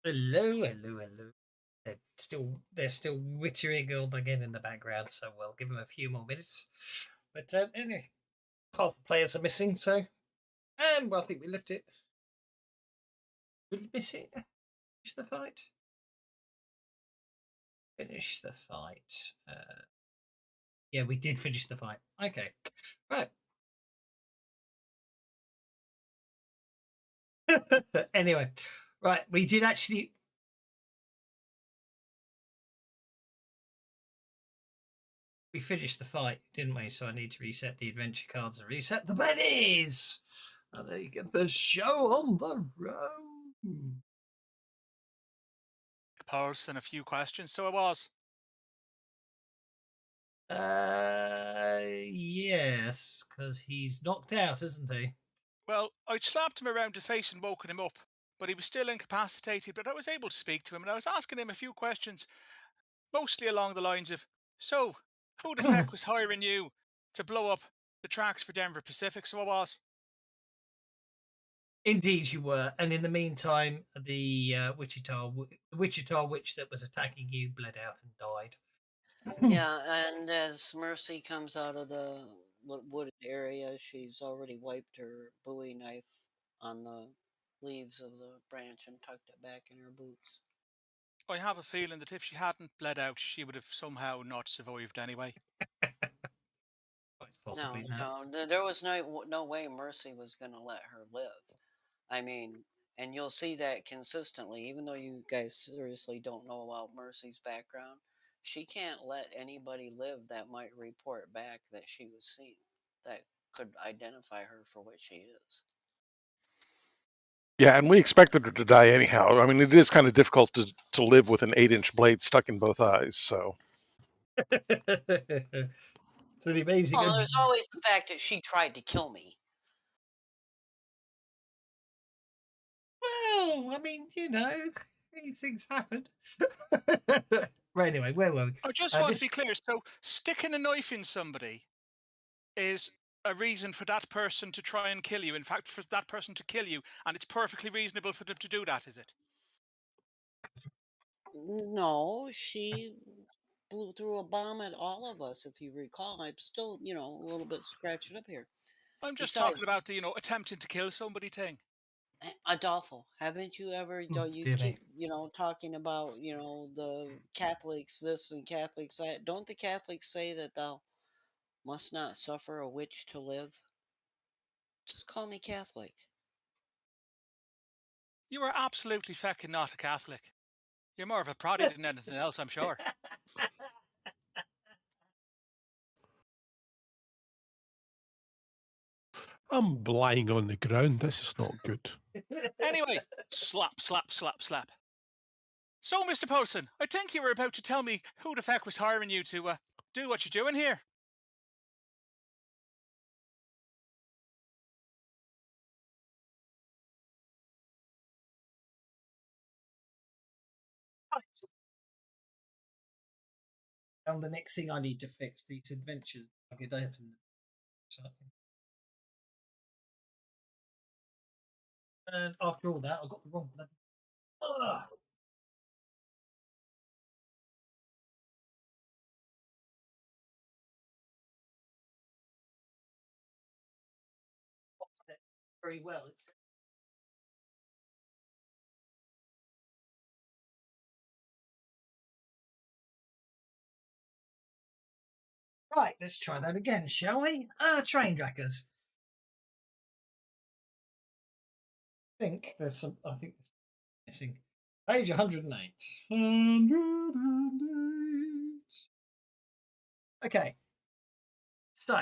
Hello, hello, hello. They're still wittering on again in the background, so we'll give them a few more minutes. But anyway, half the players are missing, so well, I think we left it. Did we miss it? Finish the fight. Finish the fight. Yeah, we did finish the fight. Okay, right. Anyway, right. We did actually. We finished the fight, didn't we? So I need to reset the adventure cards and reset the bennies. And there you get the show on the road. Pose and a few questions, so I was. Yes, because he's knocked out, isn't he? Well, I'd slapped him around the face and woken him up, but he was still incapacitated, but I was able to speak to him, and I was asking him a few questions, mostly along the lines of, so, who the feck was hiring you to blow up the tracks for Denver Pacific, so I was. Indeed, you were. And in the meantime, the Wichita witch that was attacking you bled out and died. Yeah, and as Mercy comes out of the wooded area, she's already wiped her Bowie knife on the leaves of the branch and tucked it back in her boots. I have a feeling that if she hadn't bled out, she would have somehow not survived anyway. Possibly There was no way Mercy was going to let her live. I mean, and you'll see that consistently, even though you guys seriously don't know about Mercy's background. She can't let anybody live that might report back that she was seen, that could identify her for what she is. Yeah, and we expected her to die anyhow. I mean, it is kind of difficult to live with an 8-inch blade stuck in both eyes. So, So the amazing. Well, there's always the fact that she tried to kill me. Well, I mean, these things happen. Right, anyway, where were we? I just want to be clear. So, sticking a knife in somebody is a reason for that person to try and kill you. In fact, for that person to kill you, and it's perfectly reasonable for them to do that, is it? No, she blew through a bomb at all of us, if you recall. I'm still, a little bit scratched up here. I'm just Besides, talking about the, attempting to kill somebody thing. Adolfo, haven't you ever, you keep, talking about, the Catholics this and Catholics that. Don't the Catholics say that thou must not suffer a witch to live? Just call me Catholic. You are absolutely feckin' not a Catholic. You're more of a proddy than anything else, I'm sure. I'm lying on the ground. This is not good. Anyway, slap, slap, slap, slap. So, Mr. Paulson, I think you were about to tell me who the feck was hiring you to do what you're doing here. And the next thing I need to fix these adventures. I could open. And after all that, I got the wrong bloody. Ugh. Very well. Right, let's try that again, shall we? Train trackers. I think there's missing. Page 108. 108. Okay. So.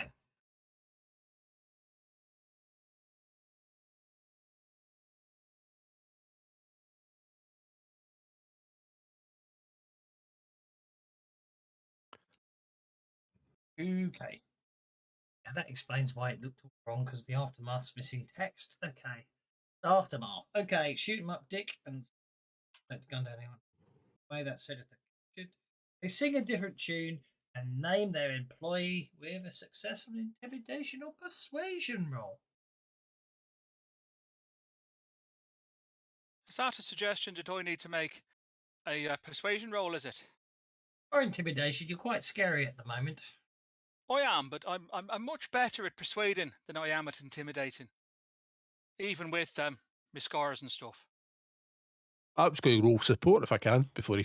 Okay. Yeah, that explains why it looked all wrong, because the aftermath's missing text. Okay. Aftermath. Okay, shoot him up, Dick, and don't gun down anyone. Way that said it. They sing a different tune and name their employee with a successful intimidation or persuasion roll. Is that a suggestion? Do I need to make a persuasion roll? Is it? Or intimidation. You're quite scary at the moment. I am, but I'm much better at persuading than I am at intimidating. Even with my scars and stuff. I'm just going to roll support if I can before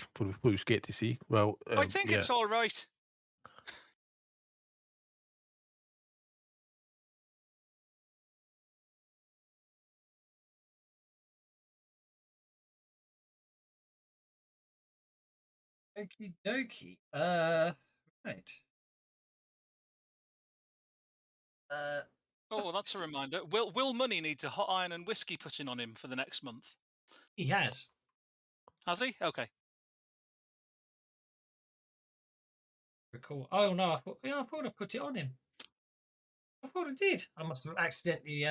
we get to see. Well, I think yeah. it's all right. Okie dokie. Right. Oh, that's a reminder. Will Money needs a hot iron and whiskey put in on him for the next month? He has. Has he? Okay. Recall. Oh no, I thought I put it on him. I thought I did. I must have accidentally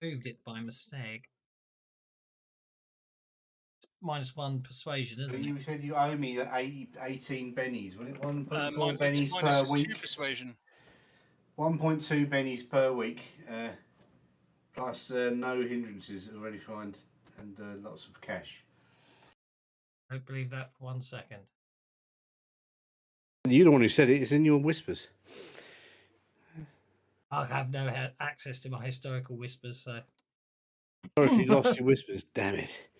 moved it by mistake. It's -1 persuasion, isn't You it? said you owe me 18 bennies, wasn't it? 1.4 It's bennies per -2 week. persuasion. 1.2 bennies per week, plus no hindrances already found, and lots of cash. I don't believe that for 1 second. You're the one who said it. It's in your whispers. I have no access to my historical whispers, so. Sorry if you lost your whispers. Damn it.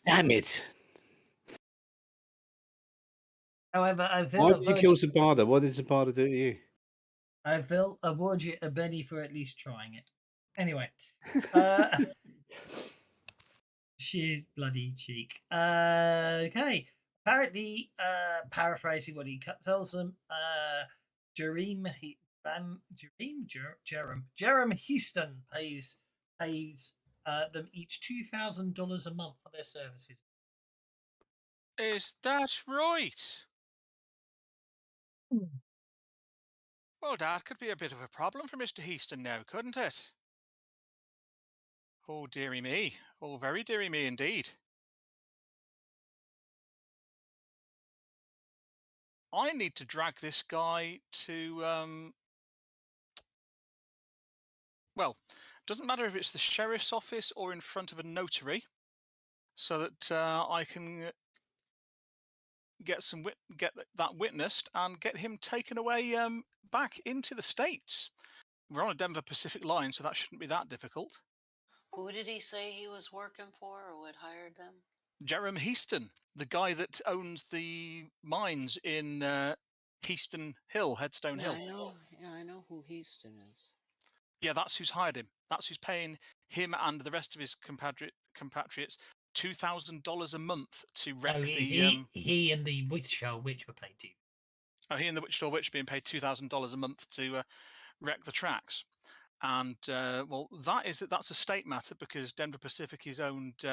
Damn it. However, I Why will did you kill Zabada? What did Zabada do to you? I will award you a Benny for at least trying it. Anyway. Sheer bloody cheek. Okay. Apparently, paraphrasing what he tells them, Jerem Heaston pays them each $2,000 a month for their services. Is that right? Well, that could be a bit of a problem for Mr. Heaston now, couldn't it? Oh, dearie me. Oh, very dearie me indeed. I need to drag this guy to, well, doesn't matter if it's the sheriff's office or in front of a notary, so that I can get that witnessed and get him taken away back into the States. We're on a Denver Pacific line, so that shouldn't be that difficult. Who did he say he was working for or had hired them? Jerem Heaston, the guy that owns the mines in Heaston Hill, Headstone Hill. I know who Heaston is. Yeah, that's who's hired him. That's who's paying him and the rest of his compatriots $2,000 a month to wreck he and the Wichita Witch were paid to. Oh, he and the Wichita Witch being paid $2,000 a month to wreck the tracks. And well, that's a state matter because Denver Pacific is owned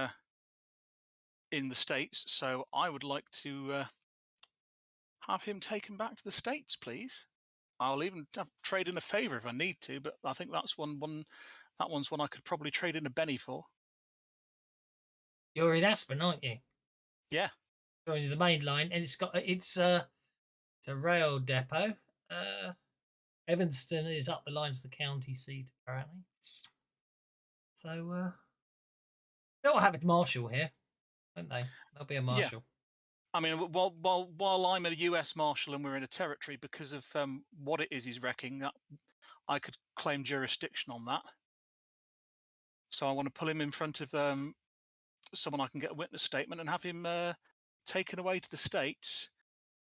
in the States. So I would like to have him taken back to the States, please. I'll even trade in a favor if I need to, but I think that's one I could probably trade in a Benny for. You're in Aspen, aren't you? Yeah. Joining the main line, and it's a rail depot. Evanston is up the line to the county seat, apparently. So they'll have a marshal here, won't they? There'll be a marshal. Yeah. I mean, while I'm a U.S. Marshal and we're in a territory, because of what it is he's wrecking, that I could claim jurisdiction on that. So I want to pull him in front of someone I can get a witness statement and have him taken away to the States.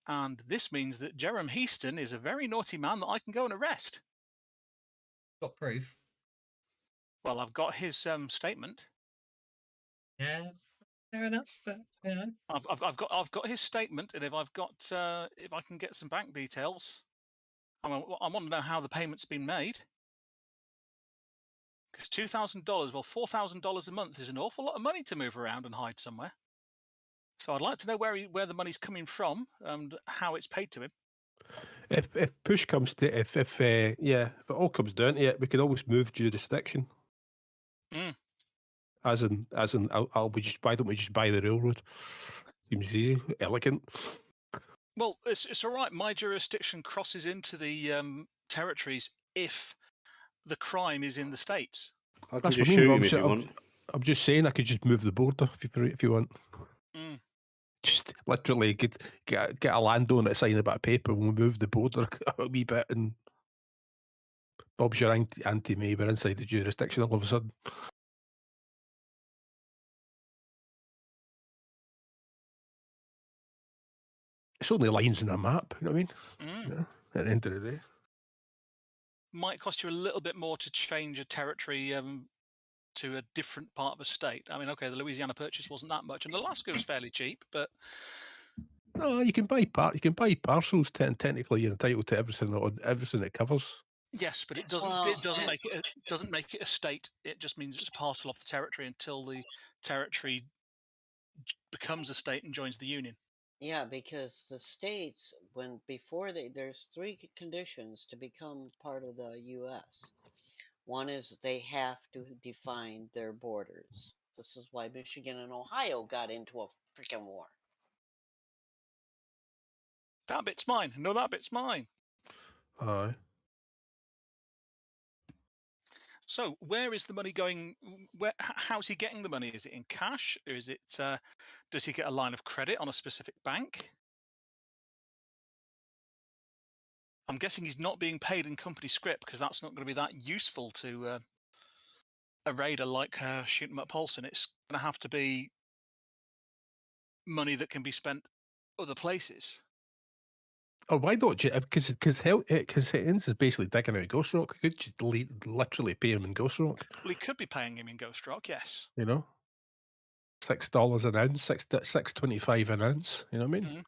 And this means that Jerem Heaston is a very naughty man that I can go and arrest. Got proof? Well, I've got his statement. Yeah. Fair enough. I've got his statement, and if I can get some bank details, I want to know how the payment's been made. Because $2,000, well, $4,000 a month is an awful lot of money to move around and hide somewhere. So I'd like to know where the money's coming from and how it's paid to him. If push comes to if it all comes down to it, we can always move jurisdiction. As in, why don't we just buy the railroad? Seems easy, elegant. Well, it's all right. My jurisdiction crosses into the territories if the crime is in the States. I can just shoot him if you want. I'm just saying I could just move the border if you want. Mm. Just literally get a landowner to sign a bit of paper and we'll move the border a wee bit, and Bob's your Auntie May, we're inside the jurisdiction all of a sudden. It's only lines on a map, you know what I mean? Mm. Yeah, at the end of the day. Might cost you a little bit more to change a territory to a different part of a state. I mean, okay, the Louisiana Purchase wasn't that much, and Alaska was fairly cheap, but No, you can buy parcels. Technically, you're entitled to everything it covers. yes, but it doesn't Well, doesn't make it a state. It just means it's a parcel of the territory until the territory becomes a state and joins the union. yeah, because the states, there's three conditions to become part of the U.S. One is they have to define their borders. This is why Michigan and Ohio got into a freaking war. That bit's mine. No, that bit's mine. Aye. So, where is the money going? How's he getting the money? Is it in cash, or is it? Does he get a line of credit on a specific bank? I'm guessing he's not being paid in company script because that's not going to be that useful to a raider like Shoot 'em up Paulson. It's going to have to be money that can be spent other places. Oh, why don't you? Because Higgins is basically digging out Ghost Rock. Could you literally pay him in Ghost Rock? Well, he could be paying him in Ghost Rock, yes. You know, $6 an ounce, $6.25 an ounce. You know what I mean? Mhm.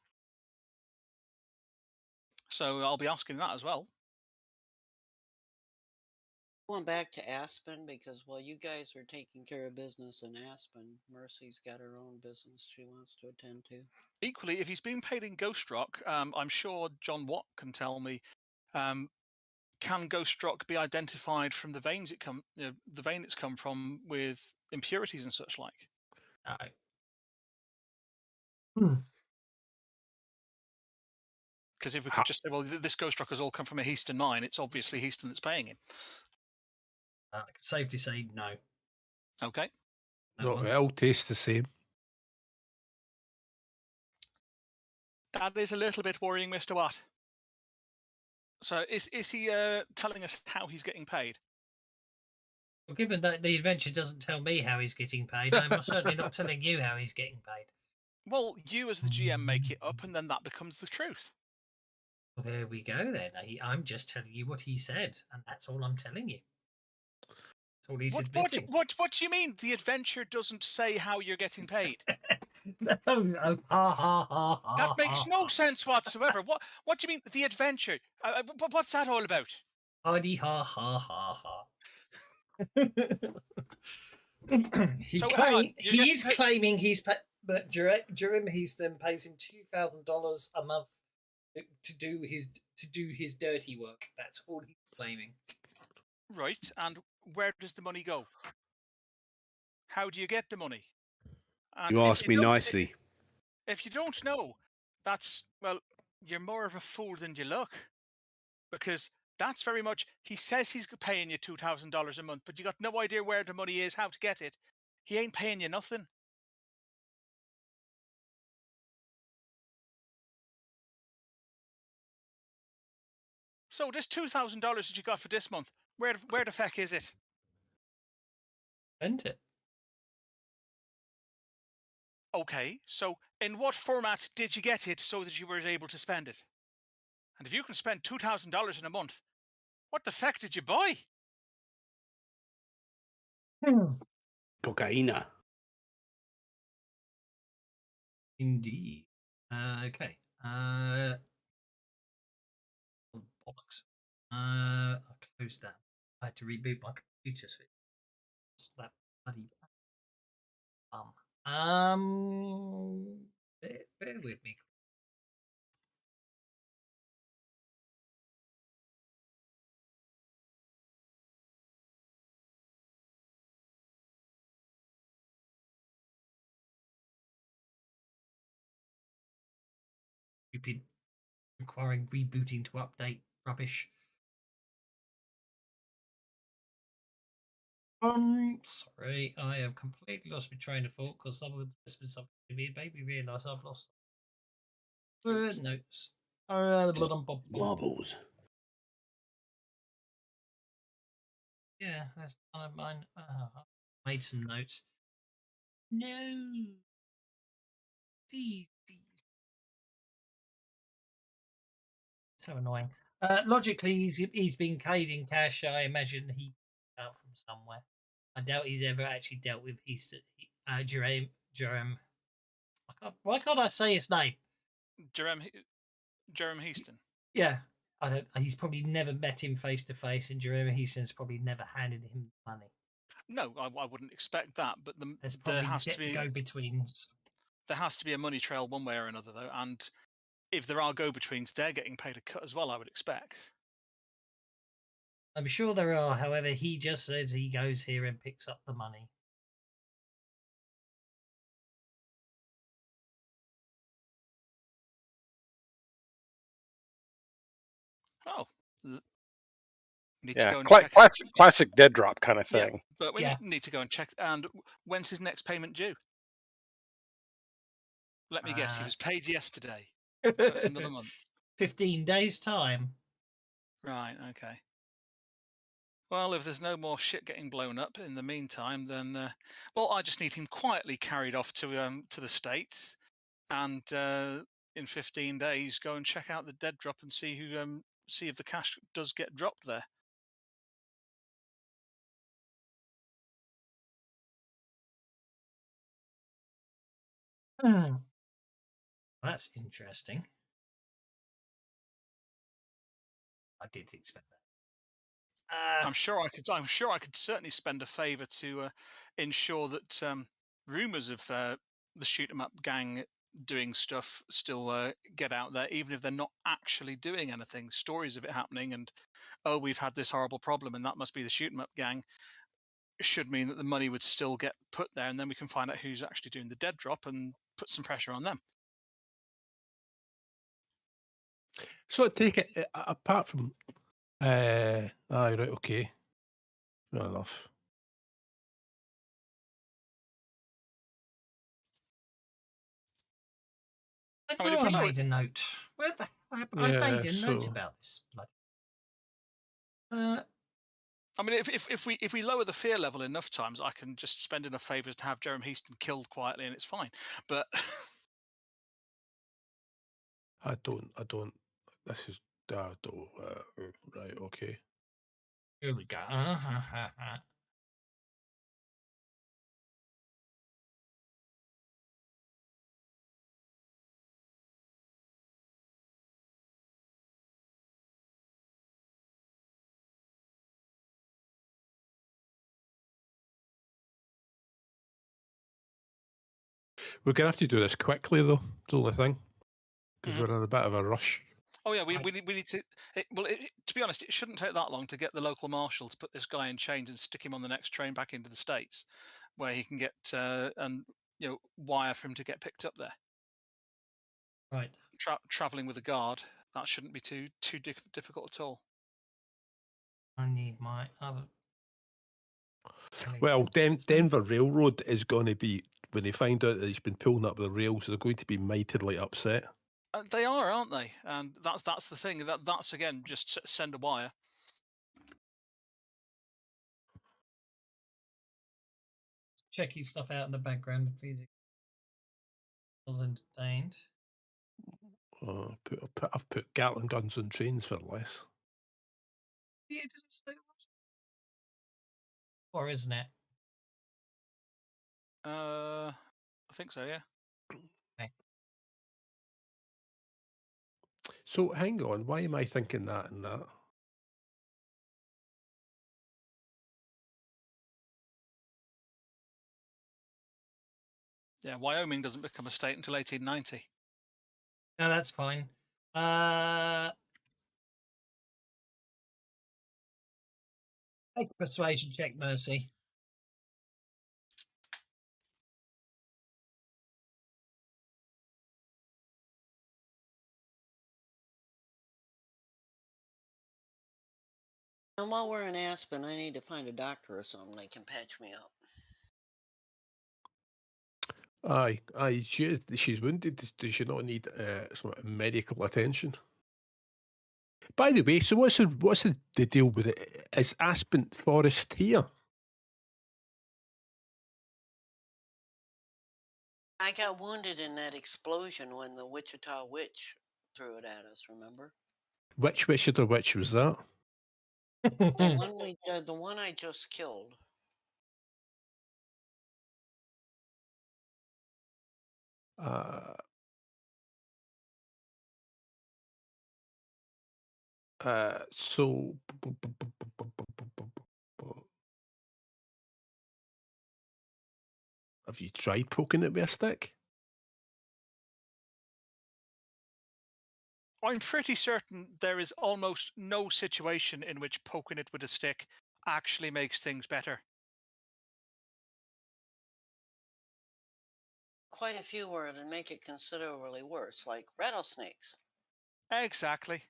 So I'll be asking that as well. Going back to Aspen, because while you guys are taking care of business in Aspen, Mercy's got her own business she wants to attend to. Equally, if he's being paid in Ghost Rock, I'm sure John Watt can tell me. Can Ghost Rock be identified from the veins the vein it's come from with impurities and such like? No. Because if we could just say, well, this Ghost Rock has all come from a Heaston mine, it's obviously Heaston that's paying him. Safe to say no. Okay. No, it all tastes the same. That is a little bit worrying, Mr. Watt. So is he telling us how he's getting paid? Well, given that the adventure doesn't tell me how he's getting paid, I'm certainly not telling you how he's getting paid. Well, you as the GM make it up, and then that becomes the truth. Well, there we go then. I'm just telling you what he said, and that's all I'm telling you. That's all he's admitting. What do you mean the adventure doesn't say how you're getting paid? That makes no sense whatsoever. What do you mean the adventure? What's that all about? Hardy ha ha ha ha. He's claiming but Jerem Heaston pays him $2,000 a month to do his dirty work. That's all he's claiming. Right, and where does the money go? How do you get the money? And you asked me nicely. If you don't know, you're more of a fool than you look, because that's very much, he says he's paying you $2,000 a month, but you got no idea where the money is, how to get it. He ain't paying you nothing. So this $2,000 that you got for this month, where the feck is it? Spent it. Okay, so in what format did you get it so that you were able to spend it? And if you can spend $2,000 in a month, what the feck did you buy? Cocaina. Indeed. Okay. Bollocks. I'll close that. I had to reboot my computer, so it's that bloody bear with me. Stupid requiring rebooting to update rubbish. Sorry, I have completely lost my train of thought because someone whispered something to me and made me realise I've lost notes. Marbles. Yeah, that's none of mine. I made some notes. No. See. So annoying. Logically, he's been paid in cash. I imagine he out from somewhere. I doubt he's ever actually dealt with Jerome. Why can't I say his name? Jerome Heaston. Yeah, I don't. He's probably never met him face to face, and Jerome Heaston's probably never handed him money. No, I wouldn't expect that, but There's there probably has to be go-betweens. there has to be a money trail one way or another, though. And if there are go-betweens, they're getting paid a cut as well, I would expect. I'm sure there are. However, he just says he goes here and picks up the money. Oh, we need to Yeah, go and check. classic dead drop kind of Yeah, thing. but we Yeah. need to go and check. And when's his next payment due? Let me guess, he was paid yesterday, so it's another month. 15 days time. Right. Okay. Well, if there's no more shit getting blown up in the meantime, then well, I just need him quietly carried off to the States, and in 15 days go and check out the dead drop and see if the cash does get dropped there. That's interesting. I did expect that. I'm sure I could certainly spend a favour to ensure that rumours of the shoot 'em up gang doing stuff still get out there, even if they're not actually doing anything. Stories of it happening, and oh, we've had this horrible problem, and that must be the shoot 'em up gang. Should mean that the money would still get put there, and then we can find out who's actually doing the dead drop and put some pressure on them. So I take it, apart from, aye, right, okay, fair enough. I mean, know if we I lower- made a note. Where the hell happened? I made a note so- about this bloody. I mean, if we lower the fear level enough times, I can just spend enough favors to have Jeremy Heaston killed quietly, and it's fine. But I don't, this is, I don't, right, okay. Here we go. We're going to have to do this quickly, though, it's the only thing, because Mhm. we're in a bit of a rush. oh yeah, we need to. To be honest, it shouldn't take that long to get the local marshal to put this guy in chains and stick him on the next train back into the States, where he can get and wire for him to get picked up there. Right. Traveling with a guard, that shouldn't be too difficult at all. I need my other. Well, Denver Railroad is going to be, when they find out that he's been pulling up the rails, they're going to be mightily upset. They are, aren't they? And that's the thing. That's again, just send a wire. Check your stuff out in the background, please. I was entertained. I've put Gatling guns on trains for less. Yeah, did it say what? Or isn't it? I think so. Yeah. Okay. So hang on, why am I thinking that and that? Yeah. Wyoming doesn't become a state until 1890. No, that's fine. Make a persuasion check, Mercy. And while we're in Aspen, I need to find a doctor or something that can patch me up. Aye. She's wounded. Does she not need some medical attention? By the way, so what's the deal with it? Is Aspen Forest here? I got wounded in that explosion when the Wichita Witch threw it at us, remember? Which Wichita Witch was that? The one I just killed. So have you tried poking it with a stick? I'm pretty certain there is almost no situation in which poking it with a stick actually makes things better. Quite a few where it'd make it considerably worse, like rattlesnakes. Exactly.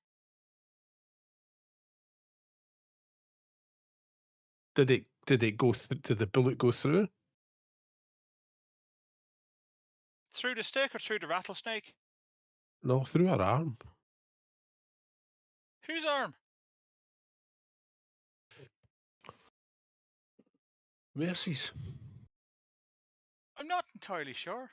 Did it go? Did the bullet go through? Through the stick or through the rattlesnake? No, through her arm. Whose arm? Mercy's. I'm not entirely sure.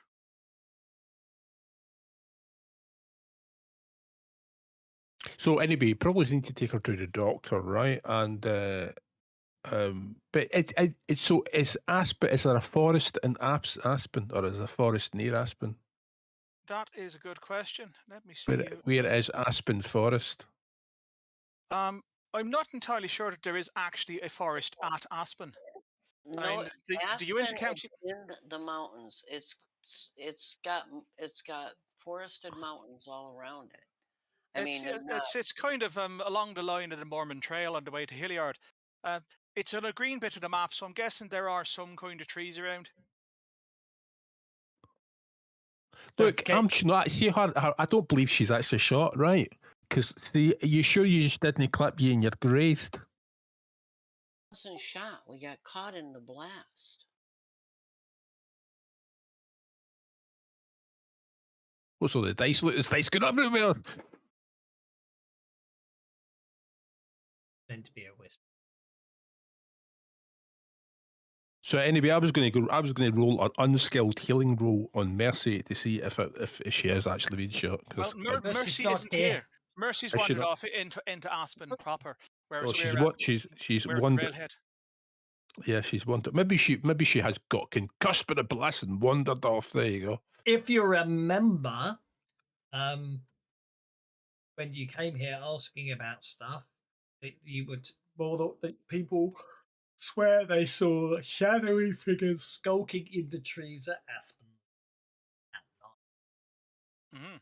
So anyway, you probably need to take her to the doctor, right? And but it's so is Aspen? Is there a forest in Aspen, or is there a forest near Aspen? That is a good question. Let me see. Where is Aspen Forest? I'm not entirely sure that there is actually a forest at Aspen. No, the Uinta Aspen County. is in the mountains. It's got forested mountains all around it. I mean, they're not. It's kind of along the line of the Mormon Trail on the way to Hilliard. It's on a green bit of the map, so I'm guessing there are some kind of trees around. Look, Okay. I'm not. See her. I don't believe she's actually shot, right? Because are you sure you just didn't clip you and you're grazed? Wasn't shot. We got caught in the blast. What's all the dice? Look, there's dice going everywhere. Meant to be a whisper. So anyway, I was going to roll an unskilled healing roll on Mercy to see if she is actually being shot. Well, Mercy's Mercy not isn't here. here. Mercy's Is she wandered not? off into Aspen proper, whereas Oh, she's we're at, she's we're at the wandered. railhead. Yeah, she's wandered. Maybe she has got concussed by the blast and wandered off. There you go. If you remember, when you came here asking about stuff, you would that people swear they saw shadowy figures skulking in the trees at Aspen at night. Mm-hmm.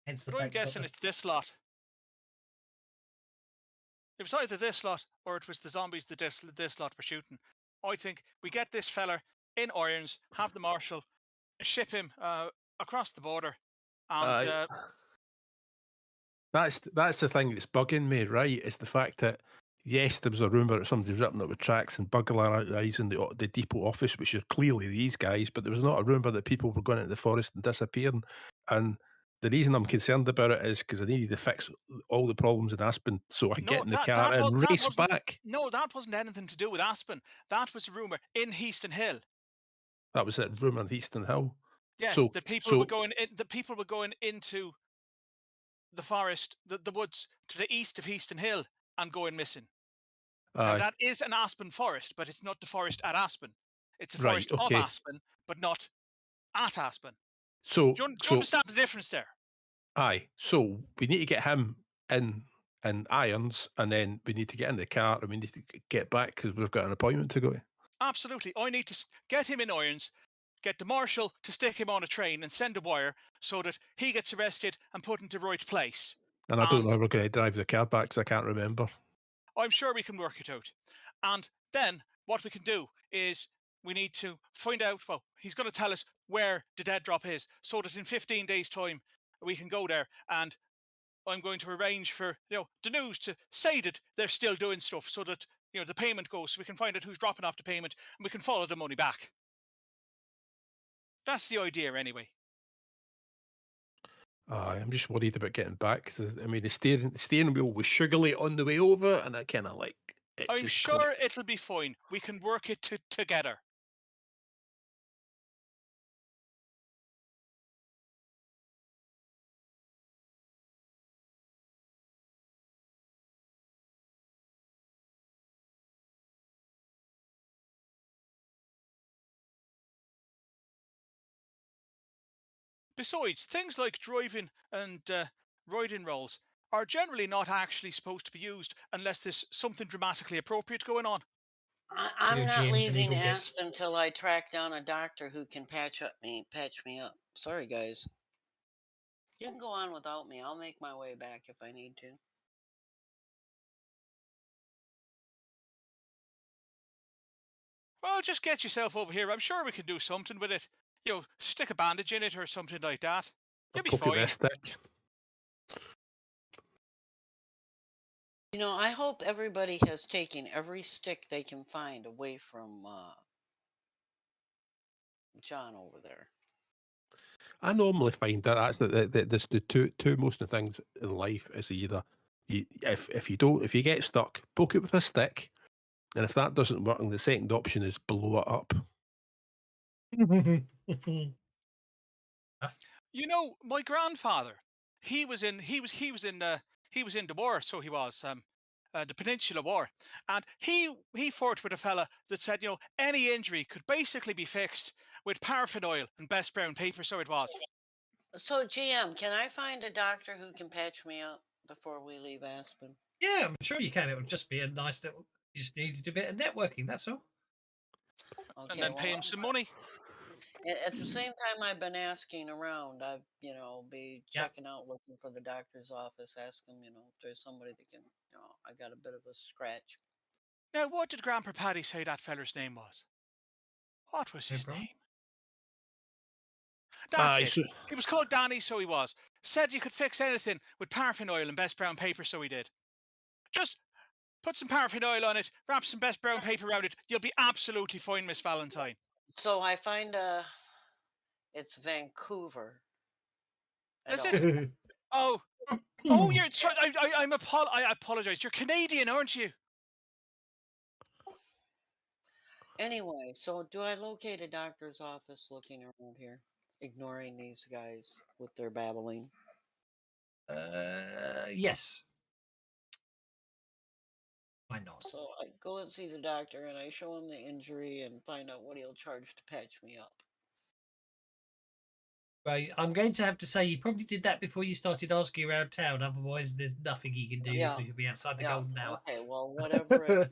Hence the But I'm fact you got guessing the- it's this lot. It was either this lot or it was the zombies that this lot were shooting. I think we get this fella in irons, have the marshal, ship him across the border, and That's the thing that's bugging me, right? Is the fact that yes, there was a rumor that somebody was ripping up with tracks and burglarizing the depot office, which are clearly these guys, but there was not a rumor that people were going into the forest and disappearing. And the reason I'm concerned about it is because I needed to fix all the problems in Aspen so I could get in the car and race back. No, that wasn't anything to do with Aspen. That was a rumor in Heaston Hill. That was it, rumor in Heaston Hill. Yes, So, the people were going in, the people were going into the forest, the woods to the east of Heaston Hill and going missing. Now, that is an aspen forest, but it's not the forest at Aspen. It's a forest of Aspen, but not at Aspen. So, do you understand the difference there? Aye. So we need to get him in irons, and then we need to get in the car and we need to get back because we've got an appointment to go to. Absolutely. I need to get him in irons, get the marshal to stick him on a train and send a wire so that he gets arrested and put into the right place. And I don't know how we're going to drive the car back because I can't remember. I'm sure we can work it out. And then what we can do is we need to find out, well, he's going to tell us where the dead drop is so that in 15 days' time we can go there and I'm going to arrange for the news to say that they're still doing stuff, so that the payment goes, so we can find out who's dropping off the payment and we can follow the money back. That's the idea, anyway. I'm just worried about getting back. I mean, the steering wheel was sugary on the way over, and I kind of like it. I'm just sure it'll be fine. We can work it together. Besides, things like driving and riding rolls are generally not actually supposed to be used unless there's something dramatically appropriate going on. I'm Your not GM's an leaving evil git. Aspen until I track down a doctor who can patch me up. Sorry, guys. You can go on without me. I'll make my way back if I need to. Well, just get yourself over here. I'm sure we can do something with it. Stick a bandage in it or something like that. You'll be poke it with a fine. stick. I hope everybody has taken every stick they can find away from John over there. I normally find that that's there's the two most of the things in life is either if you get stuck, poke it with a stick, and if that doesn't work, the second option is blow it up. My grandfather, he was in the war, so he was the Peninsula War, and he fought with a fella that said any injury could basically be fixed with paraffin oil and best brown paper. So it was. So, GM, can I find a doctor who can patch me up before we leave Aspen? Yeah, I'm sure you can. It would just be a nice little. You just need to do a bit of networking. That's all. Okay, And then pay him some money. At the same time, I've been asking around. I've, be checking out, looking for the doctor's office, ask them, if there's somebody that can, I got a bit of a scratch. Now, what did Grandpa Paddy say that feller's name was? What was his problem. name? That's it. so- He was called Danny, so he was. Said you could fix anything with paraffin oil and best brown paper, so he did. Just put some paraffin oil on it, wrap some best brown paper around it. You'll be absolutely fine, Miss Valentine. So I find it's Vancouver. Is it? Oh, you're. Sorry, I apologize. You're Canadian, aren't you? Anyway, so do I locate a doctor's office looking around here, ignoring these guys with their babbling? Yes. Why not? So I go and see the doctor and I show him the injury and find out what he'll charge to patch me up. Well, I'm going to have to say you probably did that before you started asking around town. Otherwise, there's nothing he can do Yeah. because you'll be outside the golden hour. Okay, well, whatever.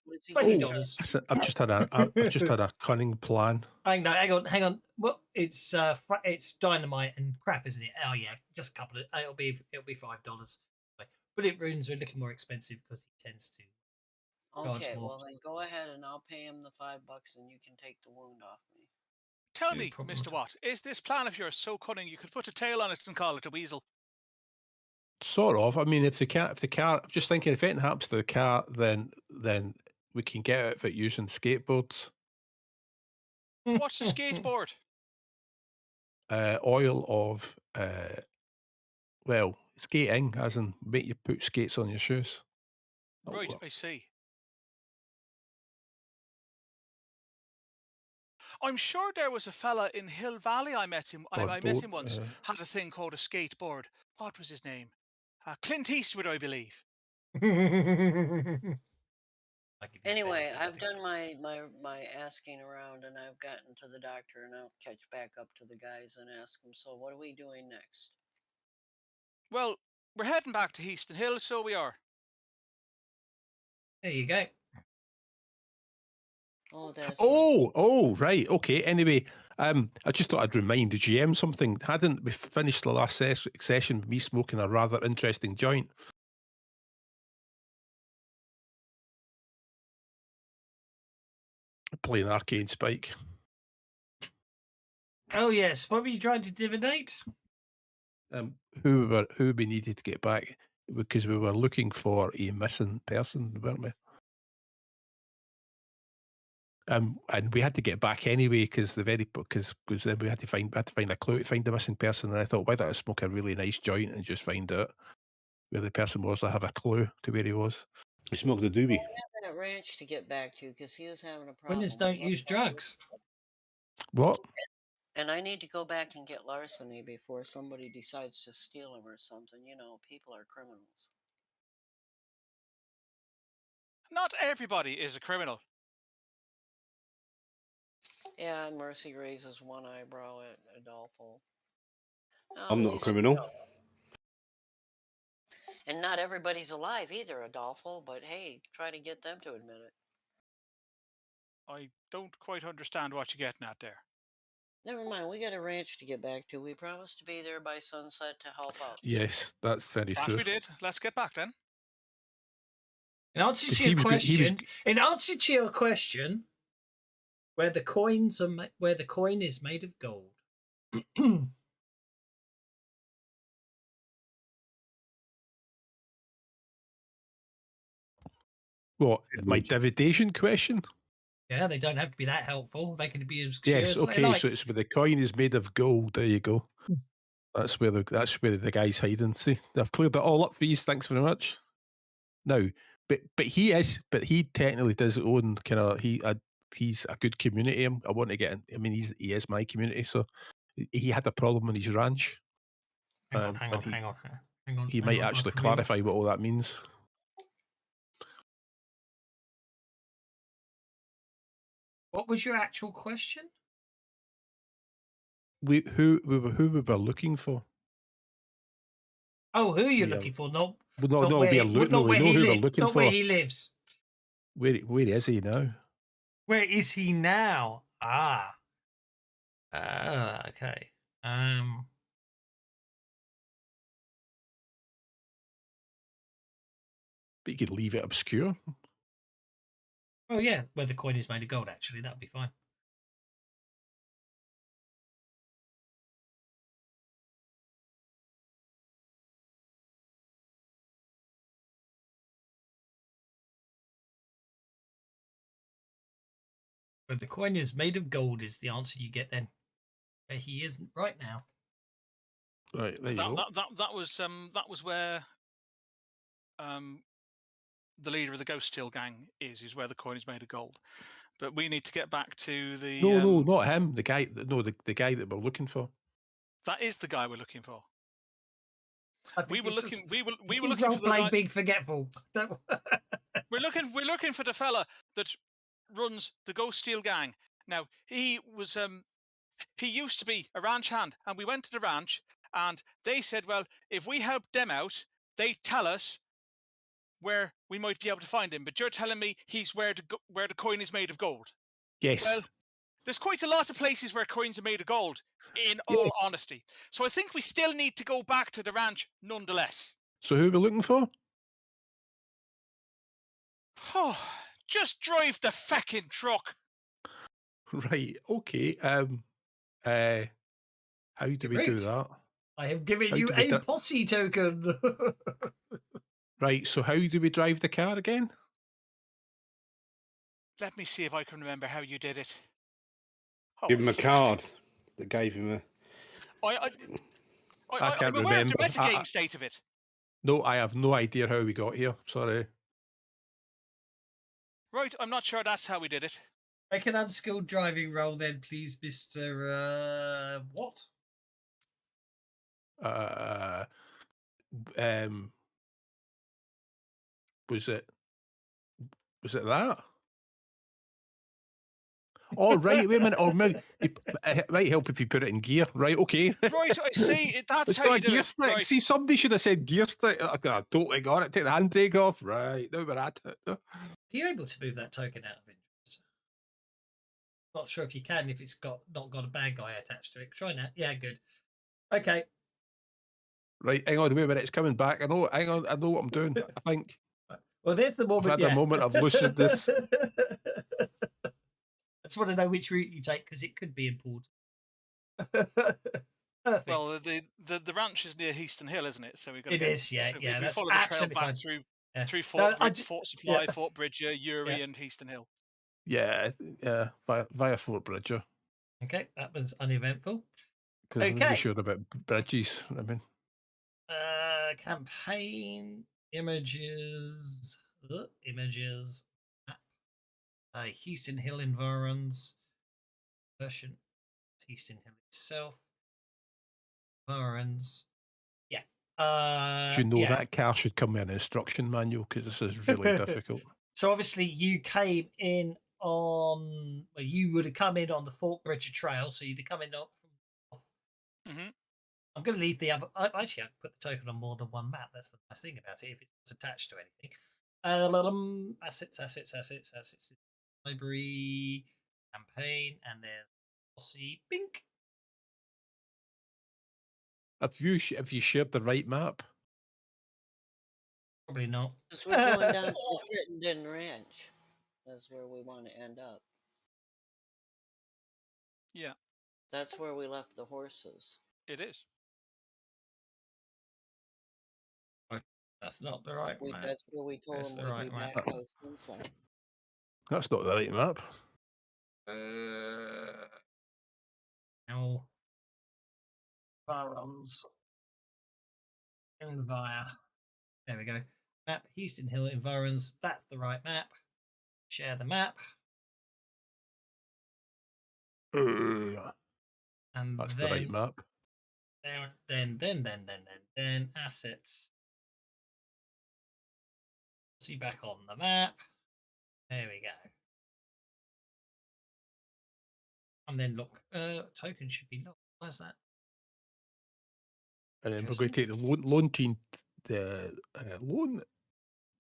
What's he gonna $20. charge? I've just had a cunning plan. Hang on. Well, it's dynamite and crap, isn't it? Oh yeah, just a couple of. It'll be $5. Bullet runes are a little more expensive because he tends to. Okay, more. well then go ahead and I'll pay him the $5 and you can take the wound off me. Tell No me, problem Mr. at all. Watt, is this plan of yours so cunning you could put a tail on it and call it a weasel? Sort of. I mean, if the car, I'm just thinking, if anything happens to the car, then we can get out of it using skateboards. What's the skateboard? Oil of skating, as in make you put skates on your shoes. Right, well. I see. I'm sure there was a fella in Hill Valley I met him. I met him once. Had a thing called a skateboard. What was his name? Clint Eastwood, I believe. Anyway, I've done my asking around and I've gotten to the doctor and I'll catch back up to the guys and ask them, so what are we doing next? Well, we're heading back to Heaston Hill, so we are. There you go. Oh, that's Oh, right. Okay. Anyway, I just thought I'd remind the GM something. Hadn't we finished the last session with me smoking a rather interesting joint? Playing Arcade Spike. Oh yes, what were you trying to divinate? who we needed to get back because we were looking for a missing person, weren't we? And we had to get back anyway because then we had to find a clue to find the missing person. And I thought, why don't I smoke a really nice joint and just find out where the person was? I have a clue to where he was. I smoked a doobie. I have that ranch to get back to because he was having a problem. Winners don't use drugs. What? And I need to go back and get larceny before somebody decides to steal him or something. You know, people are criminals. Not everybody is a criminal. Yeah, Mercy raises one eyebrow at Adolfo. Oh, I'm at not a least- criminal. And not everybody's alive either, Adolfo, but hey, try to get them to admit it. I don't quite understand what you're getting at there. Never mind, we got a ranch to get back to. We promised to be there by sunset to help out. Yes, that's very That true. we did. Let's get back then. In answer 'Cause to he your was go- he was- question, where the coin is made of gold. What? Good My word. dividation question? Yeah, they don't have to be that helpful. They can be as clear Yes. as they Okay. like. So it's where the coin is made of gold. There you go. Hmm. That's where the guy's hiding. See, I've cleared it all up for you. Thanks very much. Now, but he technically does own kind of he's a good community. I want to get in. I mean, he is my community. So he had a problem on his ranch. Hang on. He might actually clarify what all that means. What was your actual question? Who we were looking for. Oh, who are you Yeah. looking for? No, Well, no, not no, where we he- are not no, we where know he who we're li- looking not for. where he lives. Where is he now? Where is he now? Okay. But you could leave it obscure. Oh yeah, where the coin is made of gold. Actually, that'd be fine. Where the coin is made of gold is the answer you get then. Where he isn't right now. Right, there you go. That was where the leader of the Ghost Steel gang is where the coin is made of gold. But we need to get back to the No, not him. The guy. No, the guy that we're looking for. That is the guy we're looking for. I think We were it's looking. just- We were you looking for the role-play guy. big forgetful. We're looking for the fella that runs the Ghost Steel gang. Now he was he used to be a ranch hand, and we went to the ranch, and they said, well, if we help them out, they tell us where we might be able to find him. But you're telling me he's where the coin is made of gold. Yes. Well, there's quite a lot of places where coins are made of gold, in all honesty. So I think we still need to go back to the ranch nonetheless. So who are we looking for? Oh, just drive the feckin' truck. Right. Okay. How do we do Great. that? I have given How you do we a do- posse token. Right. So how do we drive the car again? Let me see if I can remember how you did it. Oh, Give him a card that gave him a. I can't I'm aware of the remember. metagame state of it. No, I have no idea how we got here. Sorry. Right, I'm not sure that's how we did it. Make an unskilled driving roll then, please, Mr. What? Was it that? Oh, right. Wait a minute. Or maybe it might help if you put it in gear. Right. Okay. Right, I see. That's It's how got you a do gear it. stick. Right. See, somebody should have said gear stick. I totally got it. Take the handbrake off. Right. Now we're at it. Are you able to move that token out of interest? Not sure if you can if it's not got a bad guy attached to it. Try that. Yeah, good. Okay. Right. Hang on. Wait a minute. It's coming back. Hang on. I know what I'm doing. I think. Well, there's the moment. had a moment of lucidness. I just want to know which route you take because it could be important. Perfect. Well, the ranch is near Heaston Hill, isn't it? So we've got to It get. is, yeah, So yeah. if we That's follow the trail absolutely back fine. through Yeah. through No, Fort Supply, yeah. Fort Bridger, Uri, Yeah. and Heaston Hill. Yeah, via Fort Bridger. Okay, that was uneventful. Because I'm not Okay. sure about bridges. I mean, Campaign images. Images. Heaston Hill environs. Version. Heaston Hill itself. Environs. Yeah. Yeah. that car should come with an instruction manual because this is really difficult. So obviously you came in on. Well, you would have come in on the Fort Bridger Trail, so you'd have come in off. Mm-hmm. I'm going to leave the other. Actually, I put the token on more than one map. That's the nice thing about it. If it's attached to anything. Assets. Library, campaign, and there's Aussie Bink. Have you shared the right map? Probably not. Because we're going down to the Crittenden Ranch. That's where we want to end up. Yeah, That's where we left the horses. it is. That's not the right map. That's where we told That's them the we'd right be map. back by sunset. That's not the right map. Now, firearms. Envire. There we go. Map Heaston Hill environs. That's the right map. Share the map. And That's then, the right map. Then assets. See back on the map. There we go. And then look, token should be locked. Where's that? And then we're going to take the Lone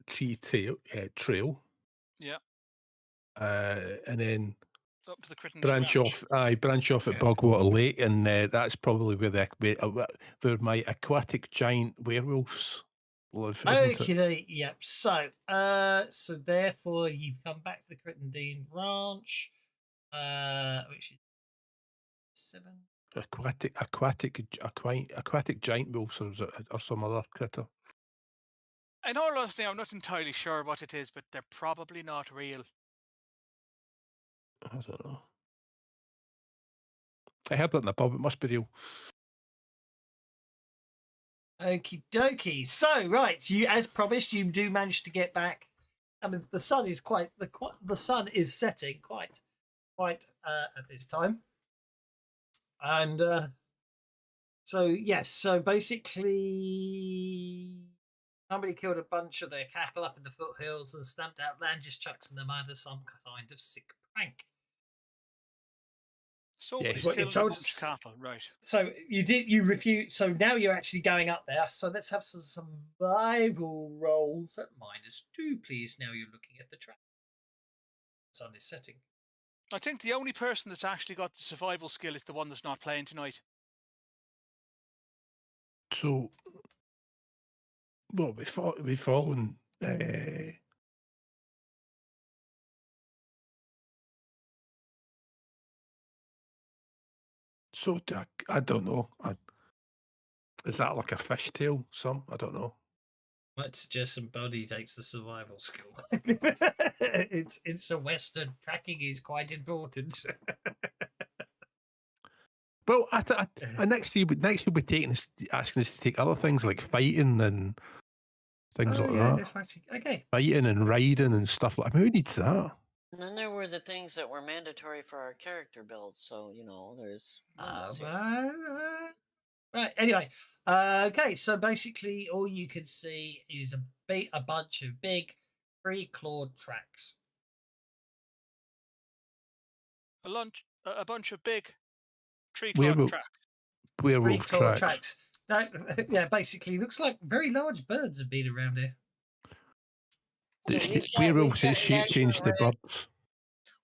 Tree Trail. Yeah. And then Up to the Crittenden branch Ranch. off at Bogwater Lake, and that's probably where my aquatic giant werewolves live, isn't it? Okay, yep. So therefore you've come back to the Crittenden Ranch, which is 7. Aquatic giant wolves or some other critter. In all honesty, I'm not entirely sure what it is, but they're probably not real. I don't know. I heard that in the pub. It must be real. Okie dokie. So right, you as promised, you do manage to get back. I mean, the sun is the sun is setting quite at this time, and so yes, so basically, somebody killed a bunch of their cattle up in the foothills and stamped out landers chucks in the mud as some kind of sick prank. So Yes. What you killed a told bunch us. of cattle, right? So you refuse. So now you're actually going up there. So let's have some survival rolls at -2, please. Now you're looking at the track. Sun is setting. I think the only person that's actually got the survival skill is the one that's not playing tonight. So, well, we've fallen. So I don't know. Is that like a fishtail? I don't know. Might suggest somebody takes the survival skill. It's a Western. Tracking is quite important. Well, next year we're asking us to take other things like fighting and things like that. Fighting. Okay. Fighting and riding and stuff like. I mean, who needs that? And then there were the things that were mandatory for our character build. So, there's limits here. Right. Anyway, okay. So basically, all you can see is a bunch of big, 3-clawed tracks. A bunch of big tree-clawed tracks. Werewolf 3-clawed tracks. No, yeah, basically, looks like very large birds have been around here. Werewolves changed the birds.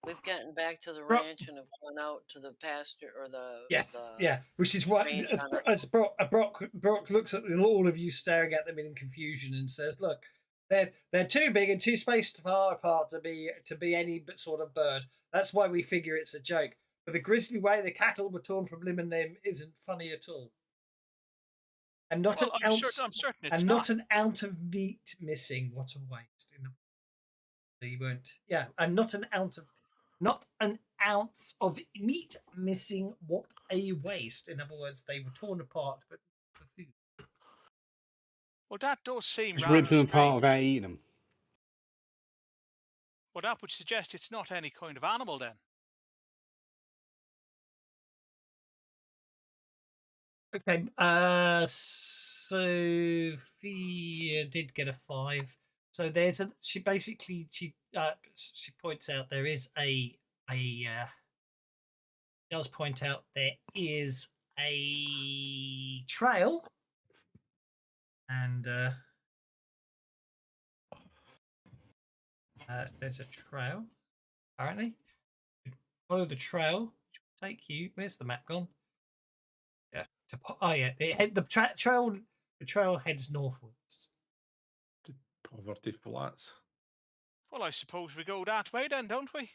We've gotten back to the ranch and have gone out to the pasture or the which is what as Brock looks at all of you staring at them in confusion and says, "Look, they're too big and too spaced far apart to be any sort of bird. That's why we figure it's a joke. But the grisly way the cattle were torn from limb and limb isn't funny at all. And not Well, an ounce, I'm certain it's and not. not an ounce of meat missing. What a waste! They weren't. Yeah, and not an ounce of meat missing. What a waste! In other words, they were torn apart, but for food. Well, that does seem Just rather ripped them apart strange. without eating them. Well, that would suggest it's not any kind of animal then. Okay. Sophia did get a 5. So there's a. She points out there is does point out there is a trail, and there's a trail. Apparently, follow the trail, which will take you. Where's the map gone? Yeah. The trail heads northwards. To Poverty Flats. Well, I suppose we go that way then, don't we?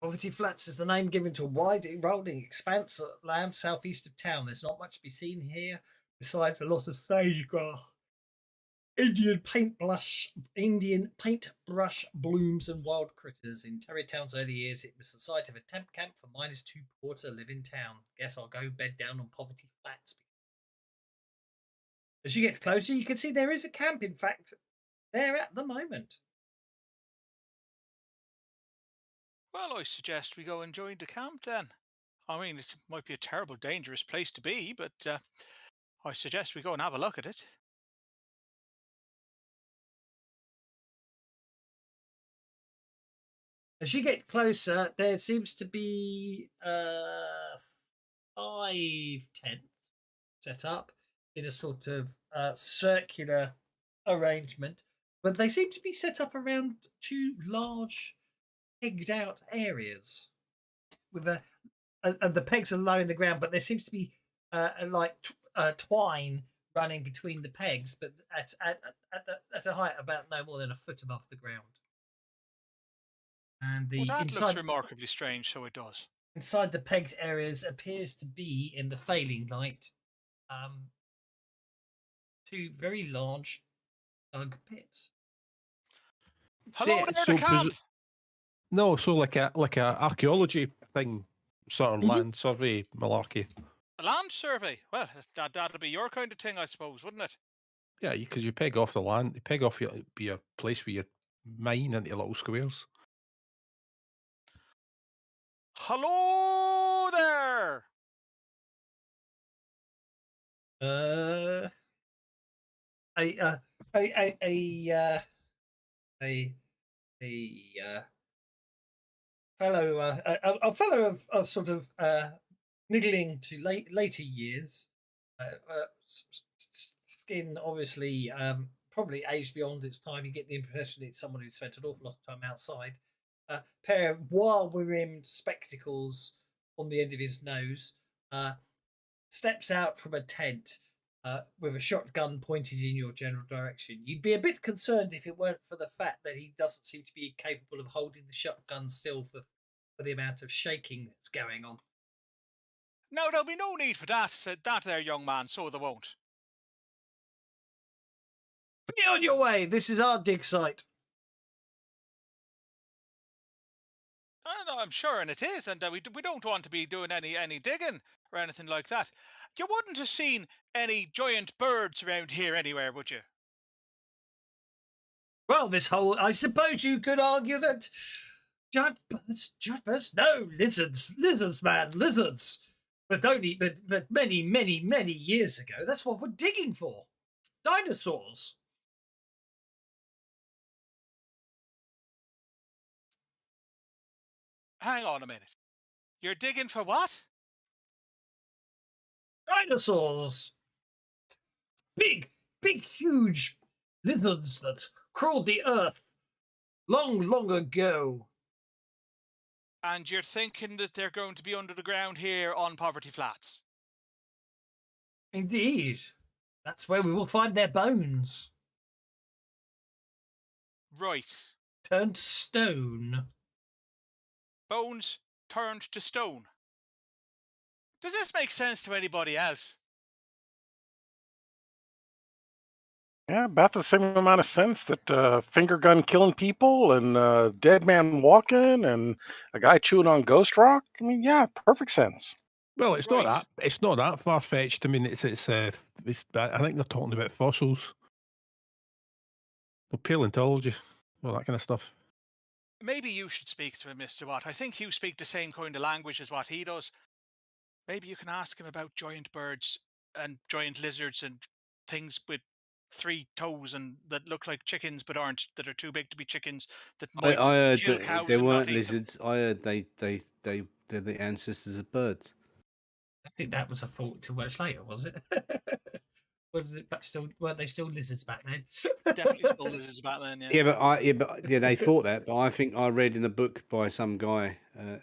Poverty Flats is the name given to a wide, rolling expanse of land southeast of town. There's not much to be seen here, besides a lot of sage-grass, Indian paintbrush blooms, and wild critters. In Terrytown's early years, it was the site of a temp camp for miners too poor to live in town. Guess I'll go bed down on Poverty Flats. As you get closer, you can see there is a camp, in fact, there at the moment. Well, I suggest we go and join the camp then. I mean, it might be a terrible, dangerous place to be, but I suggest we go and have a look at it. As you get closer, there seems to be 5 tents set up in a sort of circular arrangement, but they seem to be set up around 2 large pegged out areas with and the pegs are low in the ground, but there seems to be twine running between the pegs, but at a height about no more than a foot above the ground. And the Well, that inside looks remarkably strange, so it does. inside the pegs areas appears to be, in the failing light, 2 very large dug pits. Hello there, the camp! No, so like a archaeology thing, sort of Mhm. land survey malarkey. A land survey? Well, that'd be your kind of thing, I suppose, wouldn't it? Yeah, because you peg off the land, you peg off your place where you mine into little squares. Hello there! A fellow of sort of niggling to later years, skin obviously probably aged beyond its time. You get the impression it's someone who's spent an awful lot of time outside. Pair of wire-rimmed spectacles on the end of his nose. Steps out from a tent with a shotgun pointed in your general direction. You'd be a bit concerned if it weren't for the fact that he doesn't seem to be capable of holding the shotgun still for the amount of shaking that's going on. Now, there'll be no need for that there, young man, so there won't. Be on your way. This is our dig site. No, I'm sure, and it is, and we don't want to be doing any digging or anything like that. You wouldn't have seen any giant birds around here anywhere, would you? Well, I suppose you could argue that giant birds, no, lizards, man, lizards. But many, many, many years ago, that's what we're digging for. Dinosaurs. Hang on a minute. You're digging for what? Dinosaurs. Big, huge lizards that crawled the earth long ago. And you're thinking that they're going to be under the ground here on Poverty Flats? Indeed. That's where we will find their bones. Right. Turned to stone. Bones turned to stone. Does this make sense to anybody else? Yeah, about the same amount of sense that finger gun killing people and dead man walking and a guy chewing on ghost rock. I mean, yeah, perfect sense. Well, it's Right. not that far fetched. I mean, it's I think they're talking about fossils, paleontology, all that kind of stuff. Maybe you should speak to him, Mr. Watt. I think you speak the same kind of language as what he does. Maybe you can ask him about giant birds and giant lizards and things with 3 toes and that look like chickens but aren't, that are too big to be chickens, that I might heard kill that cows there and not weren't eat them. lizards. I heard they're the ancestors of birds. I think that was a thought till much later, was it? Was it back still? Weren't they still lizards back then? Definitely still lizards back then, yeah. Yeah, they thought that, but I think I read in a book by some guy that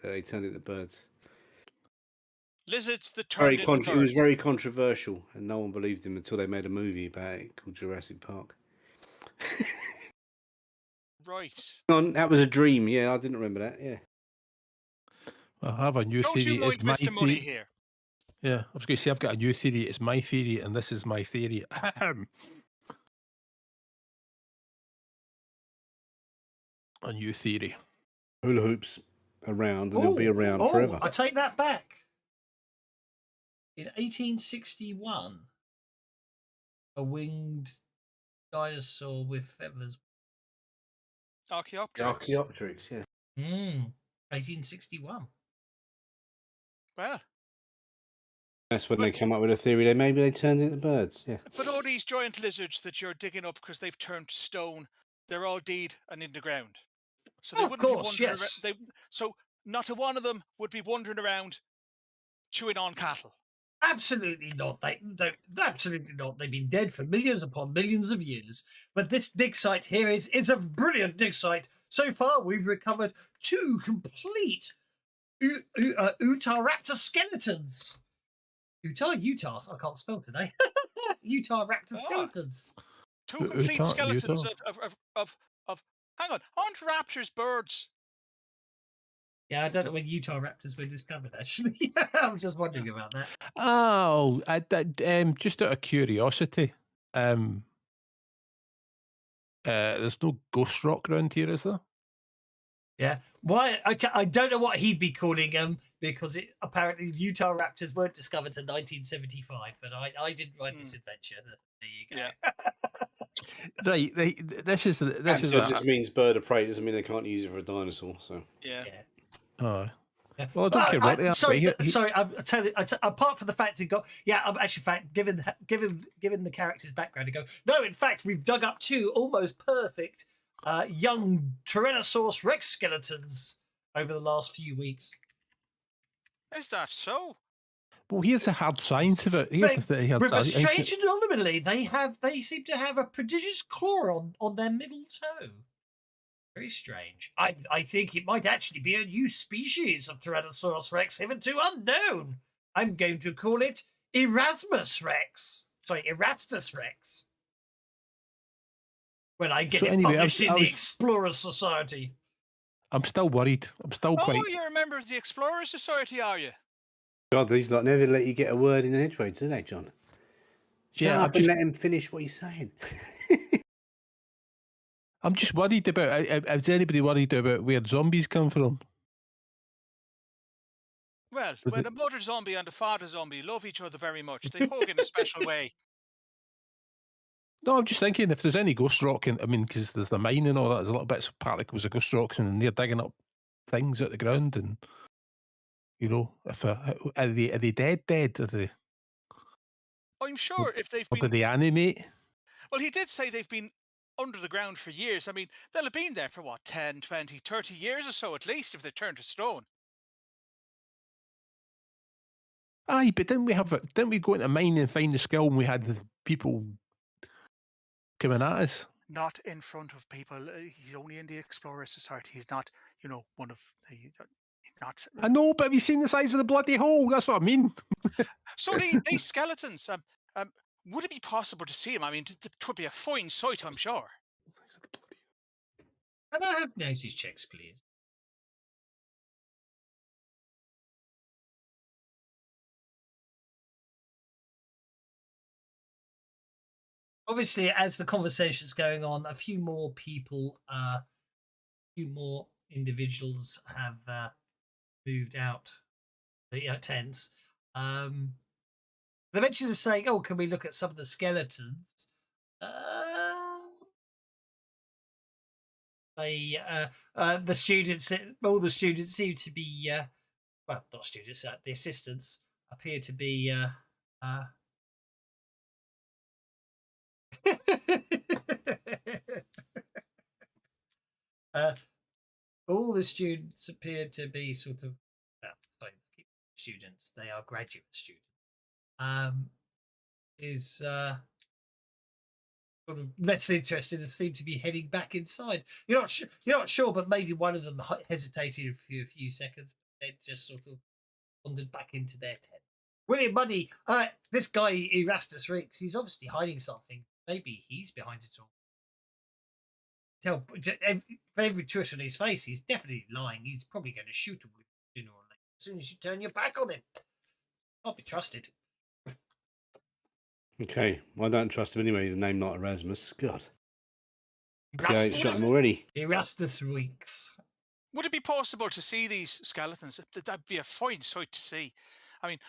they turned into birds. Lizards that turned into It was birds. very controversial, and no one believed him until they made a movie about it called Jurassic Park. Right. That was a dream. Yeah, I didn't remember that. Yeah. I have a new Don't theory. you mind It's my Mr. Money theory. here? Yeah, I was going to say I've got a new theory. It's my theory, and this is my theory. A new theory. Hula hoops around, and they'll be around forever. I take that back. In 1861, a winged dinosaur with feathers. Archaeopteryx. Archaeopteryx, yeah. 1861. Well, That's when they come up with a theory that maybe they turned into birds. Yeah. but all these giant lizards that you're digging up because they've turned to stone, they're all dead and in the ground. So they Of wouldn't course, be wandering yes. so not a one of them would be wandering around chewing on cattle. Absolutely not. Absolutely not. They've been dead for millions upon millions of years. But this dig site here is a brilliant dig site. So far, we've recovered 2 complete Utah raptor skeletons. Utah. I can't spell today. Utah raptor skeletons. 2 complete skeletons of. Hang on, aren't raptors birds? Yeah, I don't know when Utah raptors were discovered. Actually, I'm just wondering about that. Oh, just out of curiosity, there's no ghost rock around here, is there? Yeah. Why? I don't know what he'd be calling them because apparently Utah raptors weren't discovered until 1975. But I didn't write this adventure. There you go. Yeah. Right. This is just means bird of prey. Doesn't mean they can't use it for a dinosaur. So yeah. Oh. Well, I don't care what they are. Sorry. Apart from the fact it got, given the character's background, no. In fact, we've dug up 2 almost perfect young Tyrannosaurus Rex skeletons over the last few weeks. Is that so? Well, here's the hard science of it. But strange anomaly, they seem to have a prodigious claw on their middle toe. Very strange. I think it might actually be a new species of Tyrannosaurus Rex, hitherto unknown. I'm going to call it Erastus Rex. When I get it published in the Explorer Society. I'm still worried. I'm still quite. Oh, you're a member of the Explorer Society, are you? God, these lot never let you get a word in edgeways, do they, John? Yeah, I've just let him finish what he's saying. I'm just worried about. Is anybody worried about where zombies come from? Well, when the mother zombie and the father zombie love each other very much, they hug in a special way. No, I'm just thinking if there's any ghost rock, because there's the mine and all that, there's a little bits of particles of ghost rocks, and they're digging up things out the ground, and if are they dead? Are they? I'm sure if they've been. Or do they animate? Well, he did say they've been under the ground for years. I mean, they'll have been there for 10, 20, 30 years or so at least if they turned to stone. Aye, but didn't we go into a mine and find the skull and we had people coming at us? Not in front of people. He's only in the Explorer Society. He's not, one of. He's not. I know, but have you seen the size of the bloody hole? That's what I mean. So these skeletons. Would it be possible to see them? I mean, it would be a fine sight, I'm sure. Can I have notice checks, please? Obviously, as the conversation's going on, a few more people, a few more individuals have moved out the tents. They mentioned of saying, "Oh, can we look at some of the skeletons?" The students, all the students seem to be, well, not students, the assistants appear to be. All the students appear to be sort of, sorry, students. They are graduate students. Is sort of less interested and seem to be heading back inside. You're not sure. You're not sure, but maybe one of them hesitated for a few seconds, but then just sort of wandered back into their tent. William Muddy, this guy Erastus Reeks, he's obviously hiding something. Maybe he's behind it all. Tell for every twitch on his face, he's definitely lying. He's probably going to shoot him sooner or later. As soon as you turn your back on him, can't be trusted. Okay, I don't trust him anyway. He's a name not Erasmus. God. Okay, Erastus, shot him already. Erastus Reeks. Would it be possible to see these skeletons? That'd be a fine sight to see. I mean,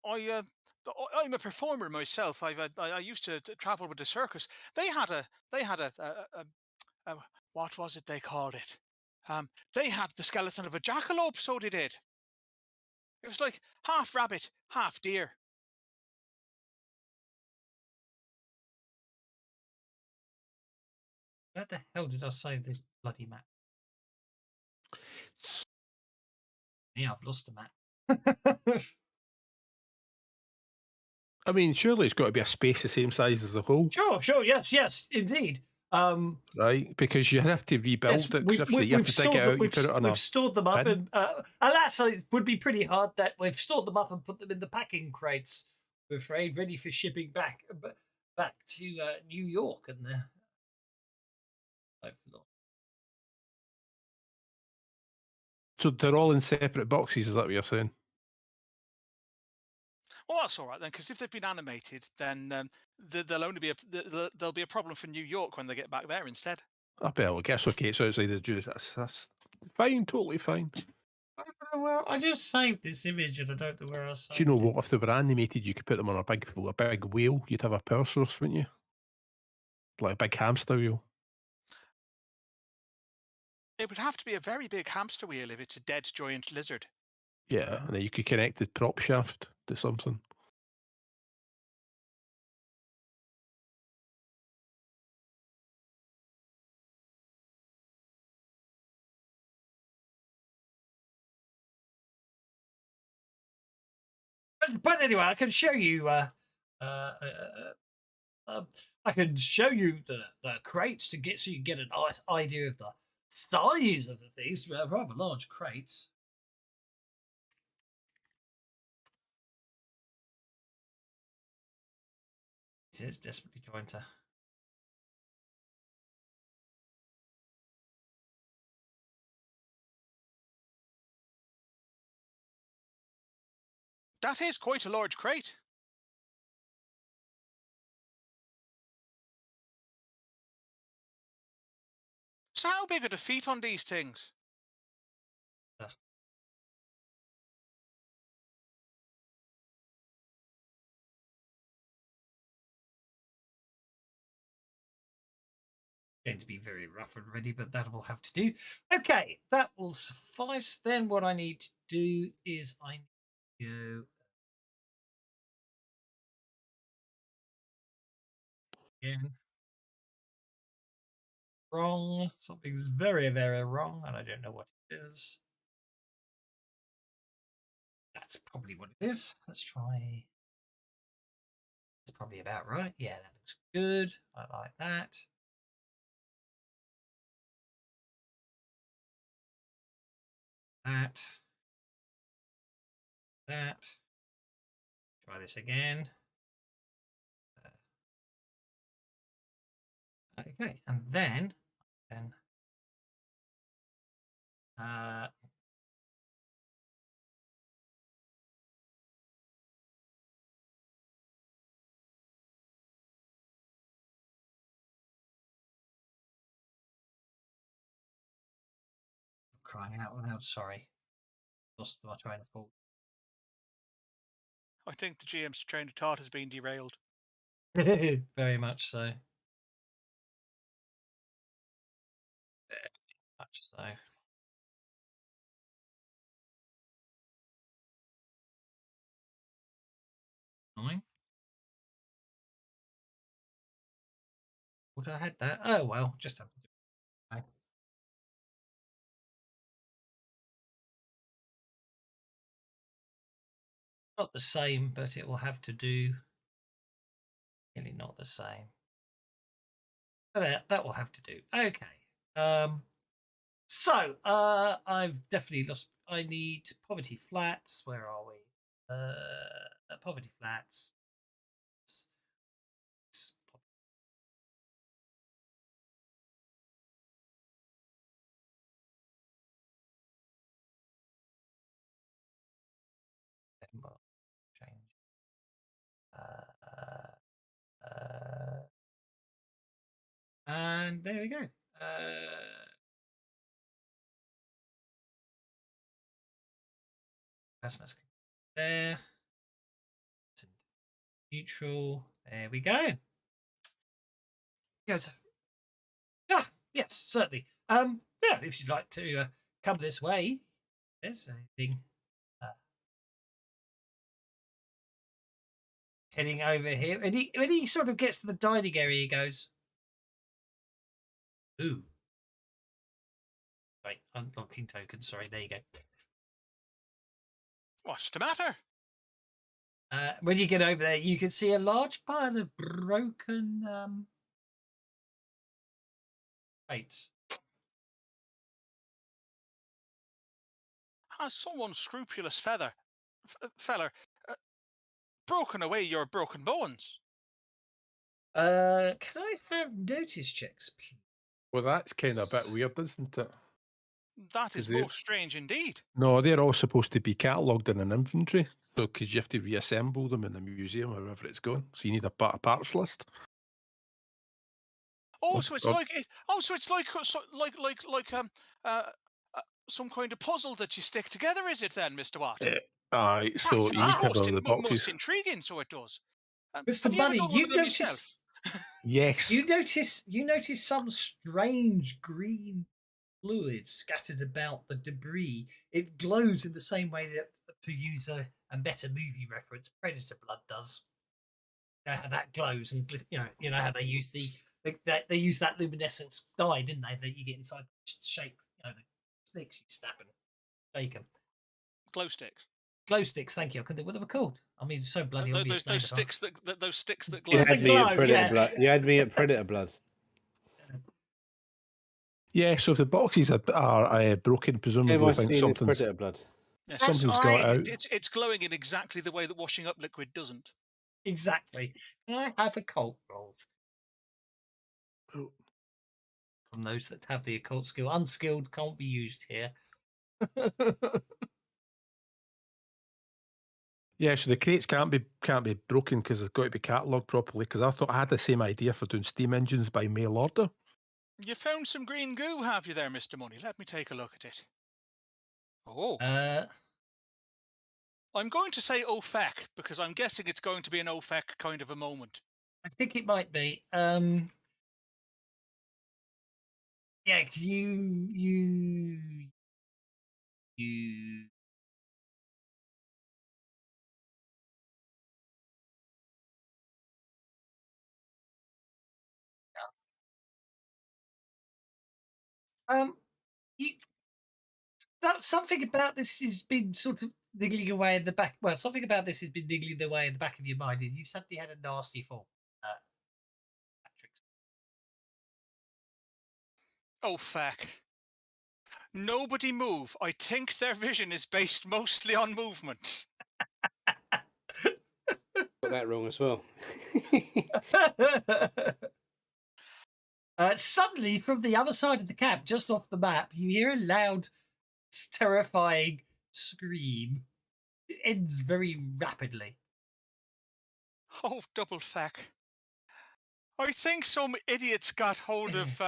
I'm a performer myself. I used to travel with the circus. They had a what was it they called it? They had the skeleton of a jackalope. So they did. It was like half rabbit, half deer. Where the hell did I save this bloody map? Yeah, I've lost the map. I mean, surely it's got to be a space the same size as the hole, Sure, yes, indeed. right? Because you have to rebuild Yes, it. 'Cause you have to dig it out. You put it on we've stored them up, pin. and alas, it would be pretty hard that we've stored them up and put them in the packing crates. We're afraid, ready for shipping back to New York and the. So they're all in separate boxes. Is that what you're saying? Well, that's all right then, because if they've been animated, then there'll be a problem for New York when they get back there instead. I guess okay. It's outside the juice. That's fine. Totally fine. Well, I just saved this image and I don't know where I saved Do you know it. what? If they were animated, you could put them on a big wheel. You'd have a power source, wouldn't you? Like a big hamster wheel. It would have to be a very big hamster wheel if it's a dead giant lizard. Yeah, and then you could connect the prop shaft to something. But anyway, I can show you. I can show you the crates to get so you get an idea of the size of the things. Rather large crates. It is desperately trying to. That is quite a large crate. So how big are the feet on these things? Going to be very rough and ready, but that will have to do. Okay, that will suffice. Then what I need to do is I need to go again. Wrong. Something's very, very wrong, and I don't know what it is. That's probably what it is. Let's try. It's probably about right. Yeah, that looks good. I like that. That. Try this again. Okay, and then crying out loud, sorry. Lost my train of thought. I think the GM's train of thought has been derailed. Very much so. Very much so. Annoying. Would I had that? Oh well, just have to do it. Okay. Not the same, but it will have to do. Really not the same. But that will have to do. Okay. So I've definitely lost. I need poverty flats. Where are we? Poverty flats. Change. And there we go. Cosmos there. Neutral. There we go. Yes. Yeah. Yes. Certainly. Yeah. If you'd like to come this way, there's a thing. Heading over here, and when he sort of gets to the dining area, he goes, "Ooh." Right, unlocking token. Sorry, there you go. What's the matter? When you get over there, you can see a large pile of broken plates. Has some unscrupulous feller broken away your broken bones? Can I have notice checks, please? Well, that's kind of a bit weird, isn't it? That is most strange indeed. No, they're all supposed to be catalogued in an inventory, so because you have to reassemble them in the museum or wherever it's going. So you need a parts list. Oh, so it's like some kind of puzzle that you stick together, is it then, Mr. Watt? Aye, so you need to have all the boxes. Most intriguing, so it does. Mr. Bunny, you notice. Yes. You notice some strange green fluid scattered about the debris. It glows in the same way that, to use a meta movie reference, Predator blood does. You know how that glows, and you know how they use they use that luminescence dye, didn't they? That you get inside shake, the sticks you snap and shake them. Glow sticks. Glow sticks. Thank you. I couldn't think what they were called. I mean, so bloody obvious. Those sticks that glow. You had me at Predator blood. You had me at Predator blood. Yeah, so if the boxes are broken, presumably I think something's Predator blood. Yeah, something's got out. It's glowing in exactly the way that washing up liquid doesn't. Exactly. Can I have a cult roll? Oh. From those that have the occult skill. Unskilled can't be used here. Yeah, so the crates can't be broken because they've got to be catalogued properly. Because I thought I had the same idea for doing steam engines by mail order. You found some green goo, have you there, Mr. Money? Let me take a look at it. Oh. I'm going to say OFEC because I'm guessing it's going to be an OFEC kind of a moment. I think it might be. Yeah, you. Something about this has been sort of niggling away in the back. Well, something about this has been niggling away in the back of your mind, and you suddenly had a nasty fall. Patrick's. Oh, fuck. Nobody move. I think their vision is based mostly on movement. Got that wrong as well. Suddenly, from the other side of the camp, just off the map, you hear a loud, terrifying scream. It ends very rapidly. Oh, double fuck. I think some idiots got hold of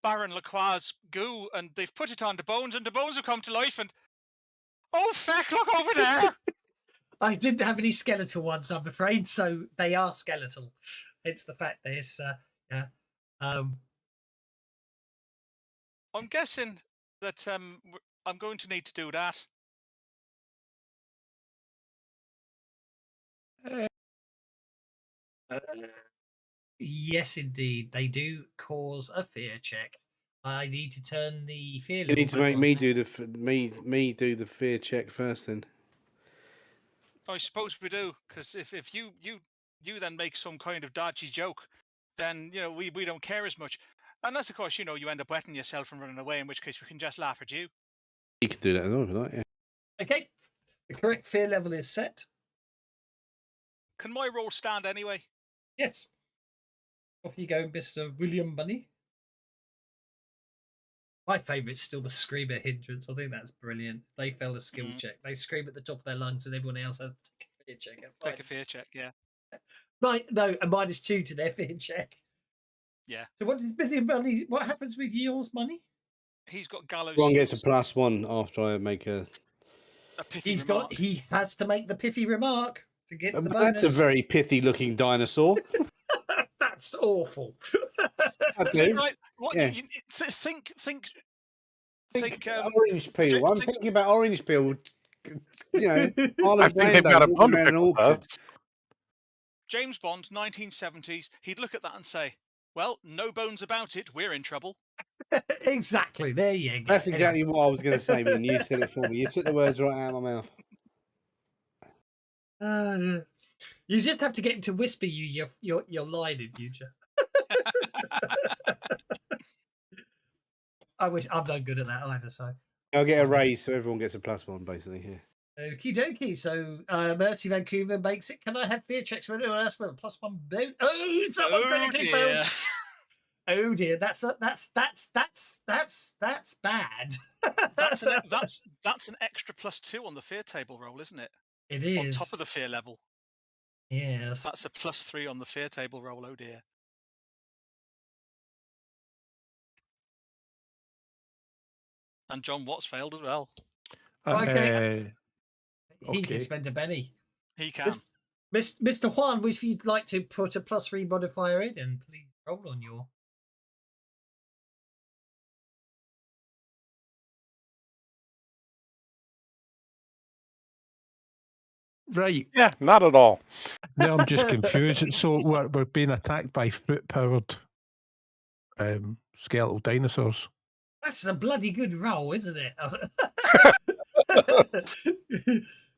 Baron Lacroix's goo, and they've put it on the bones, and the bones have come to life. And oh feck, look over there! I didn't have any skeletal ones, I'm afraid, so they are skeletal. It's the fact that it's yeah. I'm guessing that I'm going to need to do that. Yes, indeed, they do cause a fear check. I need to turn the fear. You need to level make back me on. do me do the fear check first, then. I suppose we do, because if you then make some kind of dodgy joke, then we don't care as much. Unless, of course, you end up wetting yourself and running away, in which case we can just laugh at you. You could do that as well, if you like, yeah. Okay, the correct fear level is set. Can my roll stand anyway? Yes. Off you go, Mr. William Bunny. My favourite's still the screamer hindrance. I think that's brilliant. They fail a skill check. They scream at the top of their lungs, and everyone else has to take a fear check. Take a fear check, yeah. Right, no, a -2 to their fear check. Yeah. So what did William Bunny? What happens with yours, Money? He's got gallows. One gets a shoes, +1 after I make a. pithy remark. He has to make the pithy remark to get the bonus. That's a very pithy-looking dinosaur. That's awful. I do. Right. What? Yeah. Think. Think orange peel. I'm thinking about orange peel. I'm thinking about a pound of pickle puffs. James Bond, 1970s. He'd look at that and say, "Well, no bones about it. We're in trouble." Exactly. There you go. That's exactly what I was going to say when you said it for me. You took the words right out of my mouth. You just have to get him to whisper your line in future. I wish I'm not good at that either. So I'll get a raise so everyone gets a +1, basically. Yeah. Okie dokie. So Mercy Vancouver makes it. Can I have fear checks for anyone else with a +1 boot? Oh, someone critically failed. Oh dear, that's bad. That's an extra +2 on the fear table roll, isn't it? It is on top of the fear level. Yes, that's a +3 on the fear table roll. Oh dear. And John Watts failed as well. Okay. He can spend a penny. He can. Mr. Juan, if you'd like to put a +3 modifier in, and please roll on your. Right. Yeah, not at all. Now I'm just confused. So we're being attacked by foot-powered skeletal dinosaurs. That's a bloody good roll, isn't it?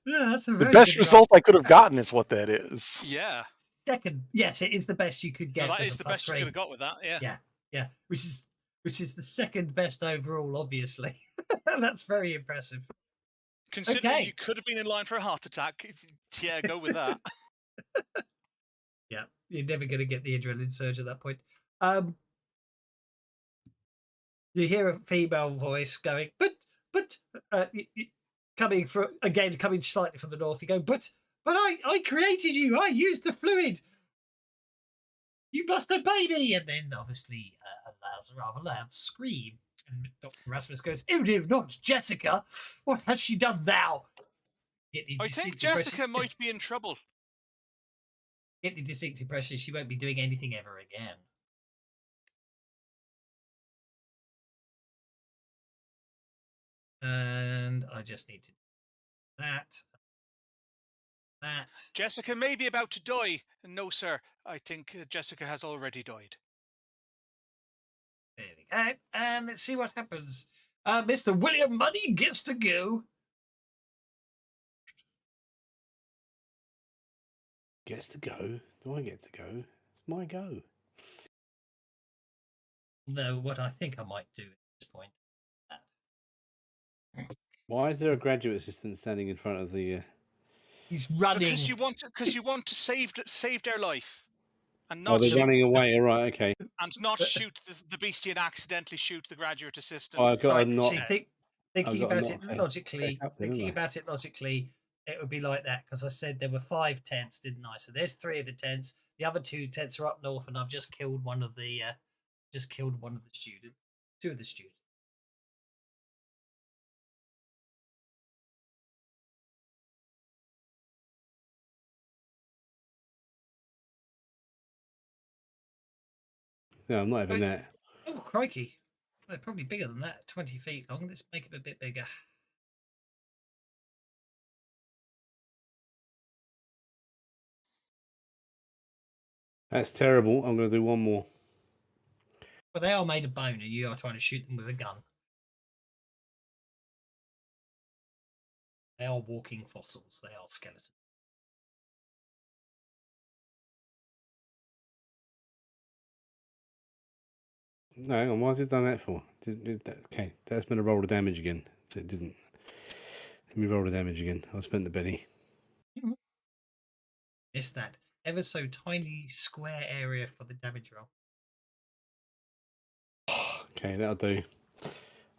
Yeah, that's a The very best good result I could have gotten is what that is. Yeah. Second, yes, it is the best you could get. No, that is the best you could have got with that. Yeah. Yeah. Which is the second best overall, obviously. That's very impressive. Considering you could have been in line for a heart attack, yeah, go with that. Yeah, you're never going to get the adrenaline surge at that point. You hear a female voice going, but coming slightly from the north. You go, but I created you. I used the fluid. You must obey me. And then obviously a rather loud scream. And Dr. Rasmus goes, "Oh no, not Jessica! What has she done now?" I think Jessica might be in trouble. Get the distinct impression she won't be doing anything ever again. And I just need to do that. Jessica may be about to die. No, sir. I think Jessica has already died. There we go. And let's see what happens. Mr. William Money gets to go. Gets to go? Do I get to go? It's my go. No, what I think I might do at this point. Why is there a graduate assistant standing in front of the? He's running. Because you want to save their life, and not. Oh, they're running away. Right, okay. And not shoot the beastie and accidentally shoot the graduate assistant. Oh, I've got to not. Thinking about it logically, it would be like that because I said there were 5 tents, didn't I? So there's 3 of the tents. The other 2 tents are up north, and I've just killed one of the students. 2 of the students. No, I'm not having that. Oh, crikey. They're probably bigger than that, 20 feet long. Let's make it a bit bigger. That's terrible. I'm going to do one more. But they are made of bone, and you are trying to shoot them with a gun. They are walking fossils. They are skeletons. No, hang on. Why has it done that for? Okay, that's been a roll of damage again. So it didn't. Let me roll the damage again. I spent the Benny. Missed that ever so tiny square area for the damage roll. Okay, that'll do.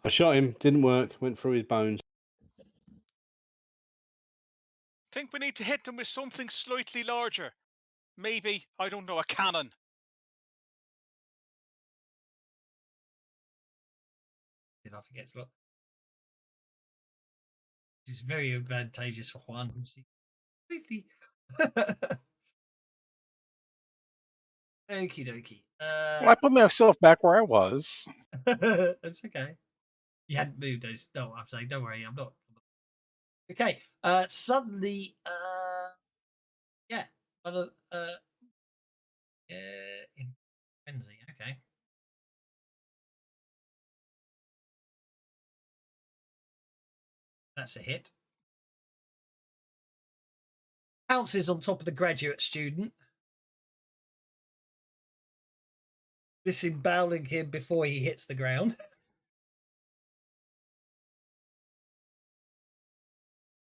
I shot him. Didn't work. Went through his bones. Think we need to hit them with something slightly larger. Maybe, I don't know, a cannon. Did I forget to look? This is very advantageous for Juan, who's completely. Okie dokie. Well, I put myself back where I was. That's okay. You hadn't moved. No, I'm saying, don't worry, I'm not. Okay. Suddenly, yeah, in frenzy. Okay. That's a hit. Pounces on top of the graduate student, disemboweling him before he hits the ground.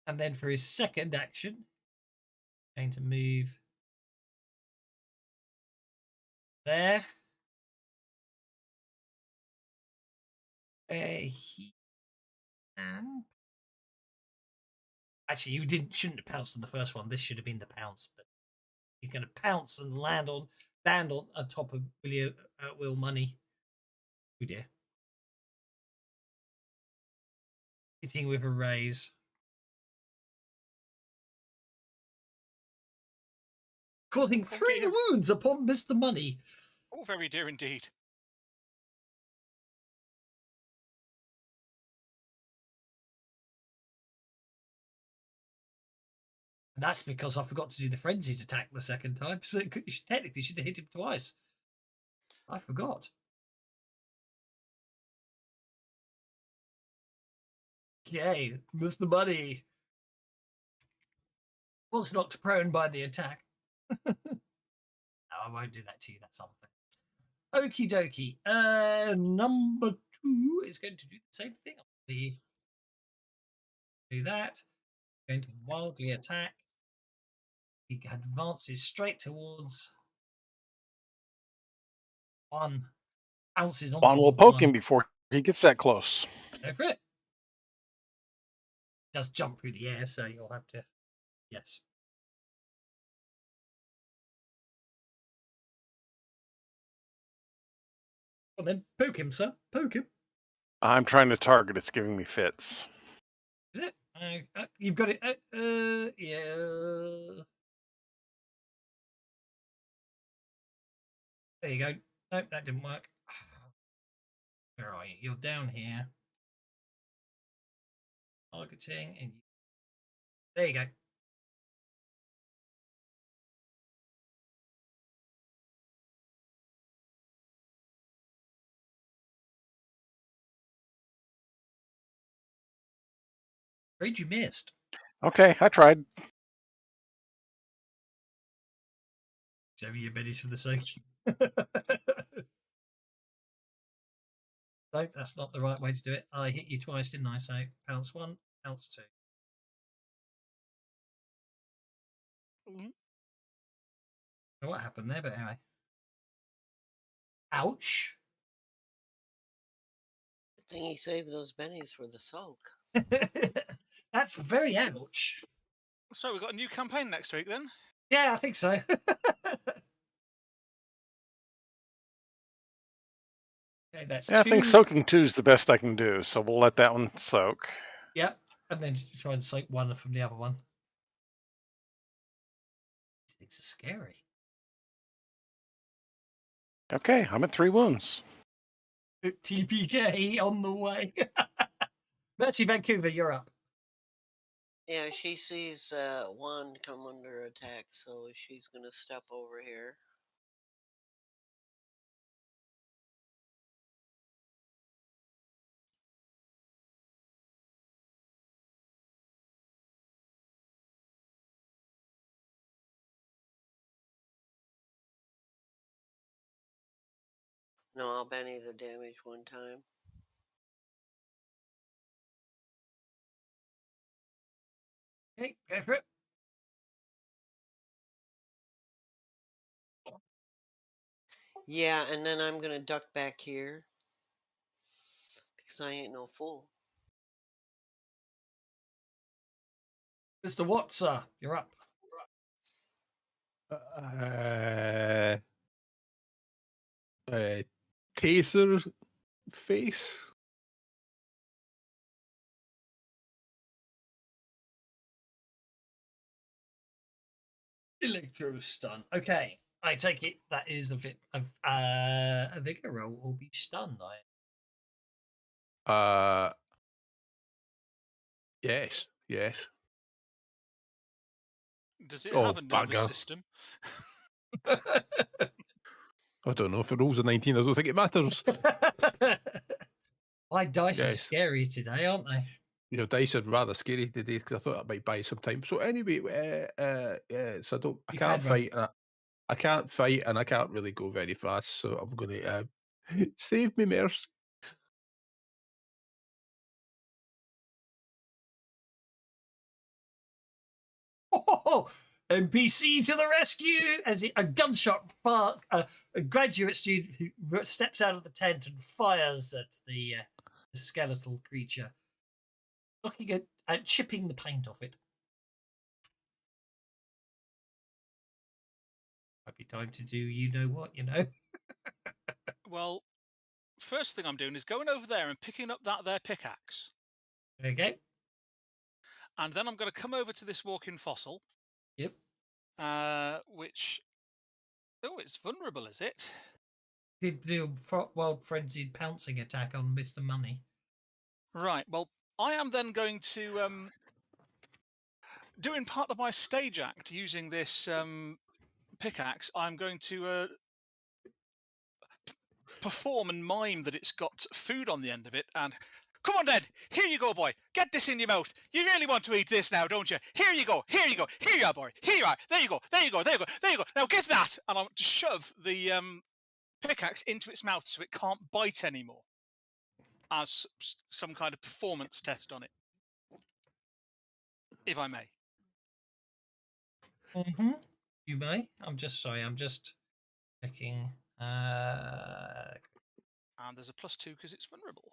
And then for his second action, going to move there. He can. Actually, you shouldn't have pounced on the first one. This should have been the pounce, but he's going to pounce and land on top of Will Money. Oh dear. Hitting with a raise. Causing 3 wounds upon Mr. Money. Oh, very dear indeed. And that's because I forgot to do the frenzied attack the second time. So you technically should have hit him twice. I forgot. Okay, Mr. Money was knocked prone by the attack. No, I won't do that to you. That's unfair. Okie dokie. Number 2 is going to do the same thing, I believe. Do that. Going to wildly attack. He advances straight towards one. Bounces on. Juan will poke him before he gets that close. Go for it. Does jump through the air, so you'll have to. Yes. Well, then poke him, sir. Poke him. I'm trying to target. It's giving me fits. Is it? You've got it. Yeah. There you go. Nope, that didn't work. Where are you? You're down here. Targeting, and there you go. Afraid you missed. Okay, I tried. Save your biddies for the sake. No, that's not the right way to do it. I hit you twice, didn't I? So pounce 1, pounce 2. What happened there? But anyway. Ouch. Good thing he saved those bennies for the sulk. That's very ouch. So we've got a new campaign next week then? Yeah, I think so. Okay, that's Yeah, I 2. think soaking 2 is the best I can do, so we'll let that one soak. Yep, and then try and soak 1 from the other one. These things are scary. Okay, I'm at 3 wounds. TPK on the way. Betsy Vancouver, you're up. Yeah, she sees one come under attack, so she's gonna step over here. No, I'll Benny the damage one time. Okay, go for it. Yeah, and then I'm gonna duck back here because I ain't no fool. Mr. Watson, you're up. Taser face. Electro stun. Okay, I take it that is a vigor roll will be stunned. Yes, yes. Does it Oh, have a nervous bugger. system? I don't know if it rolls a 19. I don't think it matters. My dice is Yes. scary today, aren't they? Your dice are rather scary today because I thought I might buy some time. So anyway, so I You can't can run. fight, and I can't fight, and I can't really go very fast. So I'm going to save me mercy. Oh, NPC to the rescue! As a gunshot a graduate student who steps out of the tent and fires at the skeletal creature, looking at chipping the paint off it. Might be time to do you know what, you know. Well, first thing I'm doing is going over there and picking up that there pickaxe. Okay. And then I'm going to come over to this walking fossil. Yep. Which... Oh, it's vulnerable, is it? Did do a wild frenzied pouncing attack on Mr. Money. Right, well, I am then going to... doing part of my stage act using this pickaxe, I'm going to perform and mime that it's got food on the end of it, and come on then, here you go, boy, get this in your mouth. You really want to eat this now, don't you? Here you go, here you go, here you are, boy, here you are, there you go, there you go, there you go, there you go. Now get that, and I'll just shove the pickaxe into its mouth so it can't bite anymore, as some kind of performance test on it, if I may. Mm-hmm. You may. I'm just checking. And there's a +2 because it's vulnerable,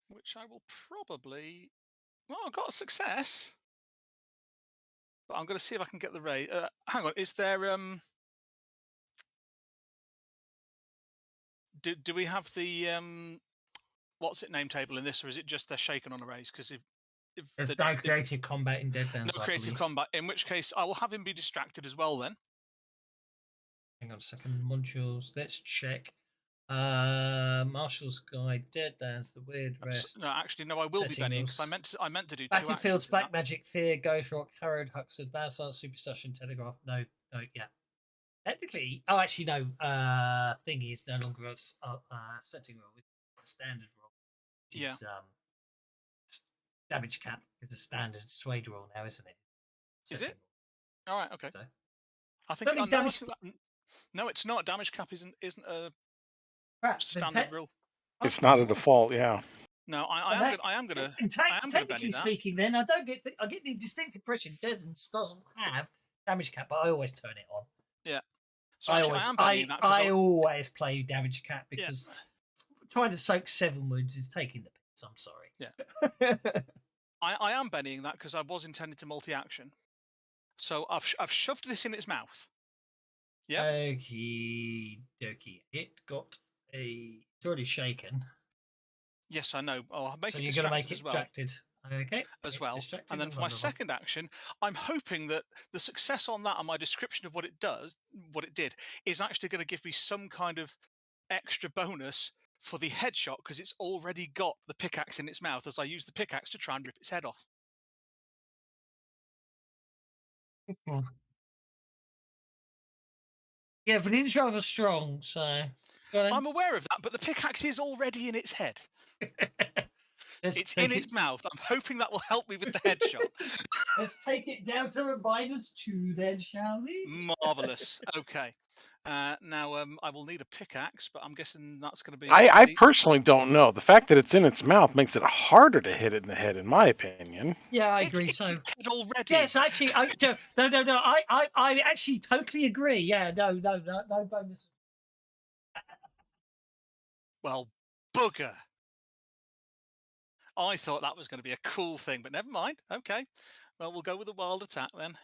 which I will probably... Well, I've got a success, but I'm going to see if I can get the raid. Hang on, is there... Do we have the... what's it name table in this, or is it just they're shaken on a raise? Because if there's no creative combat in Deadlands. No creative combat, in which case I will have him be distracted as well then. Hang on a second. Modules. Let's check. Marshall's Guide, Deadlands, The Weird Rest. No, actually, no, I will be Benny because I meant to do 2 actions. Battlefields, Black Magic, Fear, Ghost Rock, Harrowed, Huxford, Bad Science, Superstition, Telegraph. No, yeah. Technically, actually, no. Thing is no longer a setting roll. It's a standard roll. Which is, damage cap is a standard suede roll now, isn't it? Is it? All right, okay. So, I think damage. No, it's not. Damage cap isn't a standard rule. It's not a default, yeah. No, I am gonna. Technically speaking, then I get the distinct impression Deadlands doesn't have damage cap, but I always turn it on. Yeah. So I always play damage cap because trying to soak 7 wounds is taking the piss. I'm sorry. Yeah. I am bennying that because I was intended to multi-action. So I've shoved this in its mouth, Yep. Okie dokie. It's already shaken. Yes, I know. I'll make So it you're going to make distracted it as well. distracted. Okay. As it's well. distracted And then for my wonderful. second action, I'm hoping that the success on that and my description of what it did, is actually going to give me some kind of extra bonus for the headshot because it's already got the pickaxe in its mouth as I use the pickaxe to try and rip its head off. Yeah, but it's rather strong, so. Go on I'm aware of that, but the pickaxe is already in its head. Let's It's take in its mouth. I'm hoping that will help me with the headshot. Let's take it down to -2 then, shall we? Marvelous. Okay. Now I will need a pickaxe, but I'm guessing that's going to be. I personally don't know. The fact that it's in its mouth makes it harder to hit it in the head, in my opinion. Yeah, I It's agree. in So its head already. yes, actually, no. I actually totally agree. Yeah, no bonus. Well, bugger. I thought that was going to be a cool thing, but never mind. Okay. Well, we'll go with the wild attack then.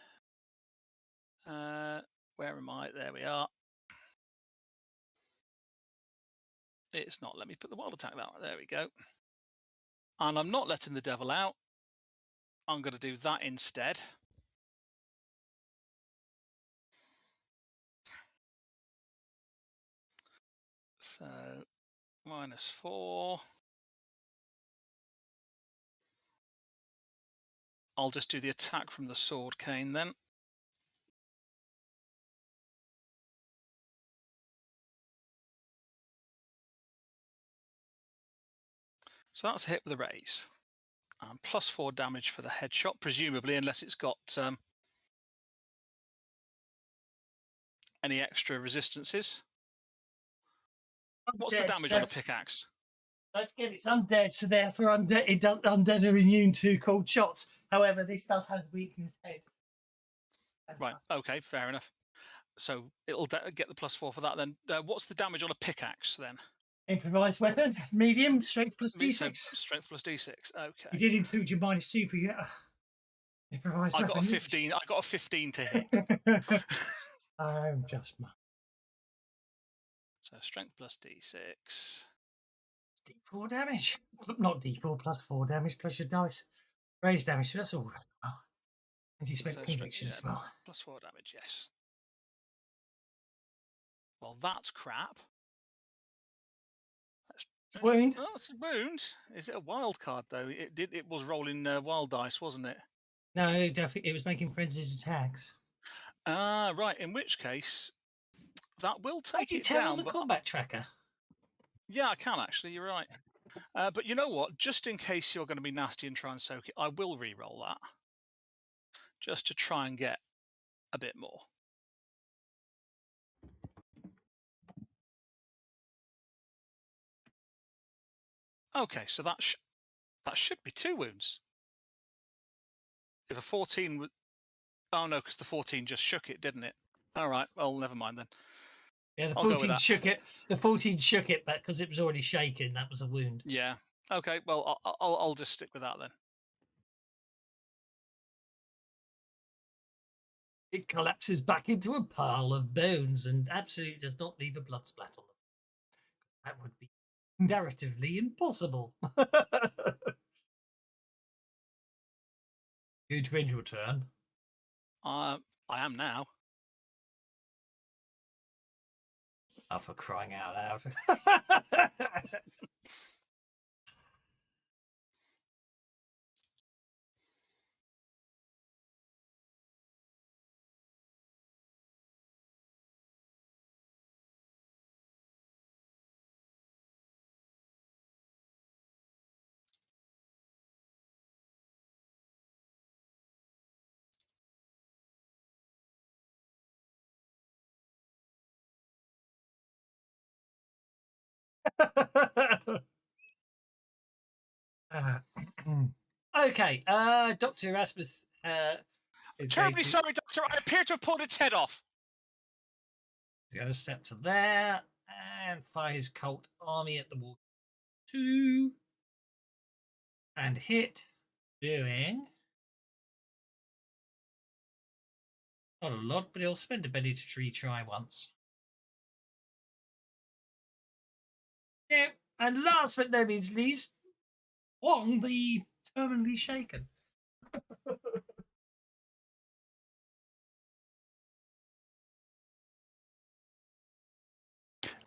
Where am I? There we are. It's not. Let me put the wild attack that. There we go. And I'm not letting the devil out. I'm going to do that instead. So -4. I'll just do the attack from the sword cane then. So that's a hit with a raise. And +4 damage for the headshot, presumably, unless it's got any extra resistances. What's the damage on the pickaxe? Don't forget it's undead, so therefore undead are immune to cold shots. However, this does have weakness head. Right. Okay. Fair enough. So it'll get the +4 for that. Then what's the damage on a pickaxe then? Improvised weapon, medium, strength plus So d6. strength plus d6. Okay. You did include your -2 for your improvised I weapon. got a 15. I got a 15 to hit. I'm just So strength plus d6. It's D4 damage. Not D4 +4 damage plus your dice. Raise damage, so that's all. Oh. And you spent So conviction as well. +4 damage. Yes. Well, that's crap. Wound. Oh, it's a wound. Is it a wild card though? It was rolling wild dice, wasn't it? No, definitely. It was making frenzied attacks. Ah, right. In which case, that will take You it tell down. on the But combat tracker. yeah, I can actually. You're right. But you know what? Just in case you're going to be nasty and try and soak it, I will re-roll that just to try and get a bit more. Okay, so that should be 2 wounds. If a 14 would, oh no, because the 14 just shook it, didn't it? All right, well, never mind then. Yeah, the I'll go with 14 that. shook it. The 14 shook it, but because it was already shaken, that was a wound. Yeah. Okay. Well, I'll just stick with that then. It collapses back into a pile of bones and absolutely does not leave a blood splat on them. That would be narratively impossible. Huge win your turn. I am now. Oh, for crying out loud. Okay, Dr. Erasmus is Terribly sorry, Doctor. I appear to have pulled its head off. He's going to step to there and fire his Colt Army at the wall. 2 and hit, doing Not a lot, but he'll spend a penny to retry once. Yeah, and last but no means least, Wong the terminally shaken.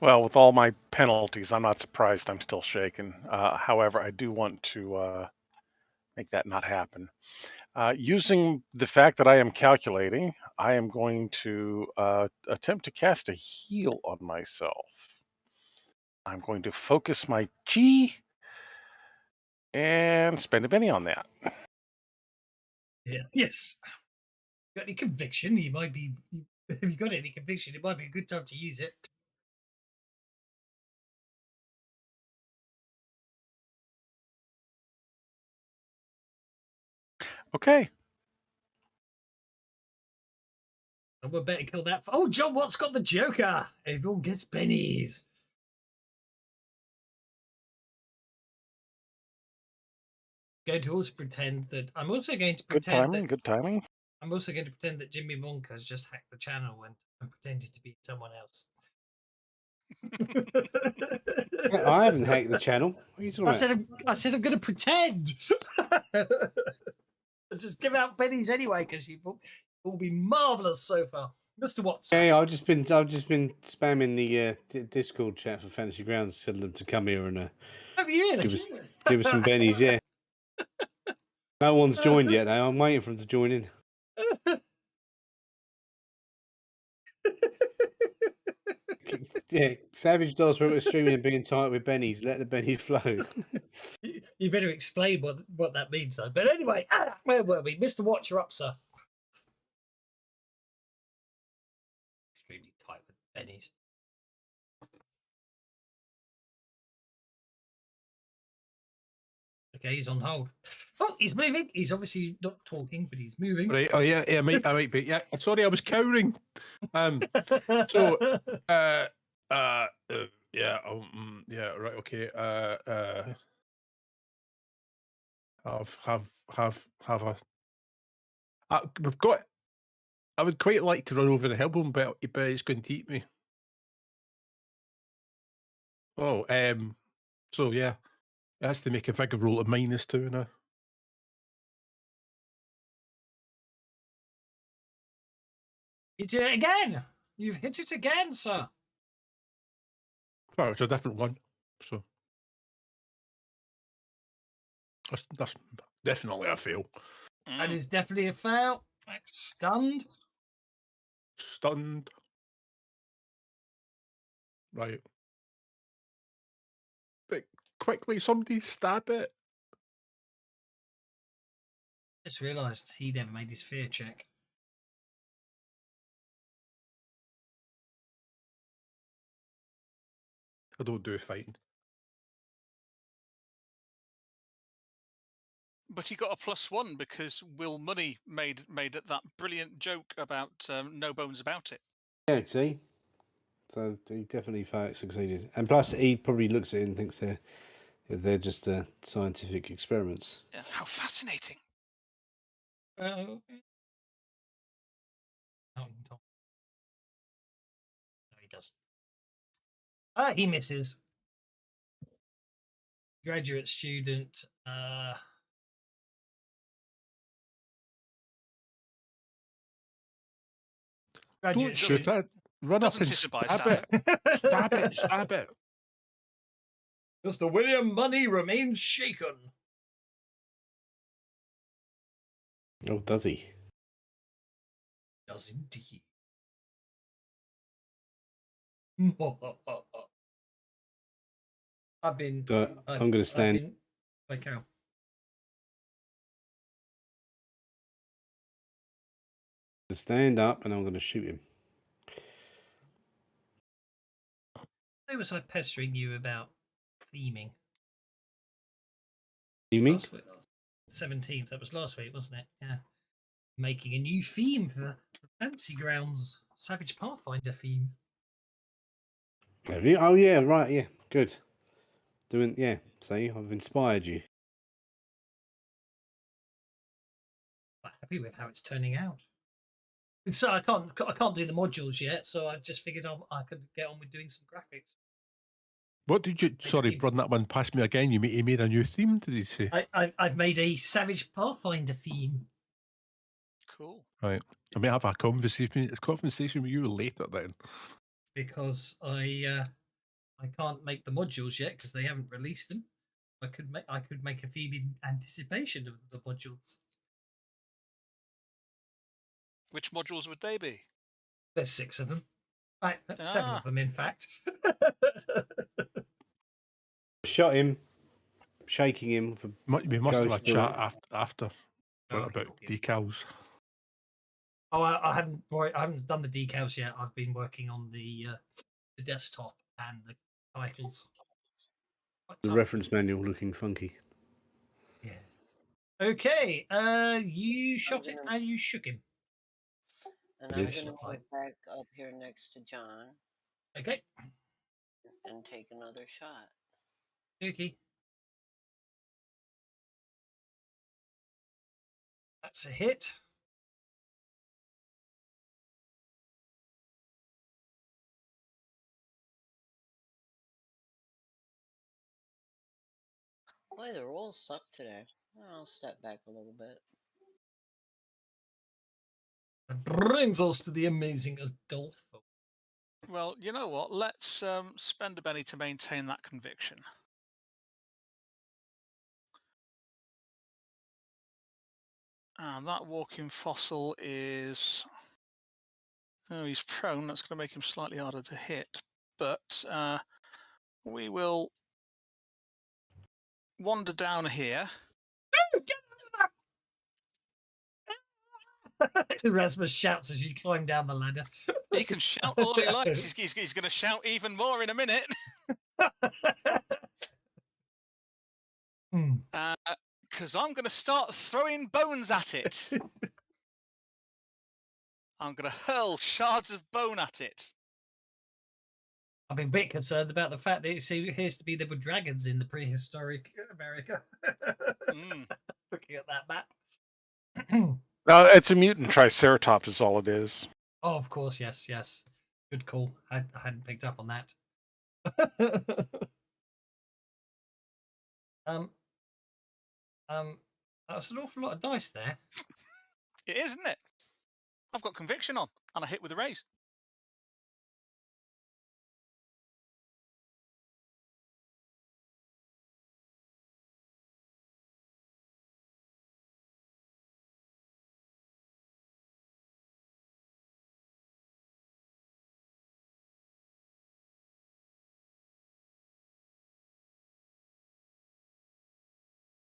Well, with all my penalties, I'm not surprised I'm still shaken. However, I do want to make that not happen. Using the fact that I am calculating, I am going to attempt to cast a heal on myself. I'm going to focus my G and spend a penny on that. Yeah. Yes. Got any conviction? You might be. If you got any conviction, it might be a good time to use it. Okay. Someone better kill that. Oh, John Watt's got the Joker. Everyone gets pennies. Going to also pretend that I'm also going to Good pretend timing. that Good timing. I'm also going to pretend that Jimmy Monk has just hacked the channel and I'm pretending to be someone else. I haven't hacked the channel. What are you talking about? I said I'm going to pretend. Just give out pennies anyway because you've all been marvelous so far, Mr. Watson. Yeah, I've just been spamming the Discord chat for Fantasy Grounds, telling them to come here and Have you really? give us some bennies. Yeah. No one's joined yet. Though. I'm waiting for them to join in. Yeah, Savage Dolls were streaming and being tight with bennies. Let the bennies flow. You better explain what that means, though. But anyway, where were we? Mr. Watch, you're up, sir. Extremely tight with pennies. Okay, he's on hold. Oh, he's moving. He's obviously not talking, but he's moving. Right. Oh yeah. I might be. Yeah. Sorry, I was cowering. So. Yeah. Yeah. Right. Okay. Have a. We've got. I would quite like to run over and help him, but it's going to eat me. Oh. So yeah, it has to make a figure roll of -2 now. You did it again. You've hit it again, sir. Well, it's a different one. So that's definitely a fail. That is definitely a fail. That's stunned. Stunned. Right. Quickly, somebody stab it. Just realised he never made his fear check. I don't do fighting. But he got a +1 because Will Money made that brilliant joke about no bones about it. Yeah, see. So he definitely succeeded, and plus he probably looks at it and thinks they're just scientific experiments. Yeah, how fascinating! No, he doesn't. He misses. Graduate student. Graduate Don't shoot student. it. Run up Doesn't and hit it by stab stab it. Stab it. Stab it. Mr. William Money remains shaken. Oh, does he? Does indeed. I've been. So I'm going to stand. Like how? Stand up, and I'm going to shoot him. Why was I pestering you about theming? Theming? 17th. That was last week, wasn't it? Yeah. Making a new theme for Fantasy Grounds Savage Pathfinder theme. Have you? Oh yeah, right. Yeah, good. Yeah. See, I've inspired you. Quite happy with how it's turning out. So I can't do the modules yet. So I just figured I could get on with doing some graphics. What did you? Sorry, theme. run that one past me again. He made a new theme. Did he say? I've made a Savage Pathfinder theme. Cool. Right. I may have a conversation with you later then. Because I can't make the modules yet because they haven't released them. I could make a theme in anticipation of the modules. Which modules would they be? There's 6 of them. Right, 7 of them, in fact. Shot him, shaking him for. We must have a Goes through chat after Oh, about okay. decals. Oh, I haven't done the decals yet. I've been working on the desktop and the titles. The reference manual looking funky. Yeah. Okay. You shot it and you shook him. And I'm Yes. going to go back up here next to John Okay. and take another shot. Okay. That's a hit. Boy, the rolls suck today. I'll step back a little bit. That brings us to the amazing Adolfo. Well, you know what? Let's spend a penny to maintain that conviction. And that walking fossil is... Oh, he's prone. That's going to make him slightly harder to hit. But we will wander down here. Erasmus shouts as you climb down the ladder. He can shout all he likes. He's going to shout even more in a minute. Because I'm going to start throwing bones at it. I'm going to hurl shards of bone at it. I'm a bit concerned about the fact that it appears to be there were dragons in the prehistoric America. Looking at that map. No, it's a mutant triceratops is all it is. Oh, of course, yes. Good call. I hadn't picked up on that. That's an awful lot of dice there. It is, isn't it? I've got conviction on, and I hit with a raise.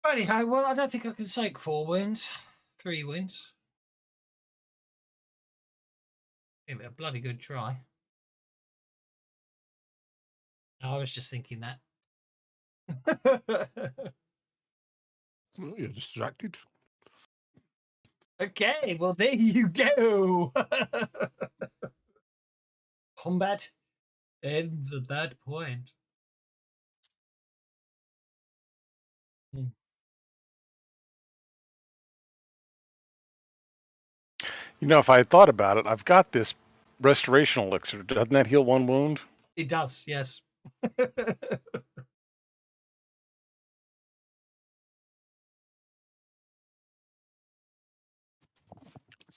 Anyhow, well, I don't think I can take 4 wounds. 3 wounds. Give it a bloody good try. I was just thinking that. Oh, you're distracted. Okay, well, there you go. Combat ends at that point. You know, if I had thought about it, I've got this restoration elixir. Doesn't that heal 1 wound? It does, yes.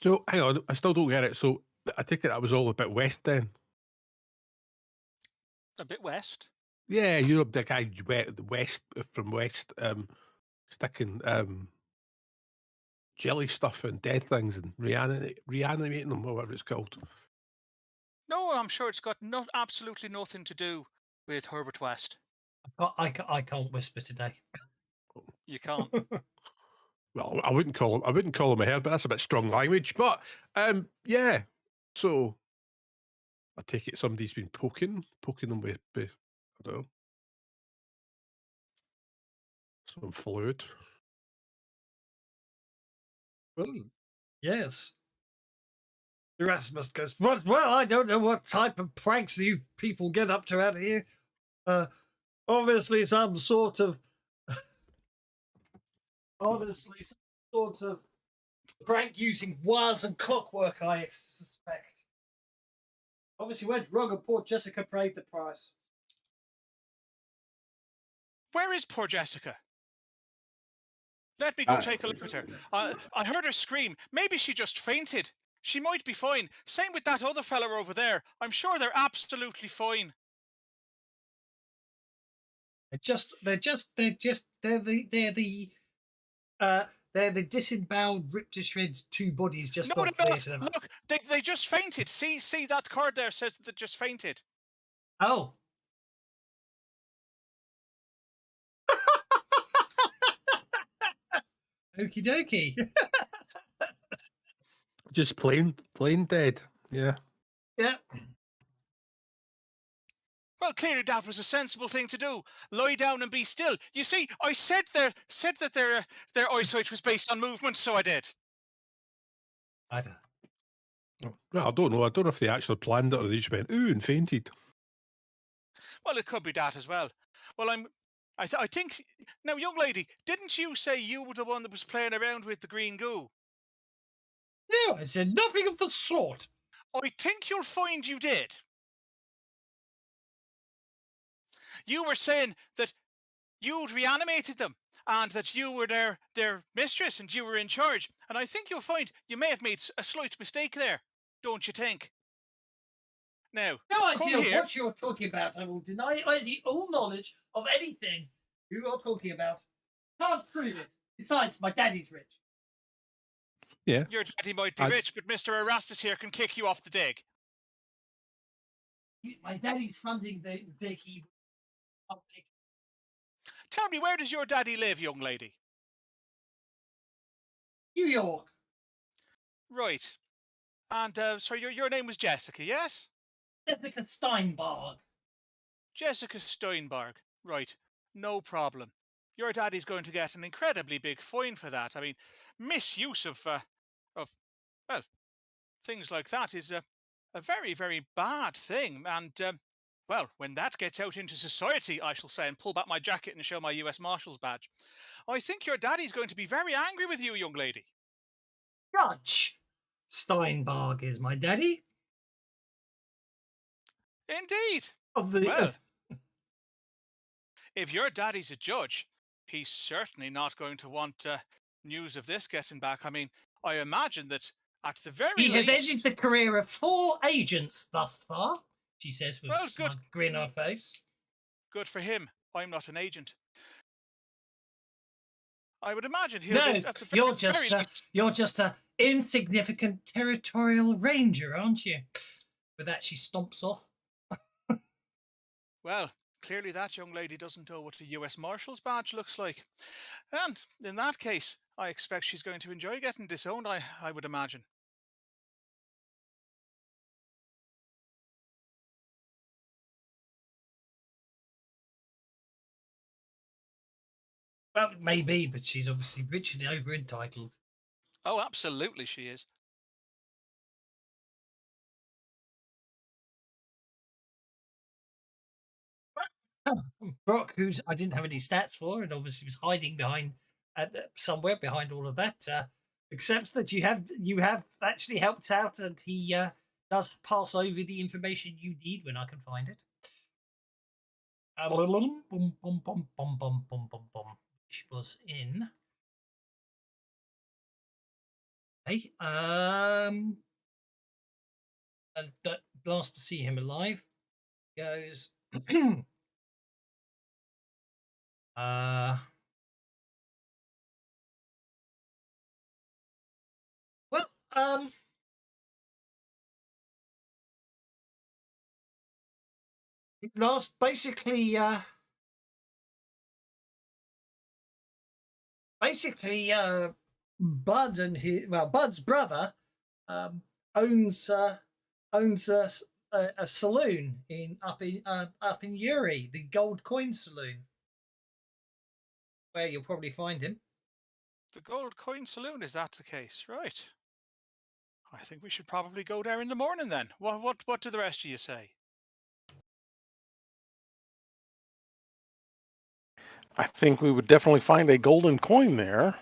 So, hang on, I still don't get it. So, I take it that was all a bit west then? A bit west? Yeah, Europe, the guy west, from west, sticking jelly stuff and dead things and reanimating them, or whatever it's called. No, I'm sure it's got absolutely nothing to do with Herbert West. I can't whisper today. You can't. Well, I wouldn't call him a herd, but that's a bit strong language. But yeah. So I take it somebody's been poking them with I don't know, some fluid. Well, yes. Erasmus goes, well, I don't know what type of pranks you people get up to out here. Obviously some sort of Prank using wires and clockwork, I suspect. Obviously went wrong and poor Jessica paid the price. Where is poor Jessica? Let me go take a look at her. I heard her scream. Maybe she just fainted. She might be fine. Same with that other fella over there. I'm sure they're absolutely fine. They're the disemboweled, ripped to shreds two bodies just No, not they're clear to not. them. Look, they just fainted. See that card there says that they just fainted. Oh. Okie dokie. Just plain dead. Yeah. Yeah. Well, clearly that was a sensible thing to do. Lie down and be still. You see, I said that their eyesight was based on movement, so I did. I don't. Well, I don't know. I don't know if they actually planned it or they just went, ooh, and fainted. Well, it could be that as well. Well, I think now, young lady, didn't you say you were the one that was playing around with the green goo? No, I said nothing of the sort. I think you'll find you did. You were saying that you'd reanimated them and that you were their mistress and you were in charge. And I think you'll find you may have made a slight mistake there, don't you think? Now, No come idea here. what you're talking about. I will deny all knowledge of anything you are talking about. Can't prove it. Besides, my daddy's rich. Yeah. Your daddy might be rich, but Mr. Erastus here can kick you off the dig. My daddy's funding the dig. Tell me, where does your daddy live, young lady? New York. Right. And so your name was Jessica, yes? Jessica Steinberg. Jessica Steinberg. Right. No problem. Your daddy's going to get an incredibly big fine for that. I mean, misuse of well, things like that is a very, very bad thing. And well, when that gets out into society, I shall say, and pull back my jacket and show my U.S. Marshal's badge, I think your daddy's going to be very angry with you, young lady. Judge Steinberg is my daddy. Indeed. Of the Well, if your daddy's a judge, he's certainly not going to want news of this getting back. I mean, I imagine that at the very he least... has ended the career of 4 agents thus far, she says with a smug grin on her face. Good for him. I'm not an agent. I would imagine he'll be at the you're just a insignificant territorial ranger, aren't you? With that, she stomps off. Well, clearly that young lady doesn't know what the U.S. Marshal's badge looks like. And in that case, I expect she's going to enjoy getting disowned, I would imagine. Well, maybe, but she's obviously rich and over entitled. Oh, absolutely she is. Brock, who's I didn't have any stats for, and obviously was hiding behind somewhere behind all of that, accepts that you have actually helped out, and he does pass over the information you need when I can find it. Which was in. Hey, and last to see him alive goes. Well, last basically Bud and Bud's brother owns a saloon up in Uri, the Gold Coin Saloon, where you'll probably find him. The Gold Coin Saloon, is that the case? Right. I think we should probably go there in the morning then. What do the rest of you say? I think we would definitely find a golden coin there.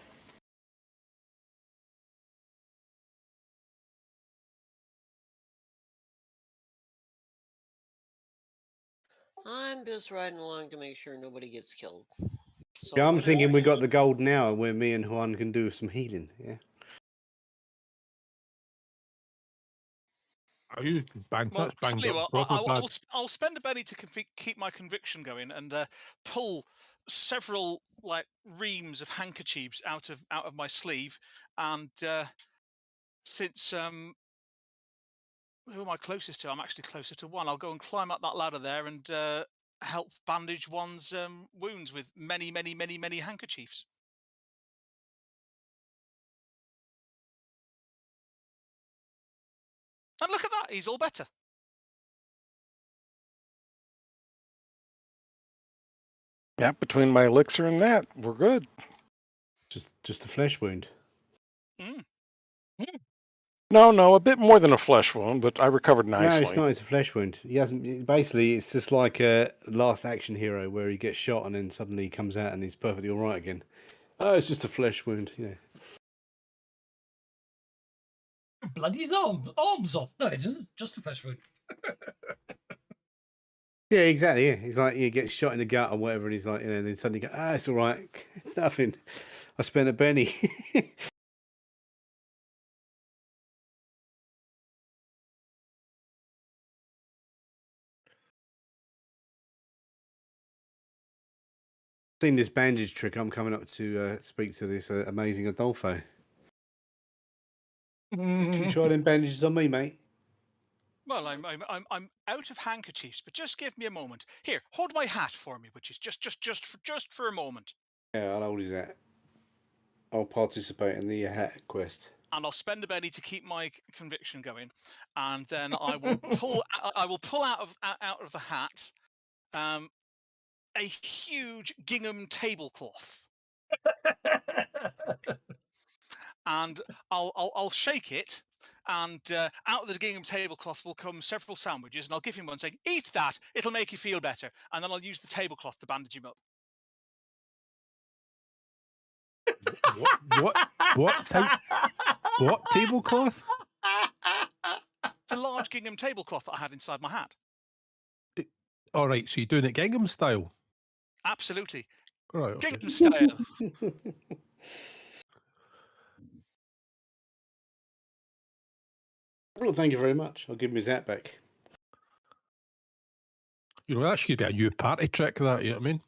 I'm just riding along to make sure nobody gets killed. So Yeah, I'm whatever thinking we it got is- the golden hour where me and Juan can do some healing. Yeah. Are you banged? Well, That's banged tell you up. what, Proper bad. I'll spend a penny to keep my conviction going and pull several like reams of handkerchiefs out of my sleeve. And since who am I closest to? I'm actually closer to one. I'll go and climb up that ladder there and help bandage one's wounds with many, many, many, many handkerchiefs. And look at that, he's all better. Yeah, between my elixir and that, we're good. Just a flesh wound. Mm. No, a bit more than a flesh wound, but I recovered nicely. No, it's not. It's a flesh wound. He hasn't. Basically, it's just like a Last Action Hero where he gets shot and then suddenly he comes out and he's perfectly all right again. Oh, it's just a flesh wound. Yeah. Bloody his arms off. No, it's just a flesh wound. Yeah, exactly. Yeah, he's like he gets shot in the gut or whatever, and he's like, and then suddenly go, it's all right. It's nothing. I spent a penny. Seen this bandage trick. I'm coming up to speak to this amazing Adolfo. Can you try them bandages on me, mate? Well, I'm out of handkerchiefs, but just give me a moment. Here, hold my hat for me, which is just for a moment. Yeah, I'll hold his hat. I'll participate in the hat quest. And I'll spend a penny to keep my conviction going, and then I will pull out of the hat a huge gingham tablecloth, and I'll shake it, and out of the gingham tablecloth will come several sandwiches, and I'll give him one saying, "Eat that; it'll make you feel better." And then I'll use the tablecloth to bandage him up. What tablecloth? The large gingham tablecloth that I had inside my hat. All right, so you're doing it Gingham style. Absolutely, All right, okay. gingham style. Well, thank you very much. I'll give him his hat back. You know, that should be a new party trick, that, you know what I mean?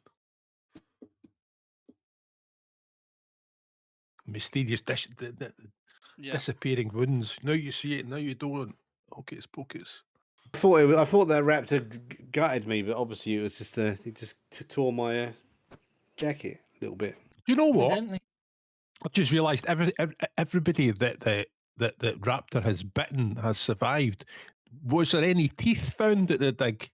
Mysterious Yeah. disappearing wounds. Now you see it, now you don't. Hocus pocus. I thought that raptor gutted me, but obviously it was just it just tore my jacket a little bit. You know what? Evidently. I've just realised everybody that Raptor has bitten has survived. Was there any teeth found at the dig?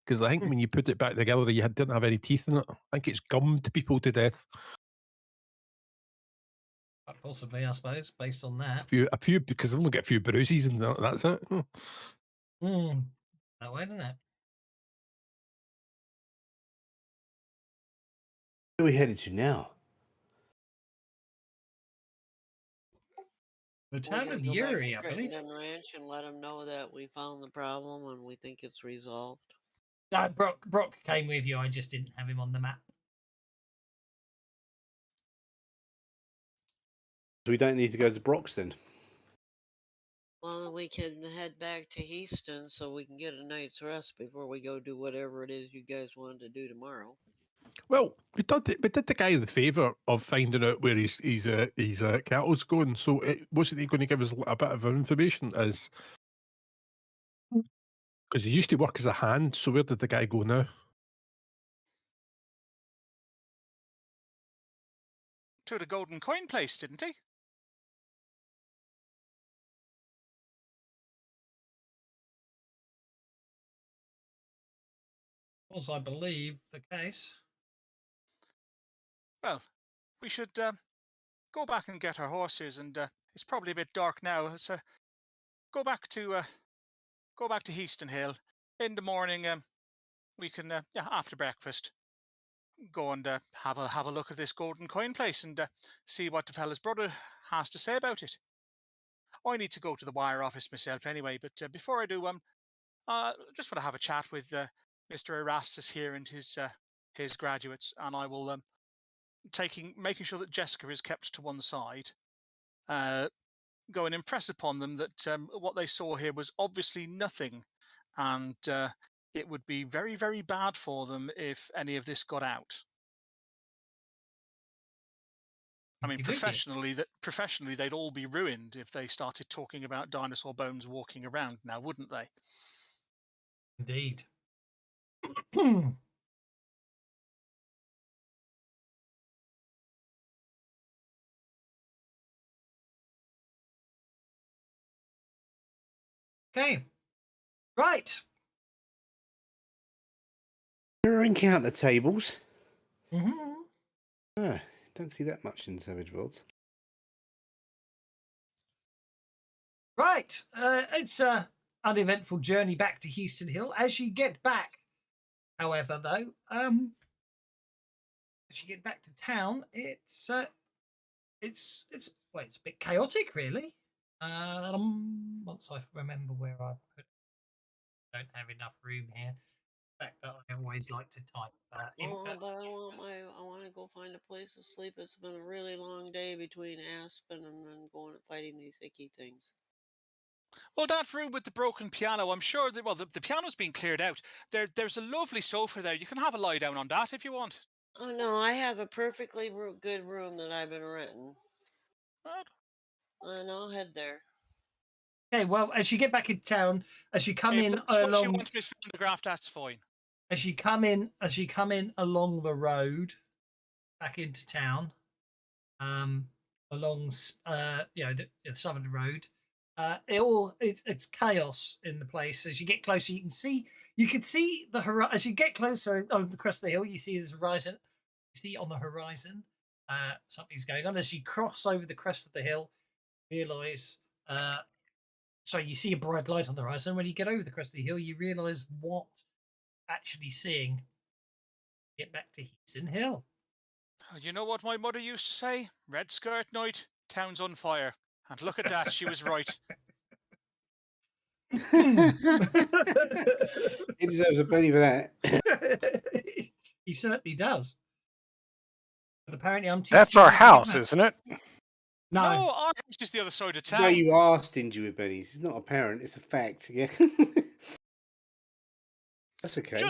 Because I think when you put it back together, you didn't have any teeth in it. I think it's gummed people to death. Possibly, I suppose, based on that. A few, because I've only got a few bruises and that's it. That way, isn't it? Where are we headed to now? The We're town gonna of go back to Uri, I believe. Crittenden Ranch and let them know that we found the problem and we think it's resolved. No, Brock came with you. I just didn't have him on the map. So we don't need to go to Broxton. Well, then we can head back to Heaston so we can get a night's rest before we go do whatever it is you guys wanted to do tomorrow. Well, we did the guy the favour of finding out where his cattle's going. So wasn't he going to give us a bit of information? As because he used to work as a hand. So where did the guy go now? To the golden coin place, didn't he? Was, I believe, the case. Well, we should go back and get our horses, and it's probably a bit dark now. So go back to Heaston Hill in the morning. We can after breakfast go and have a look at this golden coin place and see what the fella's brother has to say about it. I need to go to the wire office myself anyway, but before I do, just want to have a chat with Mr. Erastus here and his graduates, and I will making sure that Jessica is kept to one side. Go and impress upon them that what they saw here was obviously nothing, and it would be very, very bad for them if any of this got out. I mean, professionally, they'd all be ruined if they started talking about dinosaur bones walking around now, wouldn't they? Indeed. Okay. Right. Mirror encounter tables. Mm-hmm. Don't see that much in Savage Worlds. Right. It's a uneventful journey back to Heaston Hill. As you get back, however, though, as you get back to town, it's a bit chaotic, really. Once I remember where I put, don't have enough room here. The fact that I always like to type. But I want to go find a place to sleep. It's been a really long day between Aspen and then going and fighting these icky things. Well, that room with the broken piano, I'm sure that, well, the piano's been cleared out. There's a lovely sofa there. You can have a lie down on that if you want. Oh no, I have a perfectly good room that I've been renting. Right. And I'll head there. Okay, well, as you get back in town, as you come If in that's what you along, want, Miss Vandergraft, that's fine. as you come in along the road back into town, along the southern road, it's chaos in the place. As you get closer, you can see the horizon. As you get closer on the crest of the hill, you see this horizon. You see on the horizon, something's going on. As you cross over the crest of the hill, realize. So you see a bright light on the horizon. When you get over the crest of the hill, you realise what you're actually seeing. Get back to Heaston Hill. You know what my mother used to say? Red skirt night, town's on fire. And look at that, she was right. He deserves a penny for that. He certainly does. But apparently I'm too That's our stingy to give house, back. isn't it? No, our house is the other side of town. No, you are stingy with pennies. It's not apparent. It's a fact. Yeah. That's okay.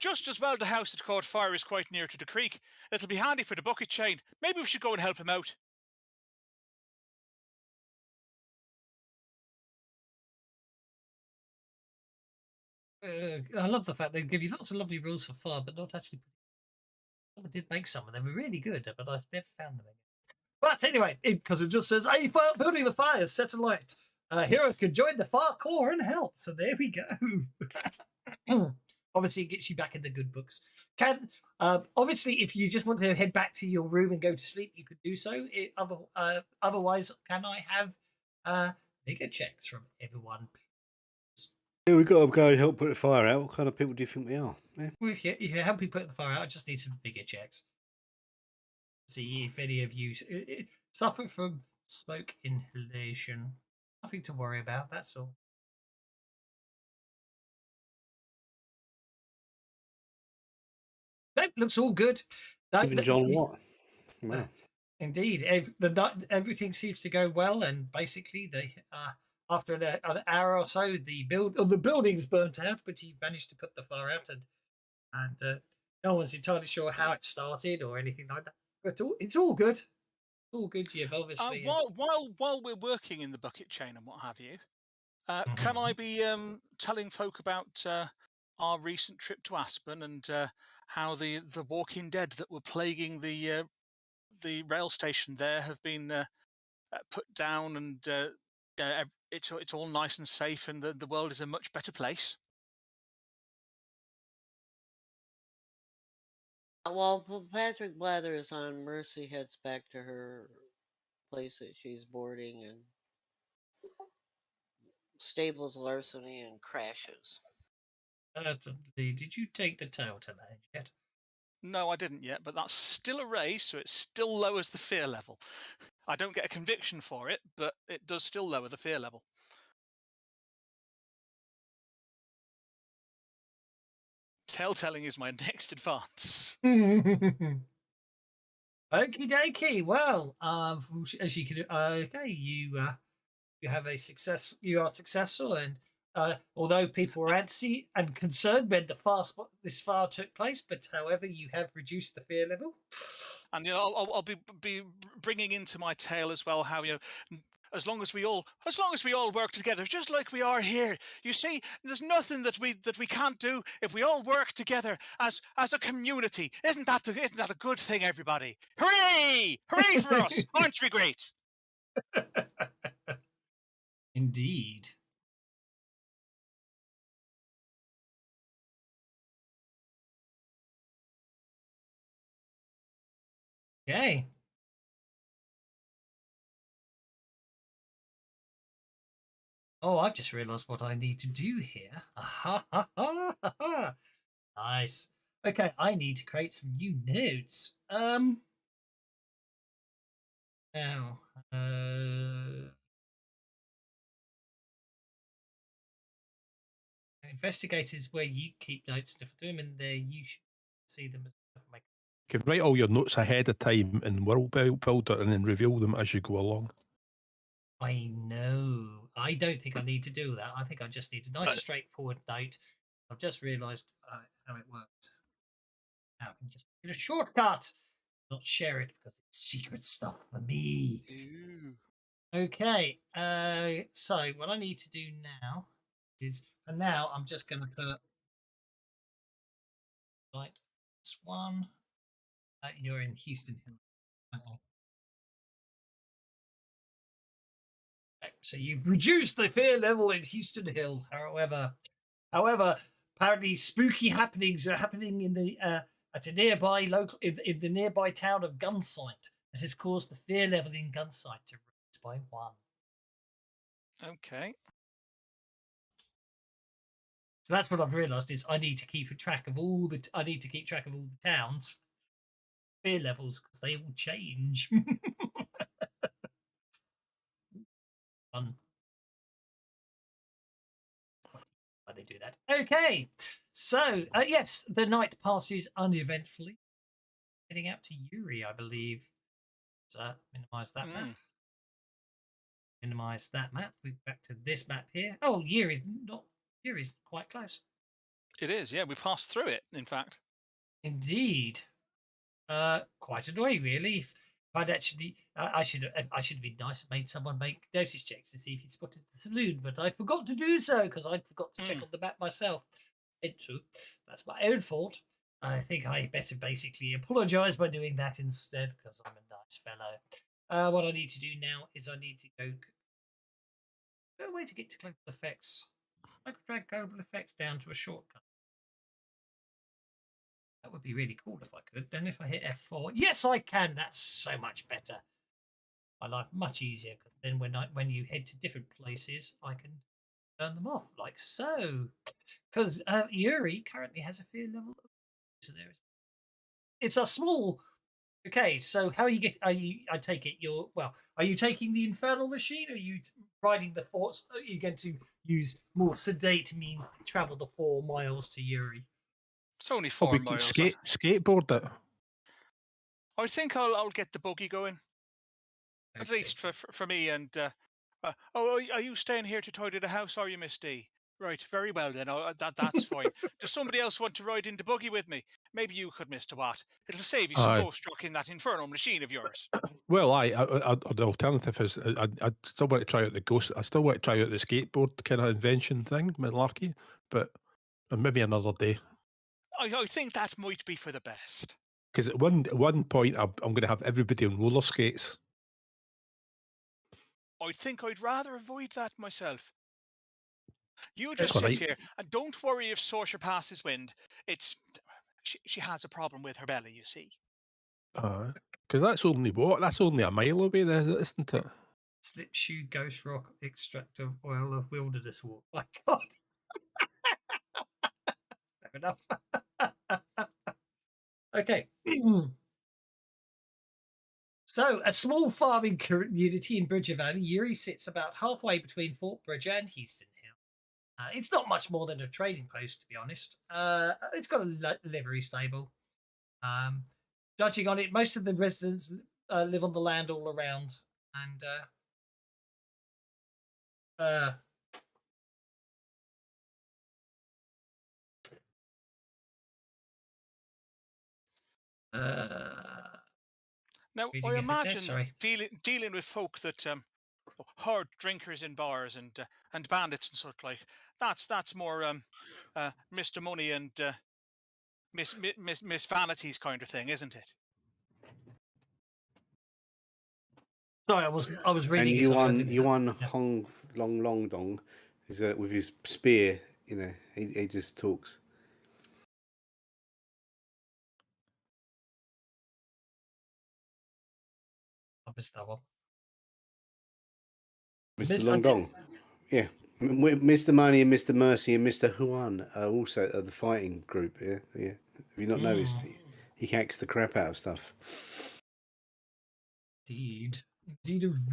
Just as well the house that caught fire is quite near to the creek. It'll be handy for the bucket chain. Maybe we should go and help him out. I love the fact they give you lots of lovely rules for fire, but not actually. Someone did make some of them. They were really good, but I've never found them again. But anyway, because it just says, building the fire, set alight. Heroes can join the fire corps and help. So there we go. Obviously, it gets you back in the good books. Obviously, if you just want to head back to your room and go to sleep, you could do so. Otherwise, can I have bigger checks from everyone? Yeah, we've got to go and help put the fire out. What kind of people do you think we are? Yeah. Well, if you help me put the fire out, I just need some bigger checks. See if any of you suffer from smoke inhalation. Nothing to worry about, that's all. Nope, looks all good. Even John Watt. Wow. Indeed, everything seems to go well, and basically, after an hour or so, the building's burnt out, but you've managed to put the fire out, and no one's entirely sure how it started or anything like that. But it's all good. It's all good. You've obviously while we're working in the bucket chain and what have you, can I be telling folk about our recent trip to Aspen and how the walking dead that were plaguing the rail station there have been put down, and it's all nice and safe, and the world is a much better place? Well, Patrick Blathers on Mercy heads back to her place that she's boarding and stables larceny and crashes. Did you take the tail to that yet? No, I didn't yet, but that's still a raise, so it still lowers the fear level. I don't get a conviction for it, but it does still lower the fear level. Telltelling is my next advance. Okie dokie. Well, as you can, okay, you have a success. You are successful, and although people were antsy and concerned when this fire took place, but however, you have reduced the fear level. And I'll be bringing into my tale as well how as long as we all work together, just like we are here. You see, there's nothing that we can't do if we all work together as a community. Isn't that a good thing, everybody? Hooray! Hooray for us! Aren't we great? Indeed. Okay. Oh, I've just realised what I need to do here. Nice. Okay, I need to create some new nodes. Now, investigators where you keep notes. If I do them in there, you should see them as make. You can write all your notes ahead of time in World Builder and then reveal them as you go along. I know. I don't think I need to do that. I think I just need a nice straightforward note. I've just realised how it works. Now I can just get a shortcut, not share it because it's secret stuff for me. Ooh. Okay. So what I need to do now is, for now, I'm just going to put right this one. You're in Heaston Hill. Okay, so you've reduced the fear level in Heaston Hill. However, apparently spooky happenings are happening in the at a nearby in the nearby town of Gunsight. This has caused the fear level in Gunsight to rise by 1. Okay. So that's what I've realised is I need to keep track of all the towns fear levels because they all change. Fun. Why they do that? Okay, so yes, the night passes uneventfully. Heading out to Yuri, I believe. So minimize that map. Minimize that map. We're back to this map here. Oh, Yuri's quite close. It is, yeah. We passed through it, in fact. Indeed. Quite annoying, really. If I'd actually, I should have been nice and made someone make notice checks to see if he spotted the saloon, but I forgot to do so because I forgot to check on the map myself. It's true. That's my own fault. I think I better basically apologise by doing that instead because I'm a nice fellow. What I need to do now is I need to go a way to get to global effects. I could drag global effects down to a shortcut. That would be really cool if I could. Then if I hit F4, yes, I can. That's so much better. My life much easier. Then when you head to different places, I can turn them off like so. Because Yuri currently has a fear level. So there is. It's a small. Okay, so how you get? Are you? I take it you're. Well, are you taking the infernal machine? Or are you riding the force? Are you going to use more sedate means to travel the 4 miles to Yuri? It's only 4 miles. Skateboard it. I think I'll get the buggy going. Okay. At least for me. And are you staying here to tidy the house? Are you, Miss D? Right, very well then. That's fine. Does somebody else want to ride in the buggy with me? Maybe you could, Mr. Watt. It'll save you some post-rock in that infernal machine of yours. Well, the alternative is I still want to try out the ghost. I still want to try out the skateboard kind of invention thing, malarkey, but maybe another day. I think that might be for the best. Because at one point, I'm going to have everybody on roller skates. I think I'd rather avoid that myself. You just sit here and don't worry if Sorcerer passes wind. She has a problem with her belly, you see. Because that's only a mile away, there, isn't it? Slipshoe Ghost Rock Extract of Oil of Wilderness Walk. My God. Fair enough. Okay. So, a small farming community in Bridger Valley, Yuri sits about halfway between Fort Bridger and Heaston Hill. It's not much more than a trading post, to be honest. It's got a livery stable. Judging on it, most of the residents live on the land all around, and Now, reading I ahead there, imagine sorry. dealing with folk that hard drinkers in bars and bandits and such like. That's more Mr. Money and Miss Vanities kind of thing, isn't it? Sorry, I was reading. And it, sorry, I didn't- Yuan yeah. Hong Long Long Dong is with his spear. You know, he just talks. I missed that one. Mr. Long Dong. Yeah. Mr. Money and Mr. Mercy and Mr. Huan are also the fighting group. Yeah. Have you not noticed? He hacks the crap out of stuff. Indeed,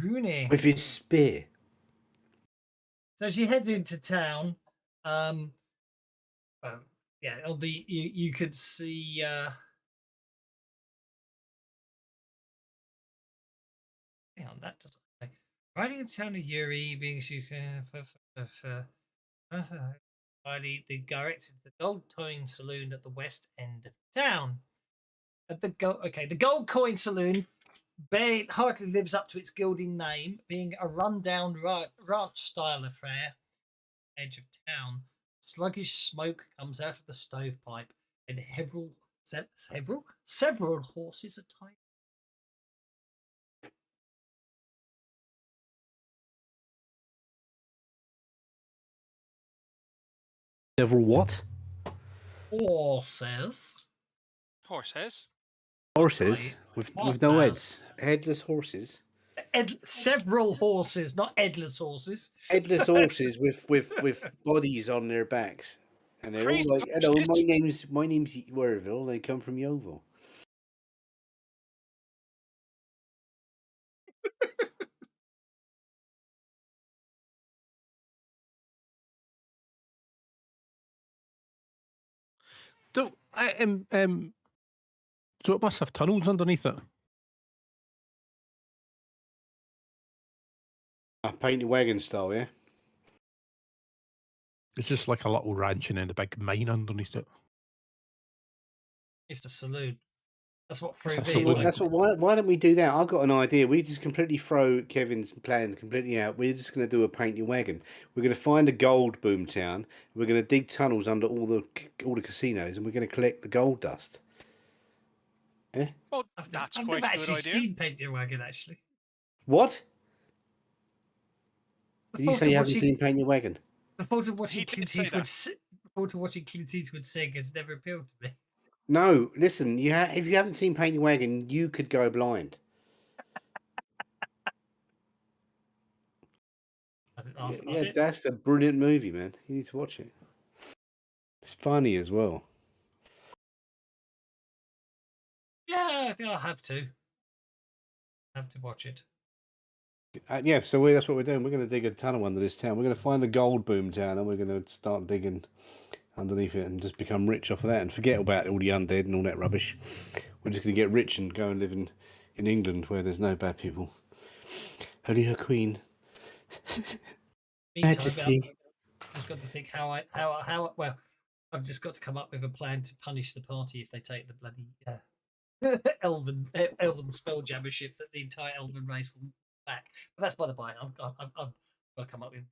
Rooney. With his spear. So she headed into town. Yeah, on the you could see. Hang on, that doesn't. Okay. Riding into town of Yuri, being the directed to the Gold Coin Saloon at the west end of town. At the the Gold Coin Saloon hardly lives up to its gilding name, being a rundown ranch style affair. Edge of town, sluggish smoke comes out of the stovepipe, and several horses are tied. Several what? Horses. Horses. Horses with no heads. Headless horses. Several horses, not headless horses. Headless horses with bodies on their backs, and they're Crazy all like, "Hello, horses. my name's Werville. I come from Yeovil." So it must have tunnels underneath it. A painted wagon style, yeah. It's just like a little ranch and then a big mine underneath it. It's a saloon. That's what fruit It's a is. saloon. Like. That's what. Why don't we do that? I've got an idea. We just completely throw Kevin's plan completely out. We're just going to do a painted wagon. We're going to find a gold boom town. We're going to dig tunnels under all the casinos, and we're going to collect the gold dust. Yeah. Well, I've that's never quite a good actually idea. seen Paint Your Wagon, actually. What? The Did you thought say of you haven't watching- seen Paint Your Wagon? The thought of watching He did Clint say Eastwood. that. The thought of watching Clint Eastwood sing has never appealed to me. No, listen. If you haven't seen Paint Your Wagon, you could go blind. Yeah, that's a brilliant movie, man. You need to watch it. It's funny as well. Yeah, I think I'll have to. Watch it. Yeah, so that's what we're doing. We're going to dig a tunnel under this town. We're going to find the gold boom town, and we're going to start digging underneath it and just become rich off of that and forget about all the undead and all that rubbish. We're just going to get rich and go and live in England where there's no bad people. Only her queen. Majesty. I've just got to think how well, I've just got to come up with a plan to punish the party if they take the bloody elven spelljammer ship that the entire elven race will back. But that's by the by. I've got to come up with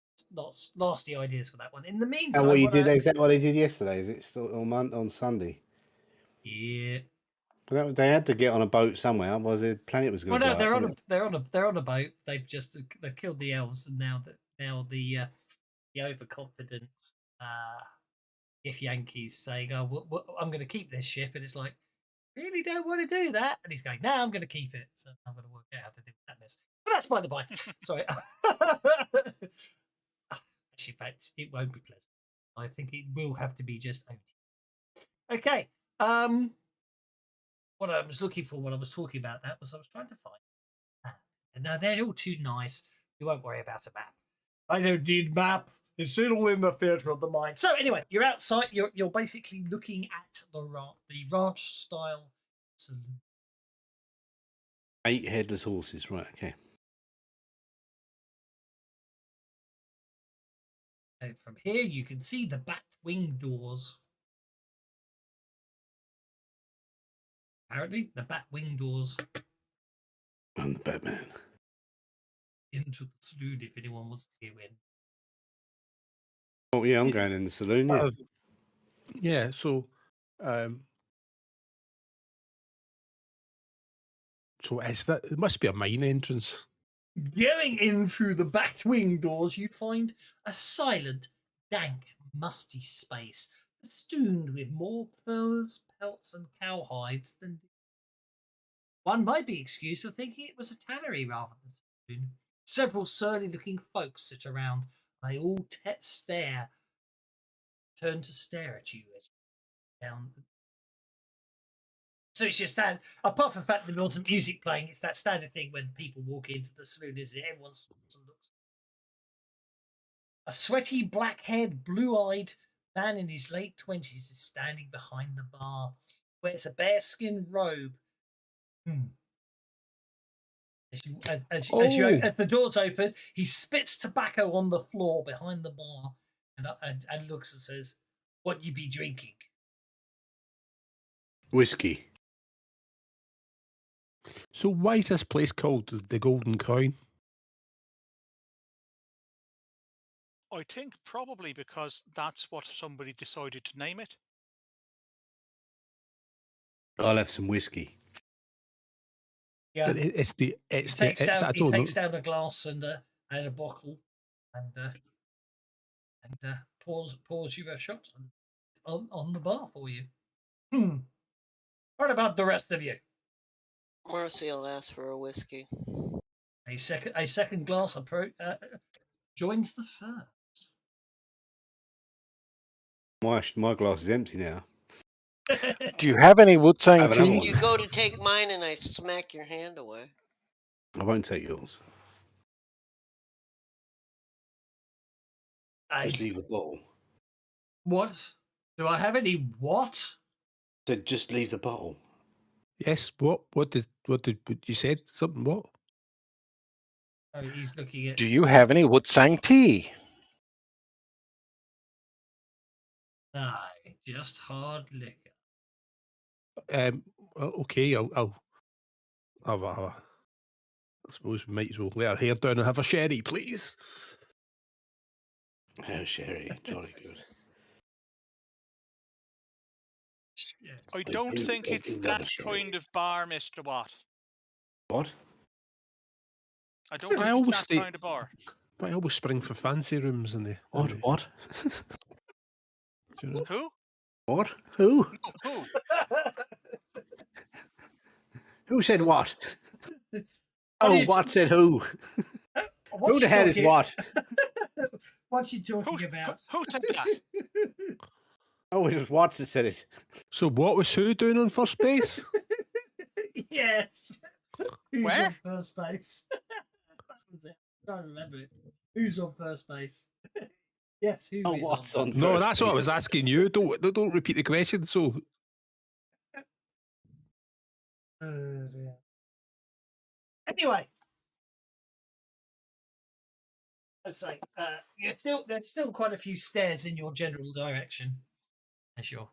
nasty ideas for that one. In the meantime, And what you did, is that what they did yesterday? Is it still on Sunday? Yeah. But they had to get on a boat somewhere, otherwise the planet was going to. Well, no, they're on a boat. They've killed the elves, and now the overconfident if Yankees saying, "Oh, I'm going to keep this ship," and it's like, really don't want to do that, and he's going, "No, I'm going to keep it." So I'm going to work out how to do that mess. But that's by the by. Sorry. Actually, it won't be pleasant. I think it will have to be just OT. Okay. What I was looking for when I was talking about that was I was trying to find. And now they're all too nice. You won't worry about a map. I don't need maps. It's all in the theatre of the mind. So anyway, you're outside. You're basically looking at the ranch style saloon. 8 headless horses, right? Okay. And from here, you can see the back wing doors. Apparently, the back wing doors I'm the Batman. into the saloon. If anyone wants to go in. Oh yeah, I'm going in the saloon. Yeah. Yeah, so so is that it must be a main entrance. Going in through the back wing doors, you find a silent, dank, musty space festooned with more clothes, pelts, and cowhides than. One might be excused for thinking it was a tannery rather than a saloon. Several surly-looking folks sit around. They all turn to stare at you as you down. So it's just that, apart from the fact that there wasn't music playing, it's that standard thing when people walk into the saloon, is everyone stops and looks. A sweaty, black-haired, blue-eyed man in his late 20s is standing behind the bar. He wears a bearskin robe. As the doors open, he spits tobacco on the floor behind the bar and looks and says, "What you be drinking?" Whiskey. So why is this place called the Golden Coin? I think probably because that's what somebody decided to name it. I'll have some whiskey. Yeah, He takes down a glass and a bottle and pours you a shot on the bar for you. What about the rest of you? Mercy will ask for a whiskey. A second glass joins the first. My glass is empty now. Do you have any Wu-Tang Have another tea? one. You go to take mine and I smack your hand away. I won't take yours. Just leave the bottle. What? Do I have any what? I said just leave the bottle. Yes. What did you said something? What? Oh, he's looking at. Do you have any Wu-Tang tea? No, just hard liquor. Okay. I'll have a. I suppose we might as well let our hair down and have a sherry, please. Oh, sherry, jolly good. I don't think it's that kind of bar, Mr. Watt. What? I don't think it's that kind of bar. But I always spring for fancy rooms in the. What? Do you know? Who? What? Who? No, who? Who said what? Oh, what said who? Who the hell is what? What's he talking about? Who said that? Oh, it was Watts that said it. So what was who doing on first base? Yes. Who's Where? on first base? That was it. I don't remember it. Who's on first base? Yes, who is Watts on? No, that's what I was asking you. Don't repeat the question. So. Oh dear. Anyway, let's say there's still quite a few stairs in your general direction. Sure.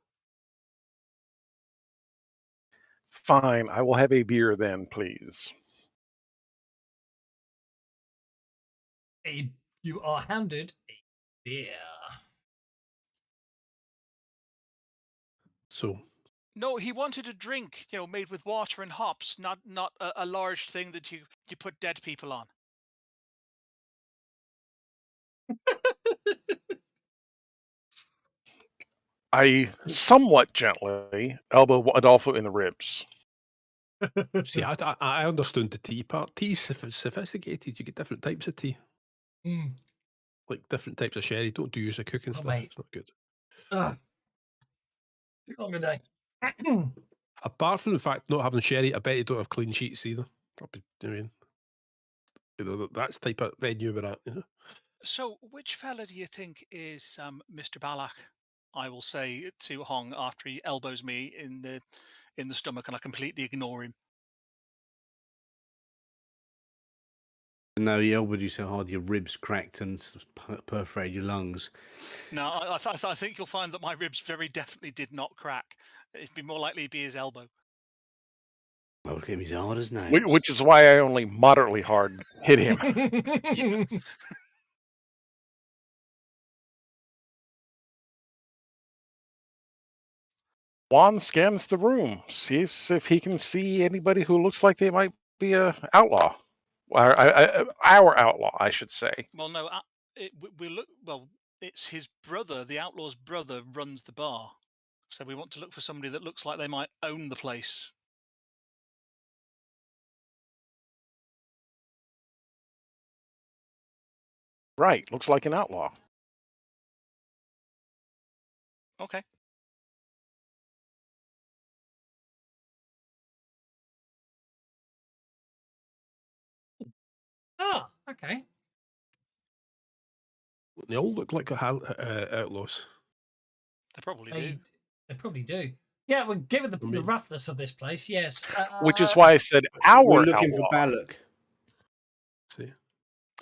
Fine, I will have a beer then, please. You are handed a beer. So. No, he wanted a drink, made with water and hops, not a large thing that you put dead people on. I somewhat gently elbow Adolfo in the ribs. See, I understood the tea part. Tea's sophisticated. You get different types of tea. Like different types of sherry. Don't use the cooking stuff. Mate. It's not good. Too long a day. Apart from the fact not having sherry, I bet you don't have clean sheets either. That's the type of venue we're at. So, which fella do you think is Mr. Balak? I will say to Hong after he elbows me in the stomach, and I completely ignore him. No, he elbowed you so hard your ribs cracked and perforated your lungs. No, I think you'll find that my ribs very definitely did not crack. It'd be more likely to be his elbow. Oh, look at him, he's hard as nails. Which is why I only moderately hard hit him. Juan scans the room, sees if he can see anybody who looks like they might be a outlaw. Our outlaw, I should say. Well, no, we look. Well, it's his brother, the outlaw's brother, runs the bar. So we want to look for somebody that looks like they might own the place. Right, looks like an outlaw. Okay. Ah, okay. They all look like outlaws. They probably do. They probably do. Yeah, well, given the roughness of this place, yes. Which is why I said our We're looking outlaw. for Balak. See?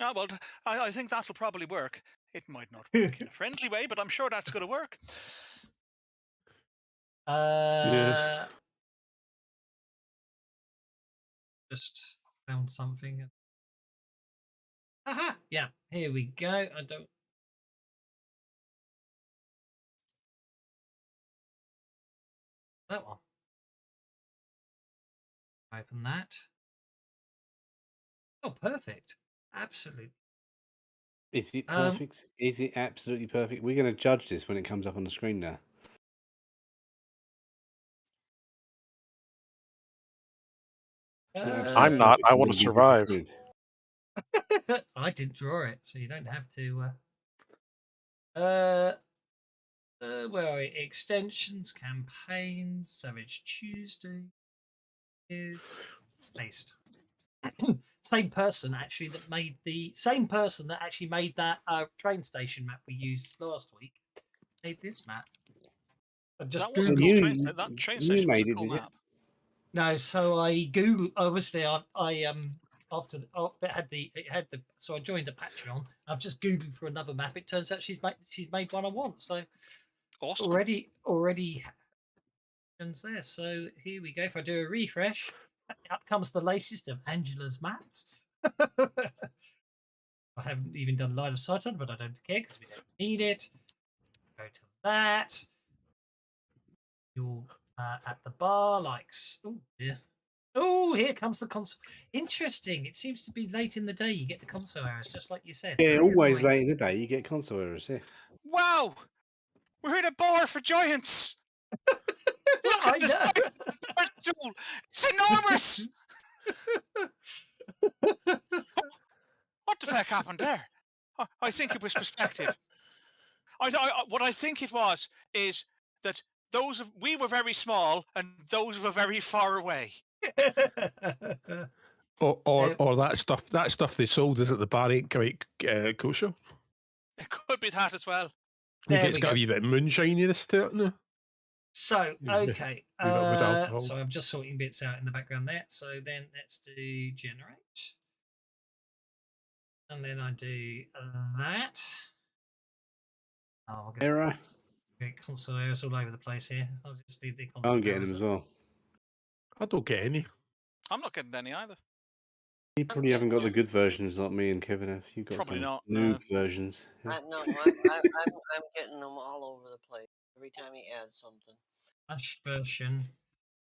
Oh, well, I think that'll probably work. It might not work in a friendly way, but I'm sure that's going to work. Yes. Just found something. Aha! Yeah, here we go. I don't. That one. Open that. Oh, perfect. Absolutely. Is it perfect? Is it absolutely perfect? We're going to judge this when it comes up on the screen now. I'm not. I want to survive. I didn't draw it, so you don't have to. Where are we? Extensions, campaigns, Savage Tuesday is paste. Same person actually that made that train station map we used last week made this map. That was a cool train. That train station was a cool map. No, so I Googled. Obviously, I after it had the so I joined a Patreon. I've just Googled for another map. It turns out she's made one I want. So awesome. already there. So here we go. If I do a refresh, up comes the latest of Angela's maps. I haven't even done line of sight on, but I don't care because we don't need it. Go to that. You're at the bar, like oh dear. Oh, here comes the console. Interesting. It seems to be late in the day. You get the console errors, just like you said. Yeah, always late in the day. You get console errors. Yeah. Wow, we're in a bar for giants. Look at this tool. It's enormous. What the heck happened there? I think it was perspective. What I think it was is that we were very small and those were very far away. or that stuff they sold is at the bar ain't quite kosher. It could be that as well. It's got a wee bit of moonshininess to it now. So okay, so I'm just sorting bits out in the background there. So then let's do generate, and then I do that. Oh, error. Get console errors all over the place here. I'll just leave the console. I'm getting them as well. I don't get any. I'm not getting any either. You probably haven't got the good versions like me and Kevin have. You've got probably some not, noob no. versions. No, I'm getting them all over the place every time he adds something. Flash version.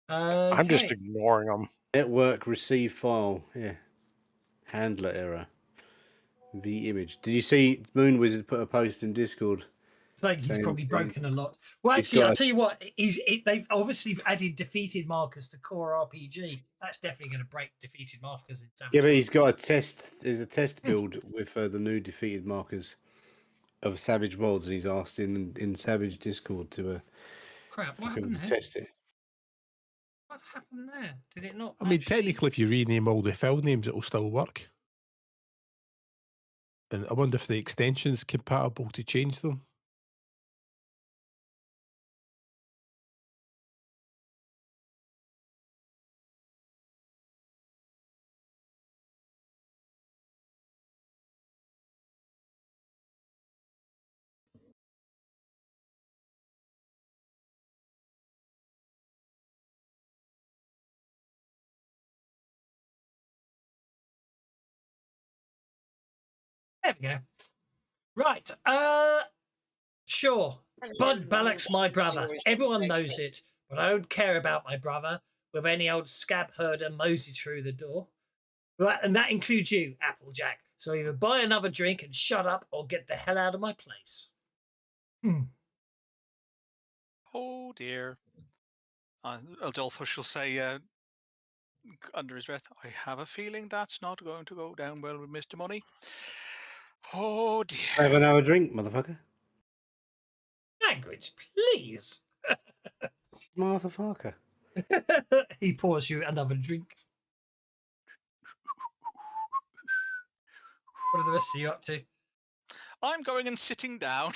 I'm just ignoring them. Network receive file. Yeah. Handler error. V image. Did you see Moon Wizard put a post in Discord? Like he's probably broken a lot. Well, actually, I'll tell you what. They've obviously added defeated markers to core RPG. That's definitely going to break defeated markers in Savage. Yeah, but he's got a test. There's a test build with the new defeated markers of Savage Worlds, and he's asked in Savage Discord to crap. What happened there? Test it. What happened there? Did it not? I mean, technically, if you rename all the file names, it'll still work. And I wonder if the extension's compatible to change them. There we go. Right. Sure. Bud Balak's my brother. Everyone knows it, but I don't care about my brother with any old scab herder mosey through the door. And that includes you, Applejack. So either buy another drink and shut up or get the hell out of my place. Oh dear. Adolfo shall say under his breath, I have a feeling that's not going to go down well with Mr. Money. Oh dear. Have another drink, motherfucker. Language, please. Motherfucker. He pours you another drink. What are the rest of you up to? I'm going and sitting down.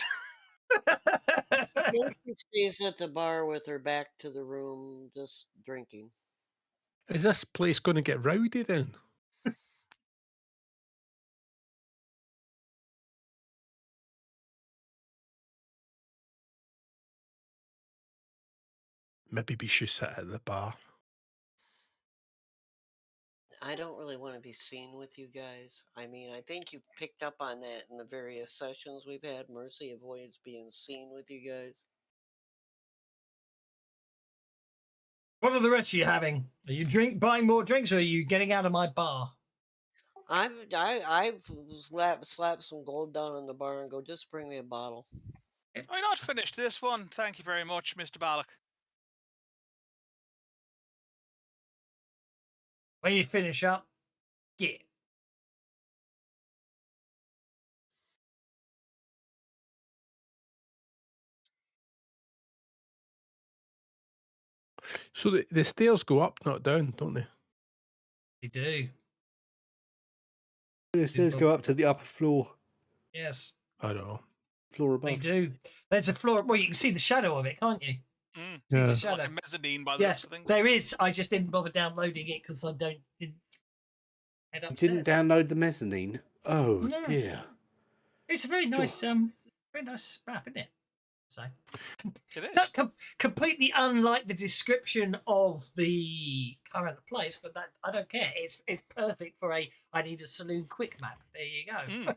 She stays at the bar with her back to the room, just drinking. Is this place going to get rowdy then? Maybe we should sit at the bar. I don't really want to be seen with you guys. I mean, I think you've picked up on that in the various sessions we've had. Mercy avoids being seen with you guys. What are the rest of you having? Are you buying more drinks or are you getting out of my bar? I've slapped some gold down in the bar and go, just bring me a bottle. I not finished this one. Thank you very much, Mr. Balak. When you finish up, get. So the stairs go up, not down, don't they? They do. The stairs go up to the upper floor. Yes. I don't know. Floor above. They do. There's a floor. Well, you can see the shadow of it, can't you? Mm. See the Yeah. shadow. Like a mezzanine by the looks Yes, of things. there is. I just didn't bother downloading it because I didn't head You upstairs. didn't download the mezzanine? Oh, No. dear. It's a very nice, map, isn't it? So It is. not completely unlike the description of the current place, but that I don't care. It's perfect for I need a saloon quick map. There you go.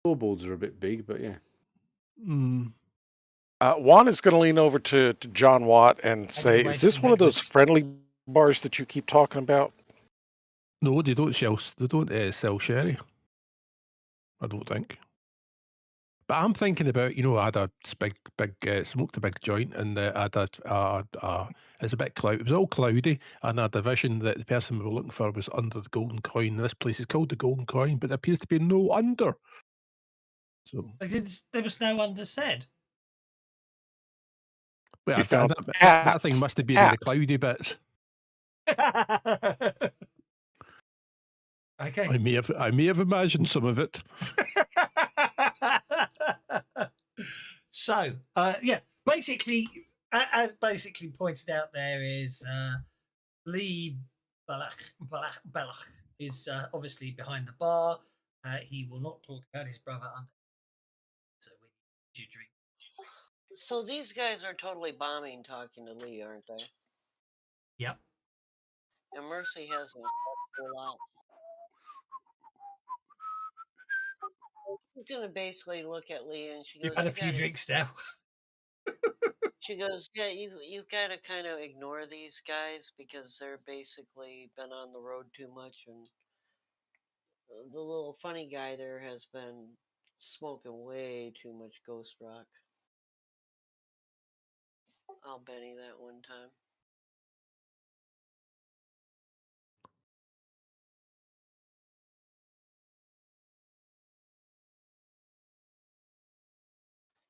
Floorboards are a bit big, but yeah. Mm. Juan is going to lean over to John Watt and say, away is this from one of those Edwards. friendly bars that you keep talking about? No, they don't sell sherry. I don't think. But I'm thinking about, I had a smoked a big joint, and I had it's a bit cloudy. It was all cloudy, and I had a vision that the person we were looking for was under the Golden Coin. This place is called the Golden Coin, but there appears to be no under. So There was no under said. well, You found that thing must have been in the cloudy bits. Okay. I may have imagined some of it. So, yeah, basically, as basically pointed out, there is Lee Balak is obviously behind the bar. He will not talk about his brother under. So we need you drink. So these guys are totally bombing talking to Lee, aren't they? Yep. And Mercy hasn't said a lot. She's gonna basically look at Lee and she goes, You've had a few drinks now. She goes, yeah, you've got to kind of ignore these guys because they're basically been on the road too much, and the little funny guy there has been smoking way too much ghost rock. I'll Benny that one time.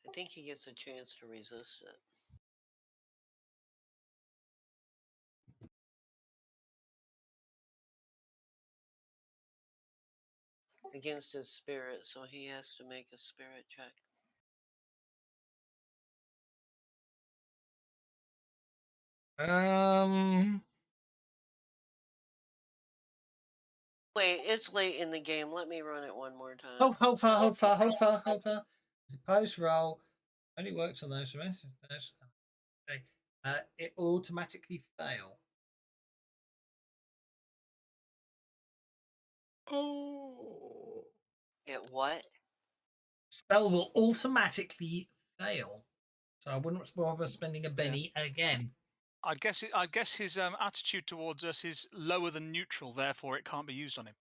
I think he gets a chance to resist it. against his spirit, so he has to make a spirit check. Wait, it's late in the game. Let me run it one more time. Hold far. It's a post roll. Only works on those. Okay. It will automatically fail. Oh. It what? Spell will automatically fail. So I wouldn't bother spending a penny again. I guess his attitude towards us is lower than neutral, therefore it can't be used on him.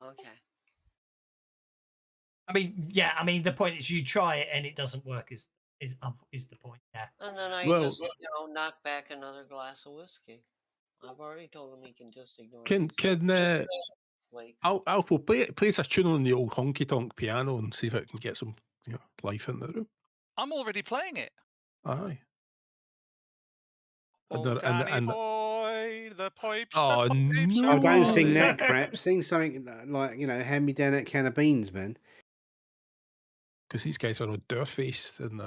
Okay. I mean, yeah. I mean, the point is you try it and it doesn't work. Is the point? Yeah. And then I Well- just, knock back another glass of whiskey. I've already told him he can just ignore Can these flakes. Alpha play us a tune on the old honky tonk piano and see if it can get some life in the room? I'm already playing it. Aye. Oh, And- Danny boy, the pipes, Oh, the pipes no. are Oh, don't sing calling. that crap. Sing something like, hand me down that can of beans, man. Because these guys are all dirt-faced and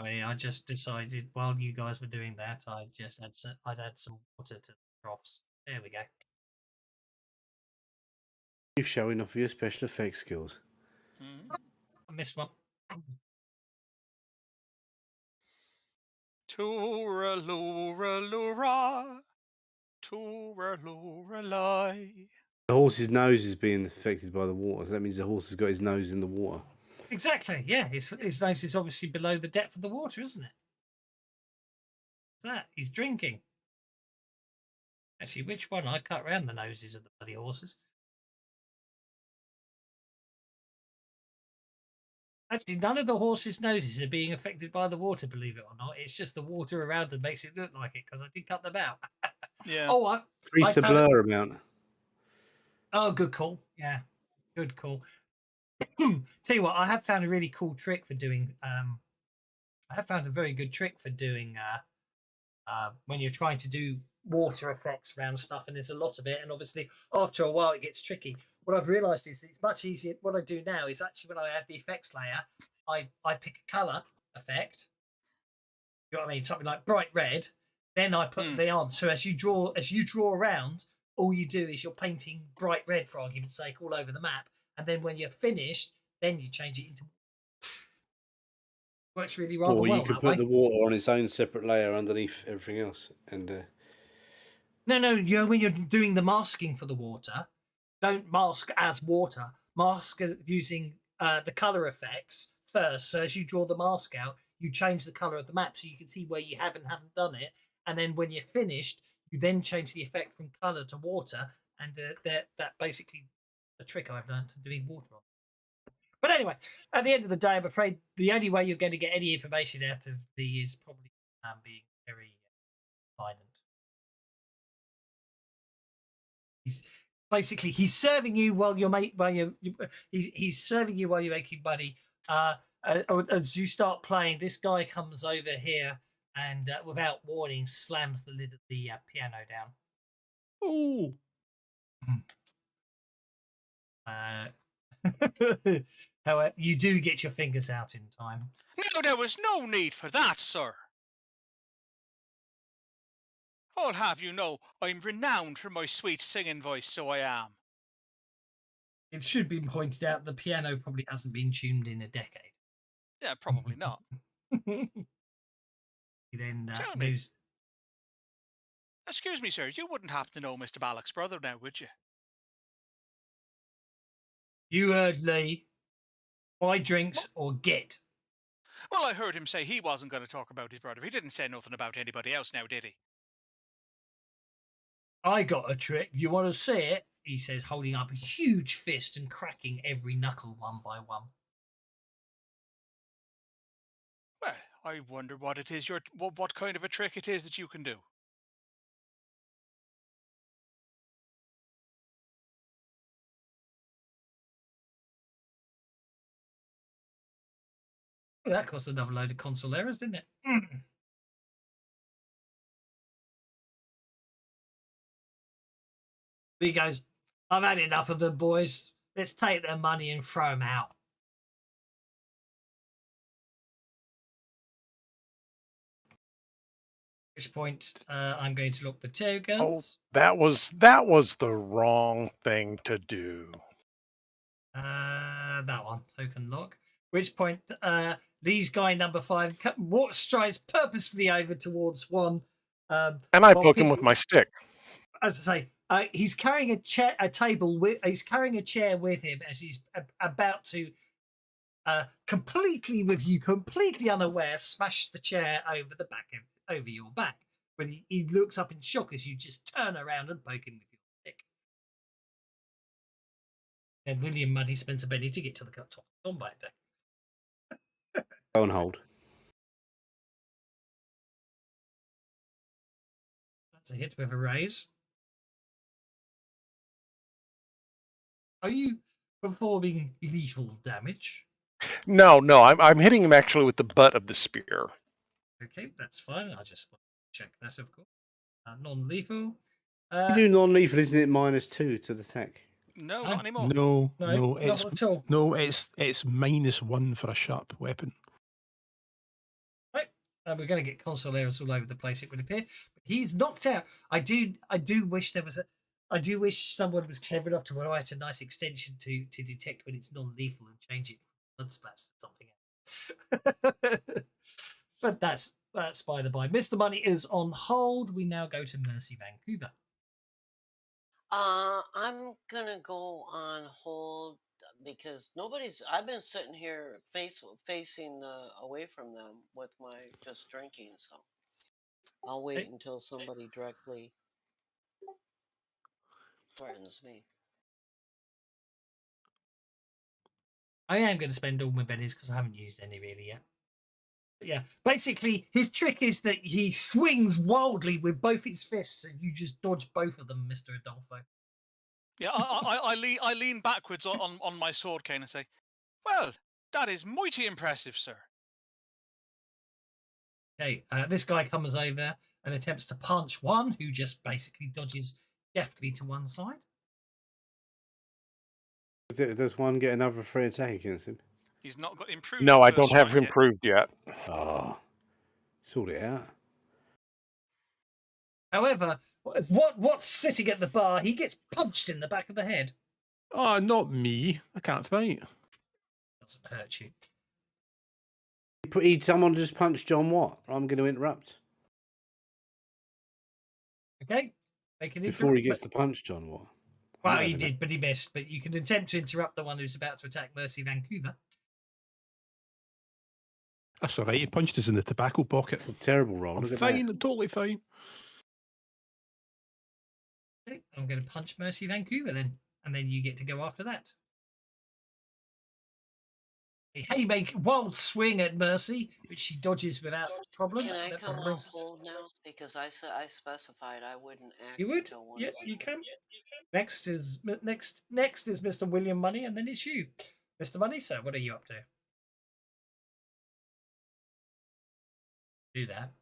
I just decided while you guys were doing that, I'd add some water to the troughs. There we go. You're showing off your special effects skills. Hmm. I missed one. Tooralooraloora, tooralooralai. The horse's nose is being affected by the water, so that means the horse has got his nose in the water. Exactly. Yeah, his nose is obviously below the depth of the water, isn't it? What's that? He's drinking. Actually, which one? I cut round the noses of the bloody horses. Actually, none of the horses' noses are being affected by the water, believe it or not. It's just the water around them makes it look like it because I did cut them out. Yeah. Oh, Increase the found it. blur amount. Oh, good call. Yeah, good call. Tell you what, I have found a really cool trick for doing. I have found a very good trick for doing when you're trying to do water effects around stuff, and there's a lot of it, and obviously after a while it gets tricky. What I've realised is it's much easier. What I do now is actually when I add the effects layer, I pick a colour effect. You know what I mean? Something like bright red. Then I put the on. So as you draw around, all you do is you're painting bright red, for argument's sake, all over the map. And then when you're finished, then you change it into. Works really rather Or well you could that put way. the water on its own separate layer underneath everything else. And No. When you're doing the masking for the water, don't mask as water. Mask as using the color effects first. So as you draw the mask out, you change the color of the map so you can see where you haven't done it. And then when you're finished, you then change the effect from color to water. And that basically the trick I've learned to doing water on. But anyway, at the end of the day, I'm afraid the only way you're going to get any information out of the is probably being very violent. He's serving you while you're he's serving you while you're making money. As you start playing, this guy comes over here and without warning slams the lid of the piano down. oh, However, you do get your fingers out in time. No, there was no need for that, sir. I'll have you know, I'm renowned for my sweet singing voice, so I am. It should be pointed out the piano probably hasn't been tuned in a decade. Yeah, probably not. He then Tell me. moves. Excuse me, sir, you wouldn't happen to know Mr. Ballock's brother now, would you? You heard Lee. Buy drinks or get. Well, I heard him say he wasn't going to talk about his brother. He didn't say nothing about anybody else now, did he? I got a trick. You want to see it? He says, holding up a huge fist and cracking every knuckle one by one. Well, I wonder what it is what kind of a trick it is that you can do. Well, that cost another load of console errors, didn't it? He goes, I've had enough of them, boys. Let's take their money and throw them out. At which point, I'm going to look the tokens. that was the wrong thing to do. That one, token lock. Which point, these guy number 5 strides purposefully over towards one. And I one poke him pe- with my stick. As I say, he's carrying he's carrying a chair with him as he's about to completely unaware, smash the chair over your back. But he looks up in shock as you just turn around and poke him with your stick. And William Money spends a penny to get to the top combat deck. Go on hold. That's a hit with a raise. Are you performing lethal damage? No, I'm hitting him actually with the butt of the spear. Okay, that's fine. I just want to check that, of course. Non-lethal. You do non-lethal, isn't it? -2 to the attack. No, not anymore. No, not it's at all. no, it's -1 for a sharp weapon. Right, we're going to get console errors all over the place. It would appear, but he's knocked out. I do wish there was I do wish someone was clever enough to write a nice extension to detect when it's non-lethal and change it from blood splash to something else. But that's by the by. Mr. Money is on hold. We now go to Mercy Vancouver. I'm gonna go on hold because I've been sitting here facing away from them with my just drinking, so I'll wait until somebody directly threatens me. I am going to spend all my bennies because I haven't used any really yet. But yeah, basically his trick is that he swings wildly with both his fists and you just dodge both of them, Mr. Adolfo. Yeah, I lean backwards on my sword cane and say, "Well, that is mighty impressive, sir." Okay, this guy comes over and attempts to punch one who just basically dodges deftly to one side. Does one get another free attack against him? He's not got improved. No, I first don't have strike yet. improved yet. Oh, sort it out. However, what's sitting at the bar, he gets punched in the back of the head. Oh, not me. I can't fight. Doesn't hurt you. Someone just punched John Watt. I'm going to interrupt. Okay, they can Before he gets to punch John Watt. Well, he did, but he missed. But you can attempt to interrupt the one who's about to attack Mercy Vancouver. That's all right. He punched us in the tobacco pocket. It's a terrible roll. I'm Look at fine. that. I'm totally fine. Okay, I'm going to punch Mercy Vancouver then, and then you get to go after that. Hey, make wild swing at Mercy, which she dodges without problem. Can I That come brings- off hold now? Because I specified I wouldn't act. You would? until one Yeah, of you can. Next is Mr. William Money, and then it's you, Mr. Money. So, what are you up to? Do that.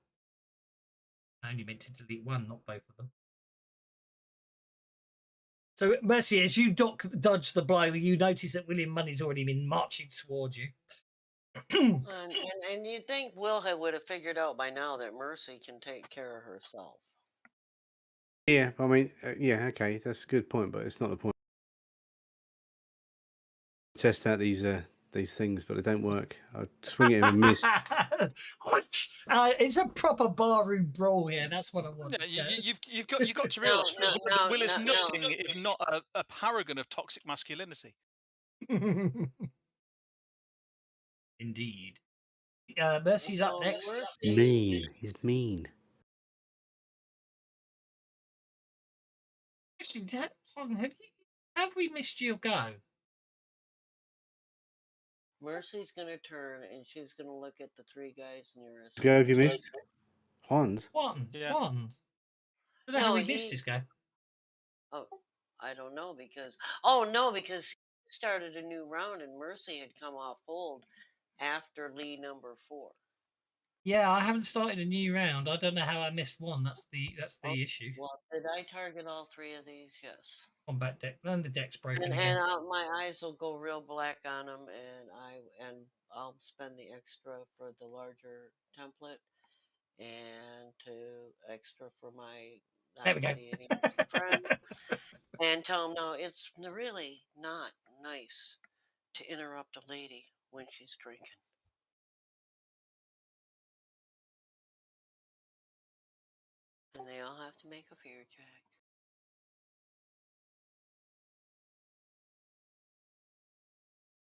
I only meant to delete one, not both of them. So, Mercy, as you dodge the blow, you notice that William Money's already been marching towards you. And you'd think Will would have figured out by now that Mercy can take care of herself. Yeah, I mean, yeah, okay, that's a good point, but it's not the point. Test out these things, but they don't work. I swing it and miss. It's a proper barroom brawl here. That's what I want. Yeah, you've got to realise that Will is nothing if not a paragon of toxic masculinity. Indeed. Mercy's up next. Mean. He's mean. Actually, have we missed your go? Mercy's gonna turn and she's gonna look at the three guys nearest. Go have you missed? Hans? One. Yeah. One. I don't know how we missed his go. Oh, I don't know because. Oh no, because he started a new round and Mercy had come off hold after Lee number 4. Yeah, I haven't started a new round. I don't know how I missed one. That's the Oh, issue. well, did I target all 3 of these? Yes. Combat deck. Then the deck's broken And again. my eyes will go real black on them, and I'll spend the extra for the larger template and to extra for my There we go. friend, and tell them no, it's really not nice to interrupt a lady when she's drinking. And they all have to make a fear check.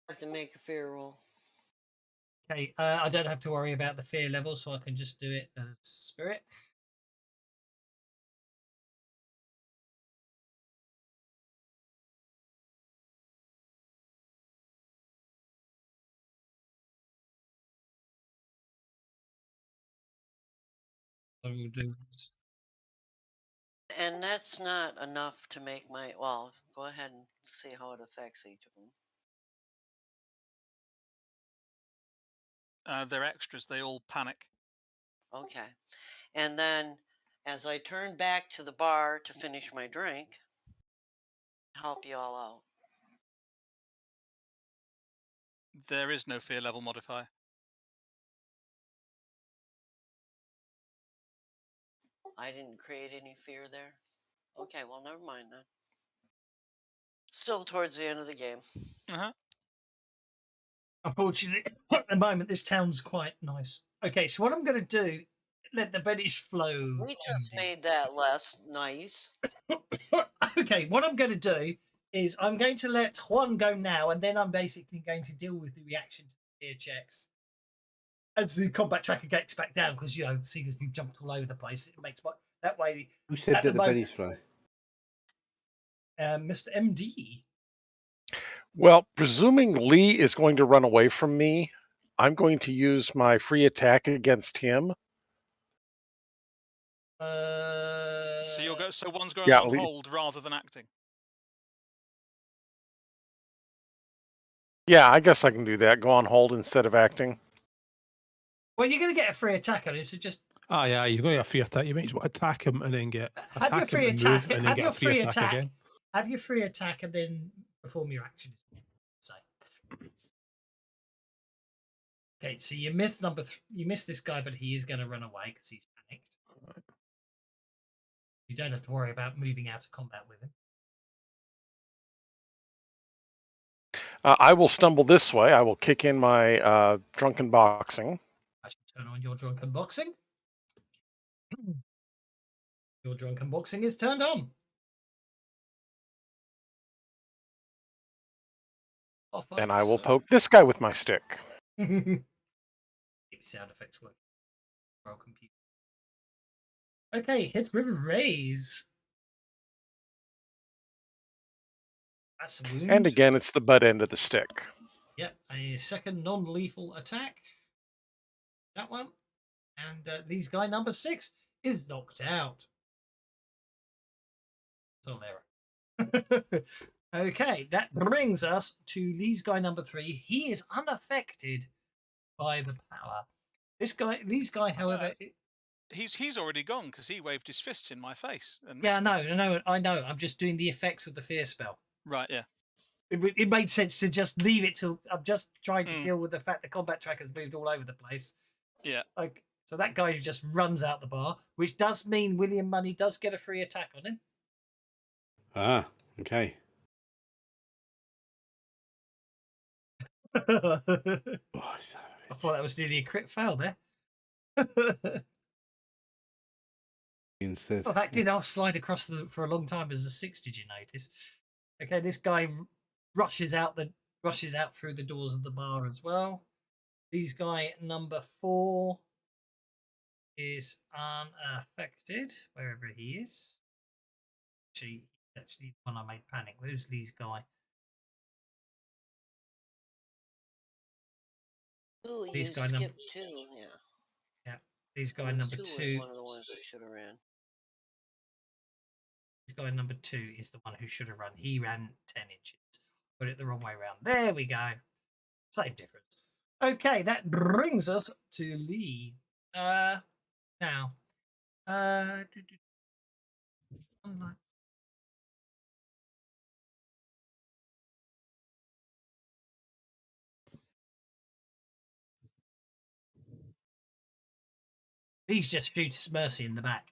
Have to make a fear roll. Okay, I don't have to worry about the fear level, so I can just do it as spirit. So we'll do this. And that's not enough to make my. Well, go ahead and see how it affects each of them. They're extras. They all panic. Okay. And then as I turn back to the bar to finish my drink, help you all out. There is no fear level modifier. I didn't create any fear there. Okay, well, never mind then. Still towards the end of the game. Uh-huh. Unfortunately, at the moment, this town's quite nice. Okay, so what I'm going to do, let the bennies flow. We just made that less nice. Okay, what I'm going to do is I'm going to let Juan go now, and then I'm basically going to deal with the reaction to the fear checks as the combat tracker gets back down, because, you know, seeing as we've jumped all over the place, it makes that way. Who said At that the the moment- bennies flow? Mr. MD. Well, presuming Lee is going to run away from me, I'm going to use my free attack against him. So you'll go. So one's going Yeah, on Lee- hold rather than acting. Yeah, I guess I can do that. Go on hold instead of acting. Well, you're going to get a free attack on him, so just Ah, yeah, you've got a free attack. You might as well attack him and then get have your attack him free and attack. move, and then Have get your a free attack attack. again. Have your free attack and then perform your action. So, okay, so you missed you missed this guy, but he is going to run away because he's panicked. You don't have to worry about moving out of combat with him. I will stumble this way. I will kick in my drunken boxing. I should turn on your drunken boxing. Your drunken boxing is turned on. Oh, And I will poke this guy with my stick. Keep sound effects working. Roll computer. Okay, hit River Raise. That's a wound. And again, it's the butt end of the stick. Yep, a second non-lethal attack. That one. And these guy number 6 is knocked out. So there. Okay, that brings us to Lee's guy number 3. He is unaffected by the power. These guy, however, He's already gone because he waved his fist in my face. And yeah, no, I know. I'm just doing the effects of the fear spell. Right, yeah. It made sense to just leave it till I'm just trying to deal with the fact the combat tracker's moved all over the place. Yeah. Like, so that guy who just runs out the bar, which does mean William Money does get a free attack on him. Ah, okay. I Oh, son of a thought that was nearly a crit fail there. instead. Well, that did slide across for a long time as a 6. Did you notice? Okay, this guy rushes out through the doors of the bar as well. These guy number 4 is unaffected wherever he is. He's actually the one I made panic. Who's Lee's guy? Ooh, These you guy skipped 2, yeah. Yeah, these guy This number 2 2. was one of the ones that should have ran. This guy number 2 is the one who should have run. He ran 10 inches. Put it the wrong way around. There we go. Same difference. Okay, that brings us to Lee. Now. He's just shoots Mercy in the back.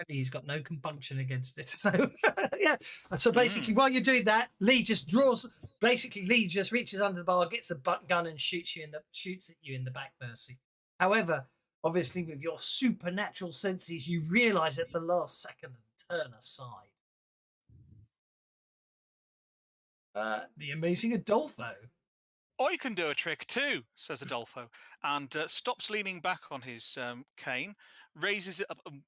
He's got no compunction against it. So yeah. So basically, while you're doing that, Lee just draws. Basically, Lee just reaches under the bar, gets a gun, and shoots at you in the back, Mercy. However, obviously, with your supernatural senses, you realise at the last second and turn aside. The amazing Adolfo. I can do a trick too, says Adolfo, and stops leaning back on his cane, raises it up, and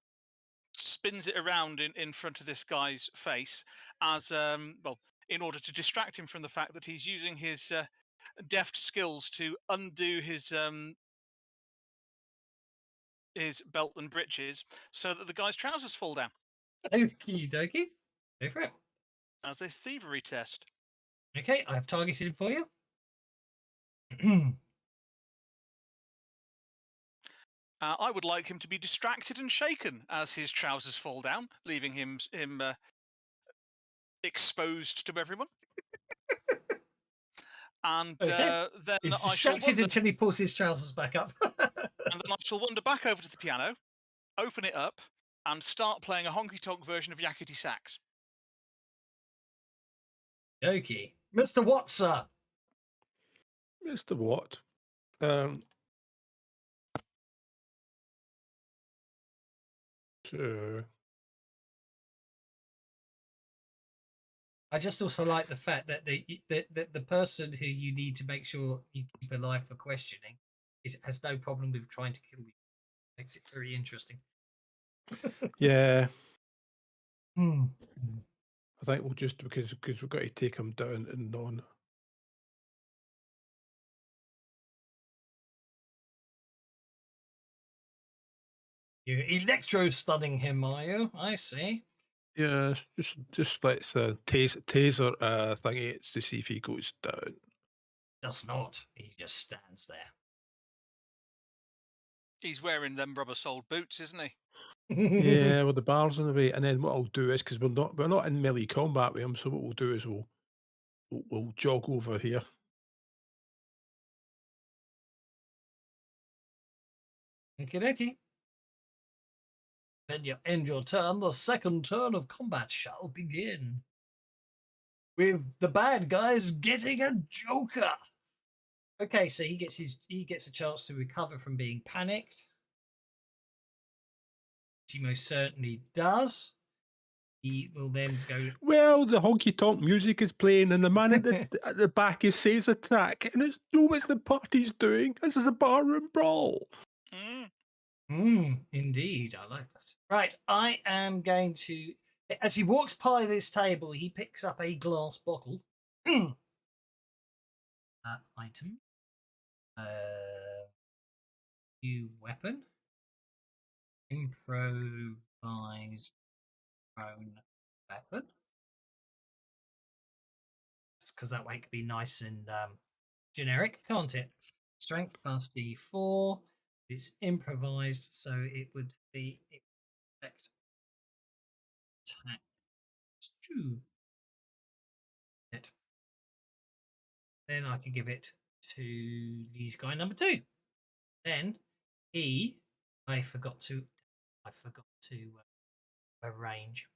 spins it around in front of this guy's face as well, in order to distract him from the fact that he's using his deft skills to undo his belt and breeches so that the guy's trousers fall down. Okie dokie. Go for it. As a thievery test. Okay, I have targeted him for you. I would like him to be distracted and shaken as his trousers fall down, leaving him exposed to everyone. And Okay. then He's I shall distracted wander, until he pulls his trousers back up. and then I shall wander back over to the piano, open it up, and start playing a honky-tonk version of Yakety Sax. Okay. Mr. Watson. Mr. Watt. So I just also like the fact that the person who you need to make sure you keep alive for questioning has no problem with trying to kill you. Makes it very interesting. yeah, I think we'll just because we've got to take him down and on. You're electro-stunning him, are you? I see. Yeah, just let's taser thingy it's to see if he goes down. Does not. He just stands there. He's wearing them rubber-soled boots, isn't he? Yeah, well the bar's in the way, and then what I'll do is because we're not in melee combat with him, so what we'll do is we'll jog over here. Okie dokie. Then you end your turn. The second turn of combat shall begin. With the bad guys getting a joker. Okay, so he gets a chance to recover from being panicked. He most certainly does. He will then go. Well, the honky tonk music is playing, and the man at the back is says attack, and it's what's the party's doing? This is a barroom brawl. Indeed, I like that. Right, I am going to. As he walks by this table, he picks up a glass bottle. Item. New weapon. Improvised prone weapon. Because that way it could be nice and generic, can't it? Strength plus D4. It's improvised, so it would be effect attack 2. Then I can give it to these guy number 2. Then I forgot to arrange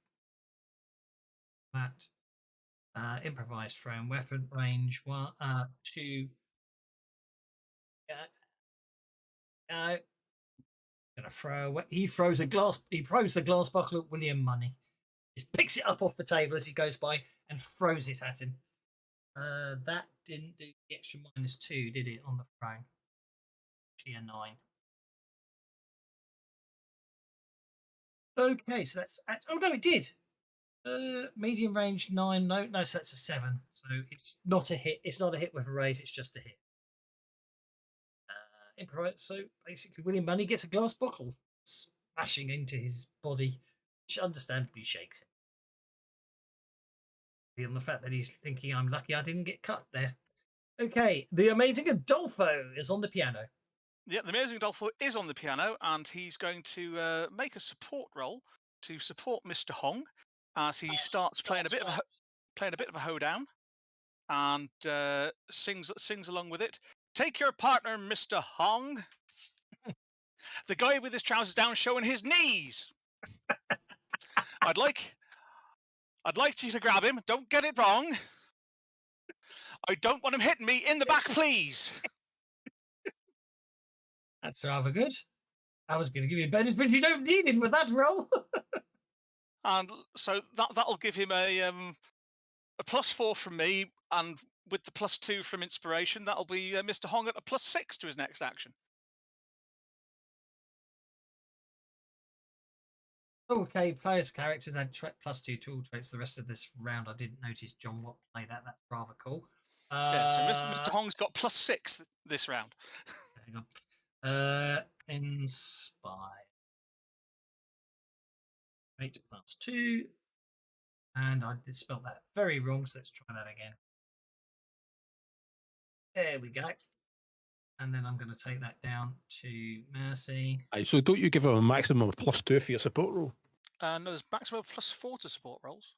that. Improvised thrown weapon range 1, 2. Gonna throw. He throws the glass bottle at William Money. Just picks it up off the table as he goes by and throws it at him. That didn't do the extra -2, did it, on the thrown? Actually, a 9. Okay, so that's. Oh no, it did. Medium range 9. No, so that's a 7. So it's not a hit. It's not a hit with a raise. It's just a hit. So basically, William Money gets a glass bottle smashing into his body, which understandably shakes him. On the fact that he's thinking I'm lucky I didn't get cut there. Okay, the amazing Adolfo is on the piano. Yeah, the amazing Adolfo is on the piano, and he's going to make a support roll to support Mr. Hong as he starts playing a bit of a hoedown, and sings along with it. Take your partner, Mr. Hong. The guy with his trousers down, showing his knees. I'd like you to grab him. Don't get it wrong. I don't want him hitting me in the back, please. That's rather good. I was going to give you a bonus, but you don't need it with that roll. And so that'll give him a +4 from me, and with the +2 from inspiration, that'll be Mr. Hong at a +6 to his next action. Okay, players' characters and +2 to all traits the rest of this round. I didn't notice John Watt play that. That's rather cool. Yeah, so Mr. Hong's got +6 this round. Hang on. Inspire. 8 +2. And I did spell that very wrong, so let's try that again. There we go. And then I'm going to take that down to Mercy. Aye, so don't you give him a maximum of +2 for your support roll? No, there's maximum of +4 to support rolls.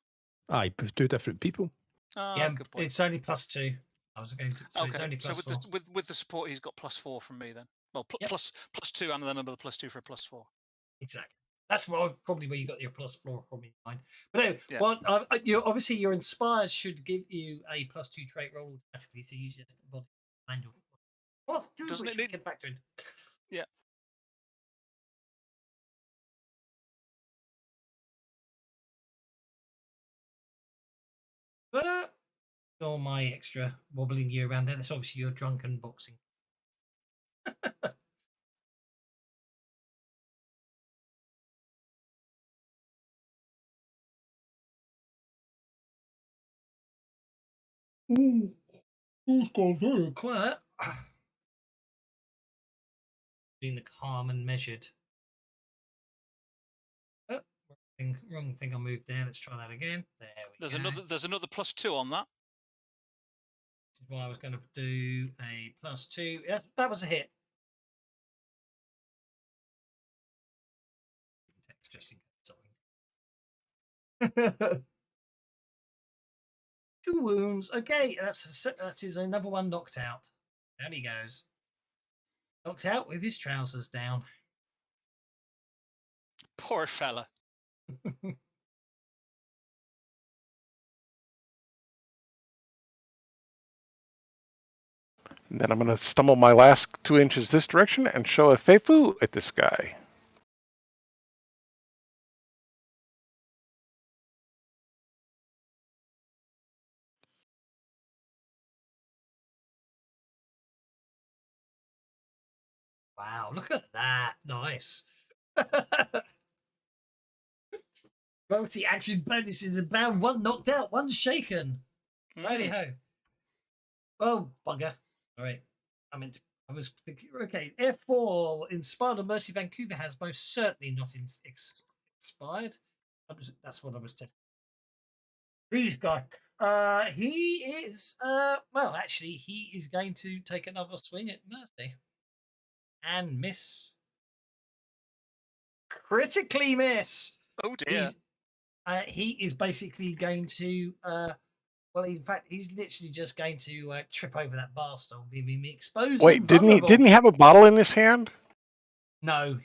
Aye, but 2 different people. Yeah, Good point. it's only +2. I was going to. So it's Okay, only so +4. with the support, he's got +4 from me then. Well, Yep. +2 and then another +2 for a +4. Exactly. That's probably where you got your +4 from in mind. But anyway, Yeah. well, obviously your inspires should give you a +2 trait roll automatically, so you just find your +2, Doesn't which it we need- can factor in. Yeah. But all my extra wobbling you around there, that's obviously your drunken boxing. Ooh, it's gone very quiet. Being the calm and measured. Oh, wrong thing I moved there. Let's try that again. There we go. There's another +2 on that. This is why I was going to do a +2. Yes, that was a hit. Just in case something. 2 wounds. Okay, that is another one knocked out. Down he goes. Knocked out with his trousers down. Poor fella. And then I'm going to stumble my last 2 inches this direction and show a feifu at this guy. Wow, look at that. Nice. Multi-action bonuses about 1 knocked out, 1 shaken. Righty ho. Oh, bugger. All right. I was thinking, okay, F4 Inspired on Mercy Vancouver has most certainly not expired. That's what I was testing. Please, guy. He is, well, actually, he is going to take another swing at Mercy. And miss. Critically miss. Oh, dear. He is basically going to, well, in fact, he's literally just going to trip over that bar stool, leaving me exposed. Wait, didn't he have a bottle in his hand? No.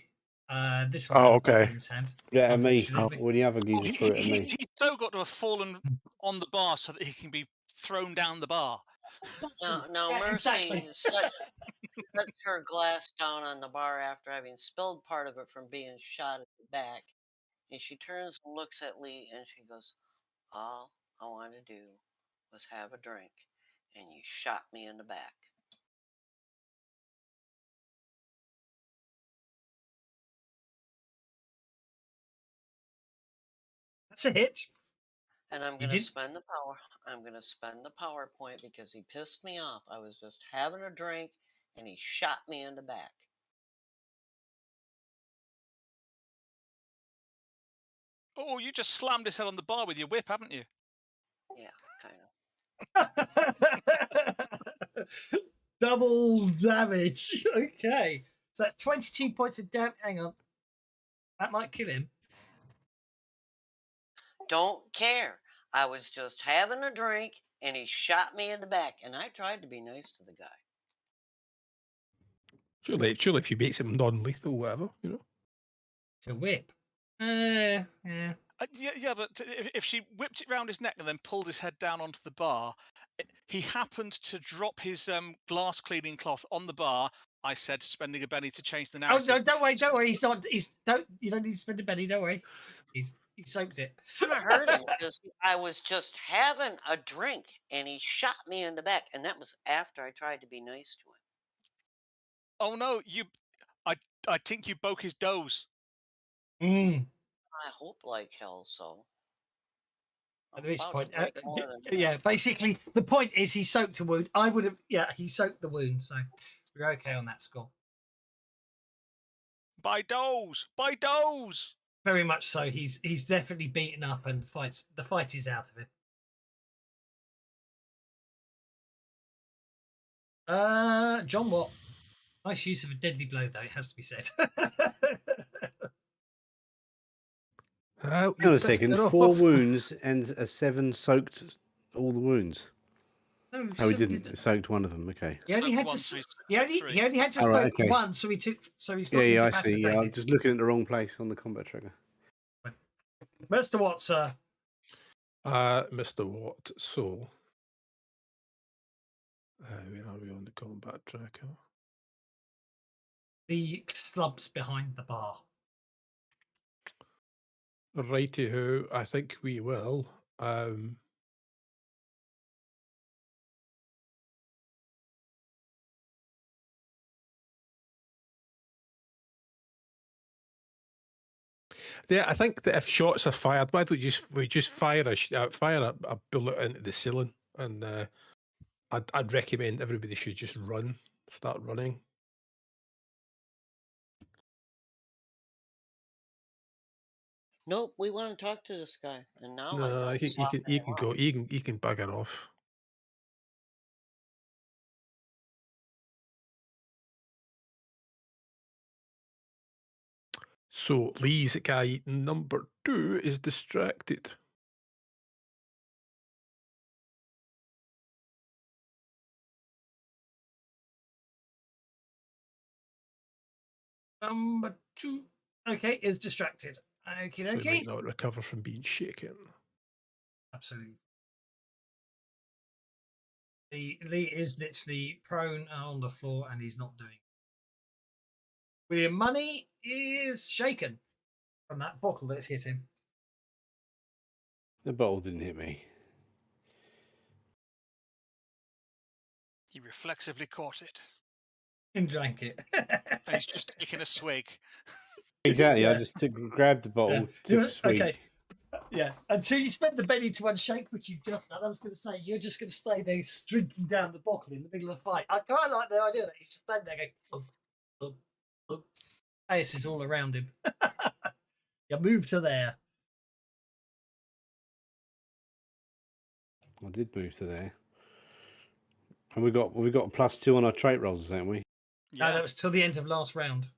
This one Oh, had a bottle okay. in his hand. Yeah, and me. Unfortunately. When the other geezer threw it at me. He's so got to have fallen on the bar so that he can be thrown down the bar. Now Yeah, Mercy exactly. sets her glass down on the bar after having spilled part of it from being shot at the back. And she turns and looks at Lee and she goes, "All I want to do was have a drink, and you shot me in the back." That's a hit. And I'm going to spend the power. I'm going to spend the power point because he pissed me off. I was just having a drink, and he shot me in the back. Oh, you just slammed his head on the bar with your whip, haven't you? Yeah. Double damage. Okay. So that's 22 points of damage. Hang on. That might kill him. Don't care. I was just having a drink and he shot me in the back, and I tried to be nice to the guy. Surely if you make him non-lethal, whatever, you know. It's a whip. Yeah. Yeah, but if she whipped it round his neck and then pulled his head down onto the bar, he happened to drop his glass cleaning cloth on the bar. I said, spending a penny to change the Oh narrative. no! Don't worry. He's not. You don't need to spend a penny. Don't worry. He soaks it. I hurt him because I was just having a drink and he shot me in the back, and that was after I tried to be nice to him. Oh no! I think you broke his doze. I hope like hell so. At this about point, to drink more than that. yeah. Basically, the point is he soaked a wound. I would have. Yeah, he soaked the wound, so we're okay on that score. By doze. Very much so. He's definitely beaten up, and the fight is out of him. John Watt. Nice use of a deadly blow, though, it has to be said. Hang on a second. 4 wounds and a 7 soaked all the wounds. No, Oh, he didn't. Soaked one of them. Okay. He only had Soaked one, to. so he's He only had to All right, soak okay. one, so he took. So he's not Yeah, I see. incapacitated. Yeah, I'm just looking at the wrong place on the combat tracker. Mr. Watt, sir. Mr. Watt. So, where are we on the combat tracker? The slumps behind the bar. Righty-ho, I think we will. Yeah, I think that if shots are fired, why don't we just fire a bullet into the ceiling, and I'd recommend everybody should just start running. Nope, we want to talk to this guy, and now I No, don't. you can go. You can bugger off. So Lee's guy number 2 is distracted. Number 2. Okay, is distracted. Okay, So he okay. might not recover from being shaken. Absolutely. Lee is literally prone on the floor, and he's not doing. William Money is shaken from that bottle that's hit him. The bottle didn't hit me. He reflexively caught it. And drank it. And he's just taking a swig. Exactly. Yeah. I just grabbed the bottle, took a swig. Okay. Yeah. Until you spent the penny to unshake, which you've just done, I was going to say, you're just going to stay there drinking down the bottle in the middle of the fight. I quite like the idea that you just stand there going, Ace is all around him. You move to there. I did move to there. And we got a +2 on our trait rolls, haven't we? Yeah. No, that was till the end of last round.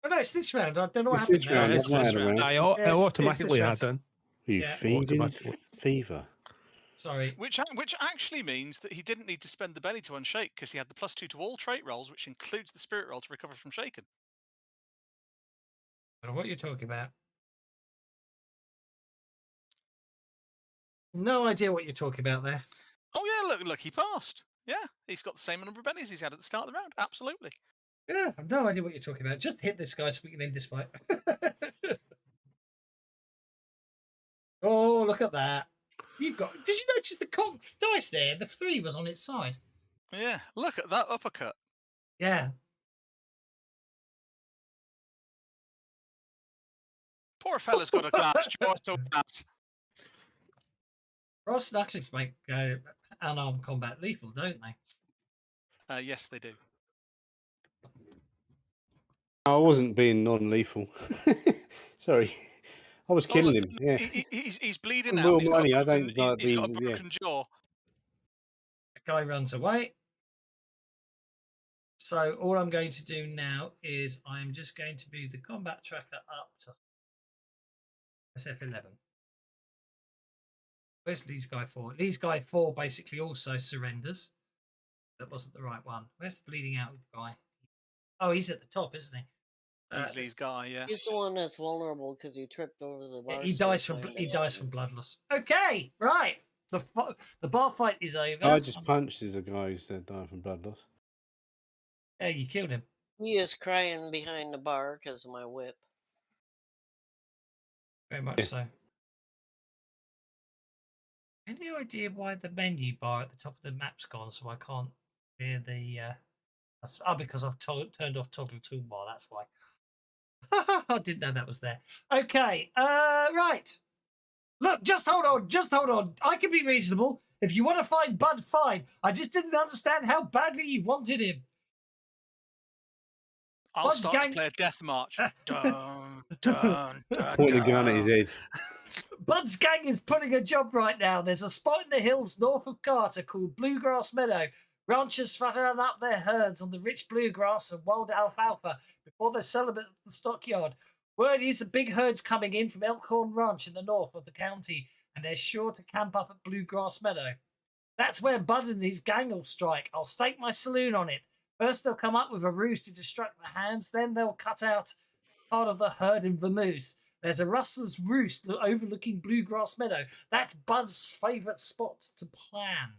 Oh no, it's this round. I don't know what It's happened. this now. round, It's that's this not round. round. I it's automatically this had round. done. You Yeah. feeding Automatically. fever. Sorry. Which actually means that he didn't need to spend the penny to unshake because he had the +2 to all trait rolls, which includes the spirit roll to recover from shaken. I don't know what you're talking about. No idea what you're talking about there. Oh yeah, look, he passed. Yeah, he's got the same number of pennies he's had at the start of the round. Absolutely. Yeah, I've no idea what you're talking about. Just hit this guy so we can end this fight. Oh, look at that. Did you notice the cocked dice there? The 3 was on its side. Yeah, look at that uppercut. Yeah. Poor fella's got a glass jaw, so that's. Brass knuckles make unarmed combat lethal, don't they? Yes, they do. I wasn't being non-lethal. Sorry. I was Oh, killing look, him. Yeah. he's bleeding And now. Will He's got, Money, I a broken, don't like he's got a the broken jaw. The guy runs away. So all I'm going to do now is I'm just going to move the combat tracker up to SF11. Where's Lee's guy 4? Lee's guy 4 basically also surrenders. That wasn't the right one. Where's the bleeding out guy? Oh, he's at the top, isn't he? He's Lee's guy, yeah. He's the one that's vulnerable because he tripped over the bar. He dies from bloodless. Okay, right. The bar fight is over. I just punched as a guy who said die from blood loss. Yeah, you killed him. He is crying behind the bar because of my whip. Very much so. Any idea why the menu bar at the top of the map's gone so I can't hear the... because I've turned off toggle toolbar, that's why. I didn't know that was there. Okay, right. Look, just hold on. I can be reasonable. If you want to find Bud, fine. I just didn't understand how badly you wanted him. I'll Bud's start gang- to play a death march. Dun, dun, dun, Point a gun at his dun. head. Bud's gang is putting a job right now. There's a spot in the hills north of Carter called Bluegrass Meadow. Ranchers fatten up their herds on the rich bluegrass and wild alfalfa before they sell them at the stockyard. Word is the big herd's coming in from Elkhorn Ranch in the north of the county, and they're sure to camp up at Bluegrass Meadow. That's where Bud and his gang will strike. I'll stake my saloon on it. First, they'll come up with a ruse to distract the hands. Then they'll cut out part of the herd in vamoose. There's a rustler's roost overlooking Bluegrass Meadow. That's Bud's favourite spot to plan.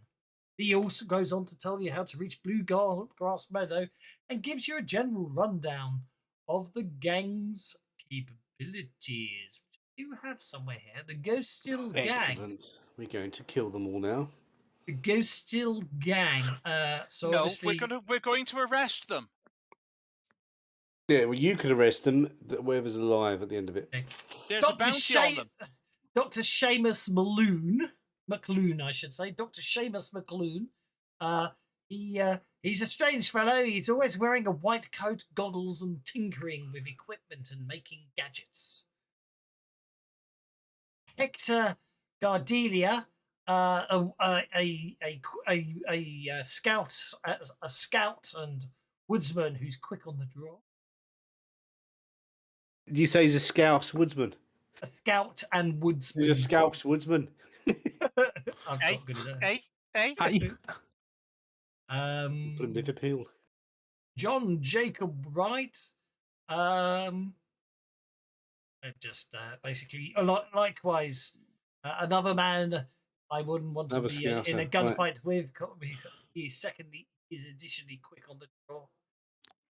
He also goes on to tell you how to reach Bluegrass Meadow and gives you a general rundown of the gang's capabilities. You have somewhere here. The Ghost Still Gang. Excellent. We're going to kill them all now. The Ghost Still Gang. So No, obviously... we're going to arrest them. Yeah, well, you could arrest them. Whoever's alive at the end of it. There's a bounty on them. Dr. Seamus McLoon, I should say. Dr. Seamus McLoon. He's a strange fellow. He's always wearing a white coat, goggles, and tinkering with equipment and making gadgets. Hector Gardelia, a scout and woodsman who's quick on the draw. Did you say he's a Scouse woodsman? A scout and woodsman. He's a Scouse woodsman. I'm Hey, not good at that. Hey. From Liverpool. John Jacob Wright. Basically, likewise, another man I wouldn't want to Another be in a Scouser, gunfight right. with. He's additionally quick on the draw,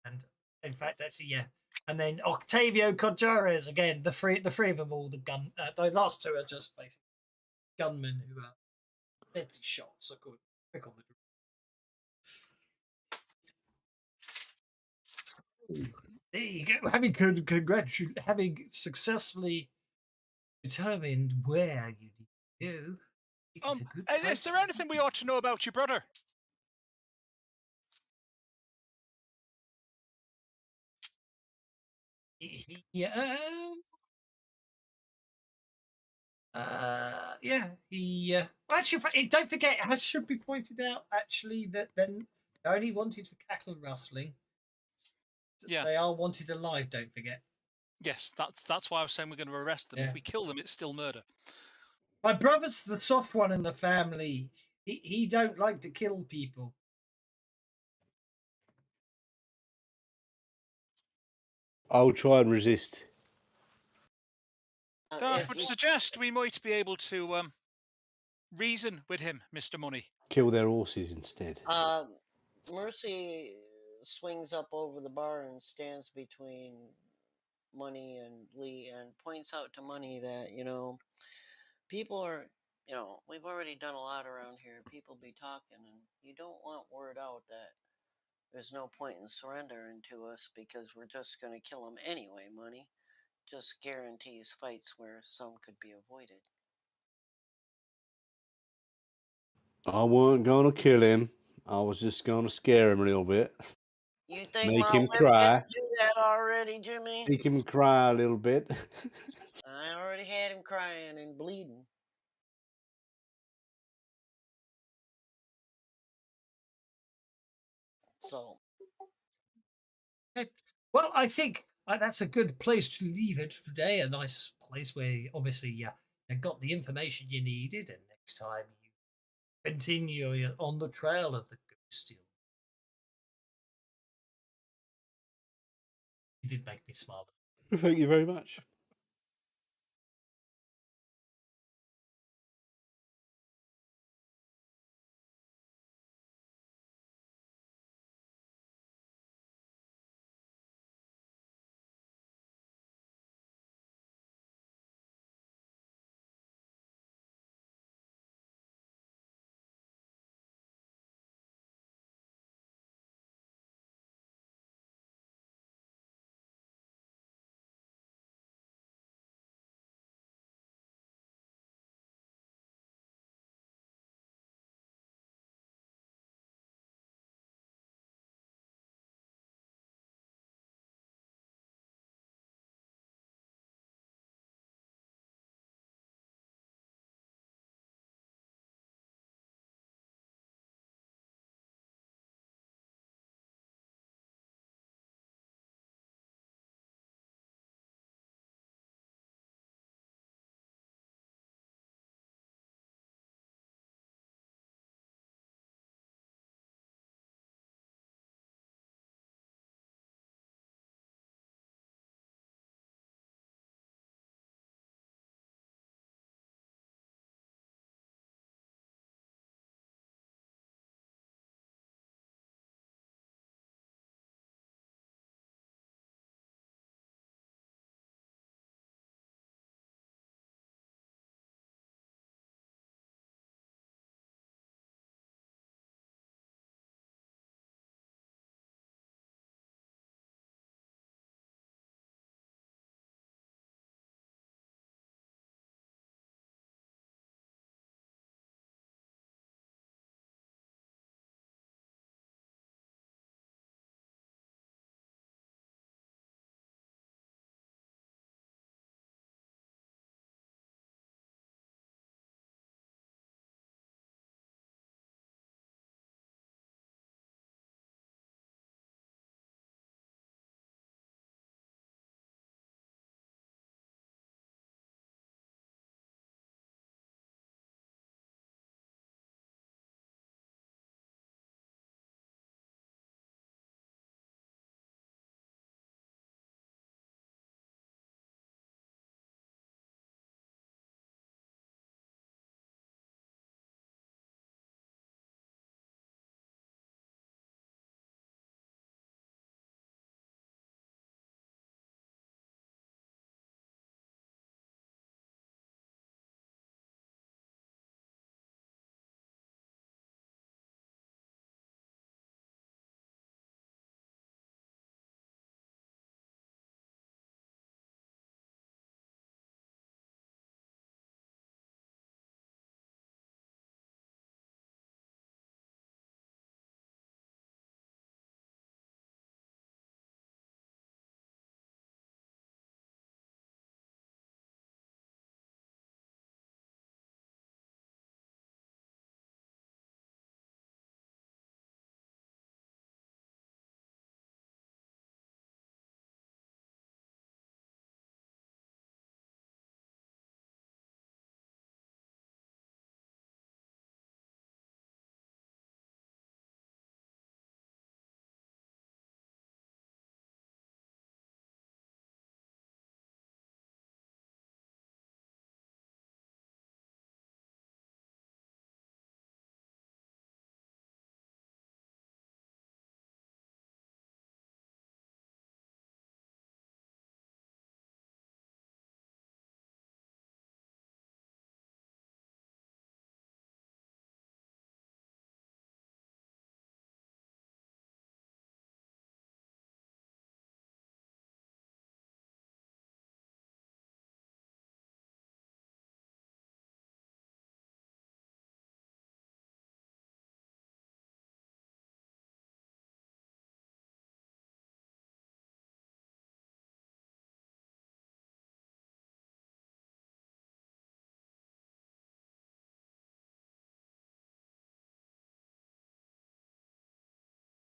and in fact, actually, yeah. And then Octavio Cojares again. The three of them all. The last two are just basically gunmen who are deadly shots. So good, quick on the draw. There you go. Having successfully determined where you need to go. It's a good Is there anything we ought to know about your brother? Yeah. Actually, don't forget, it should be pointed out actually that then they're only wanted for cattle rustling. Yeah. They are wanted alive, don't forget. Yes, that's why I was saying we're going to arrest them. Yeah. If we kill them, it's still murder. My brother's the soft one in the family. He don't like to kill people. I'll try and resist. I would suggest we might be able to reason with him, Mr. Money. Kill their horses instead. Mercy swings up over the bar and stands between Money and Lee and points out to Money that, people are, we've already done a lot around here. People be talking, and you don't want word out that there's no point in surrendering to us because we're just going to kill them anyway, Money. Just guarantees fights where some could be avoided. I wasn't going to kill him. I was just going to scare him a little bit. You think Make my him whip cry. didn't do that already, Jimmy? Make him cry a little bit. I already had him crying and bleeding. So, Okay. Well, I think that's a good place to leave it today. A nice place where obviously you got the information you needed, and next time you continue on the trail of the ghost. You did make me smile. Thank you very much.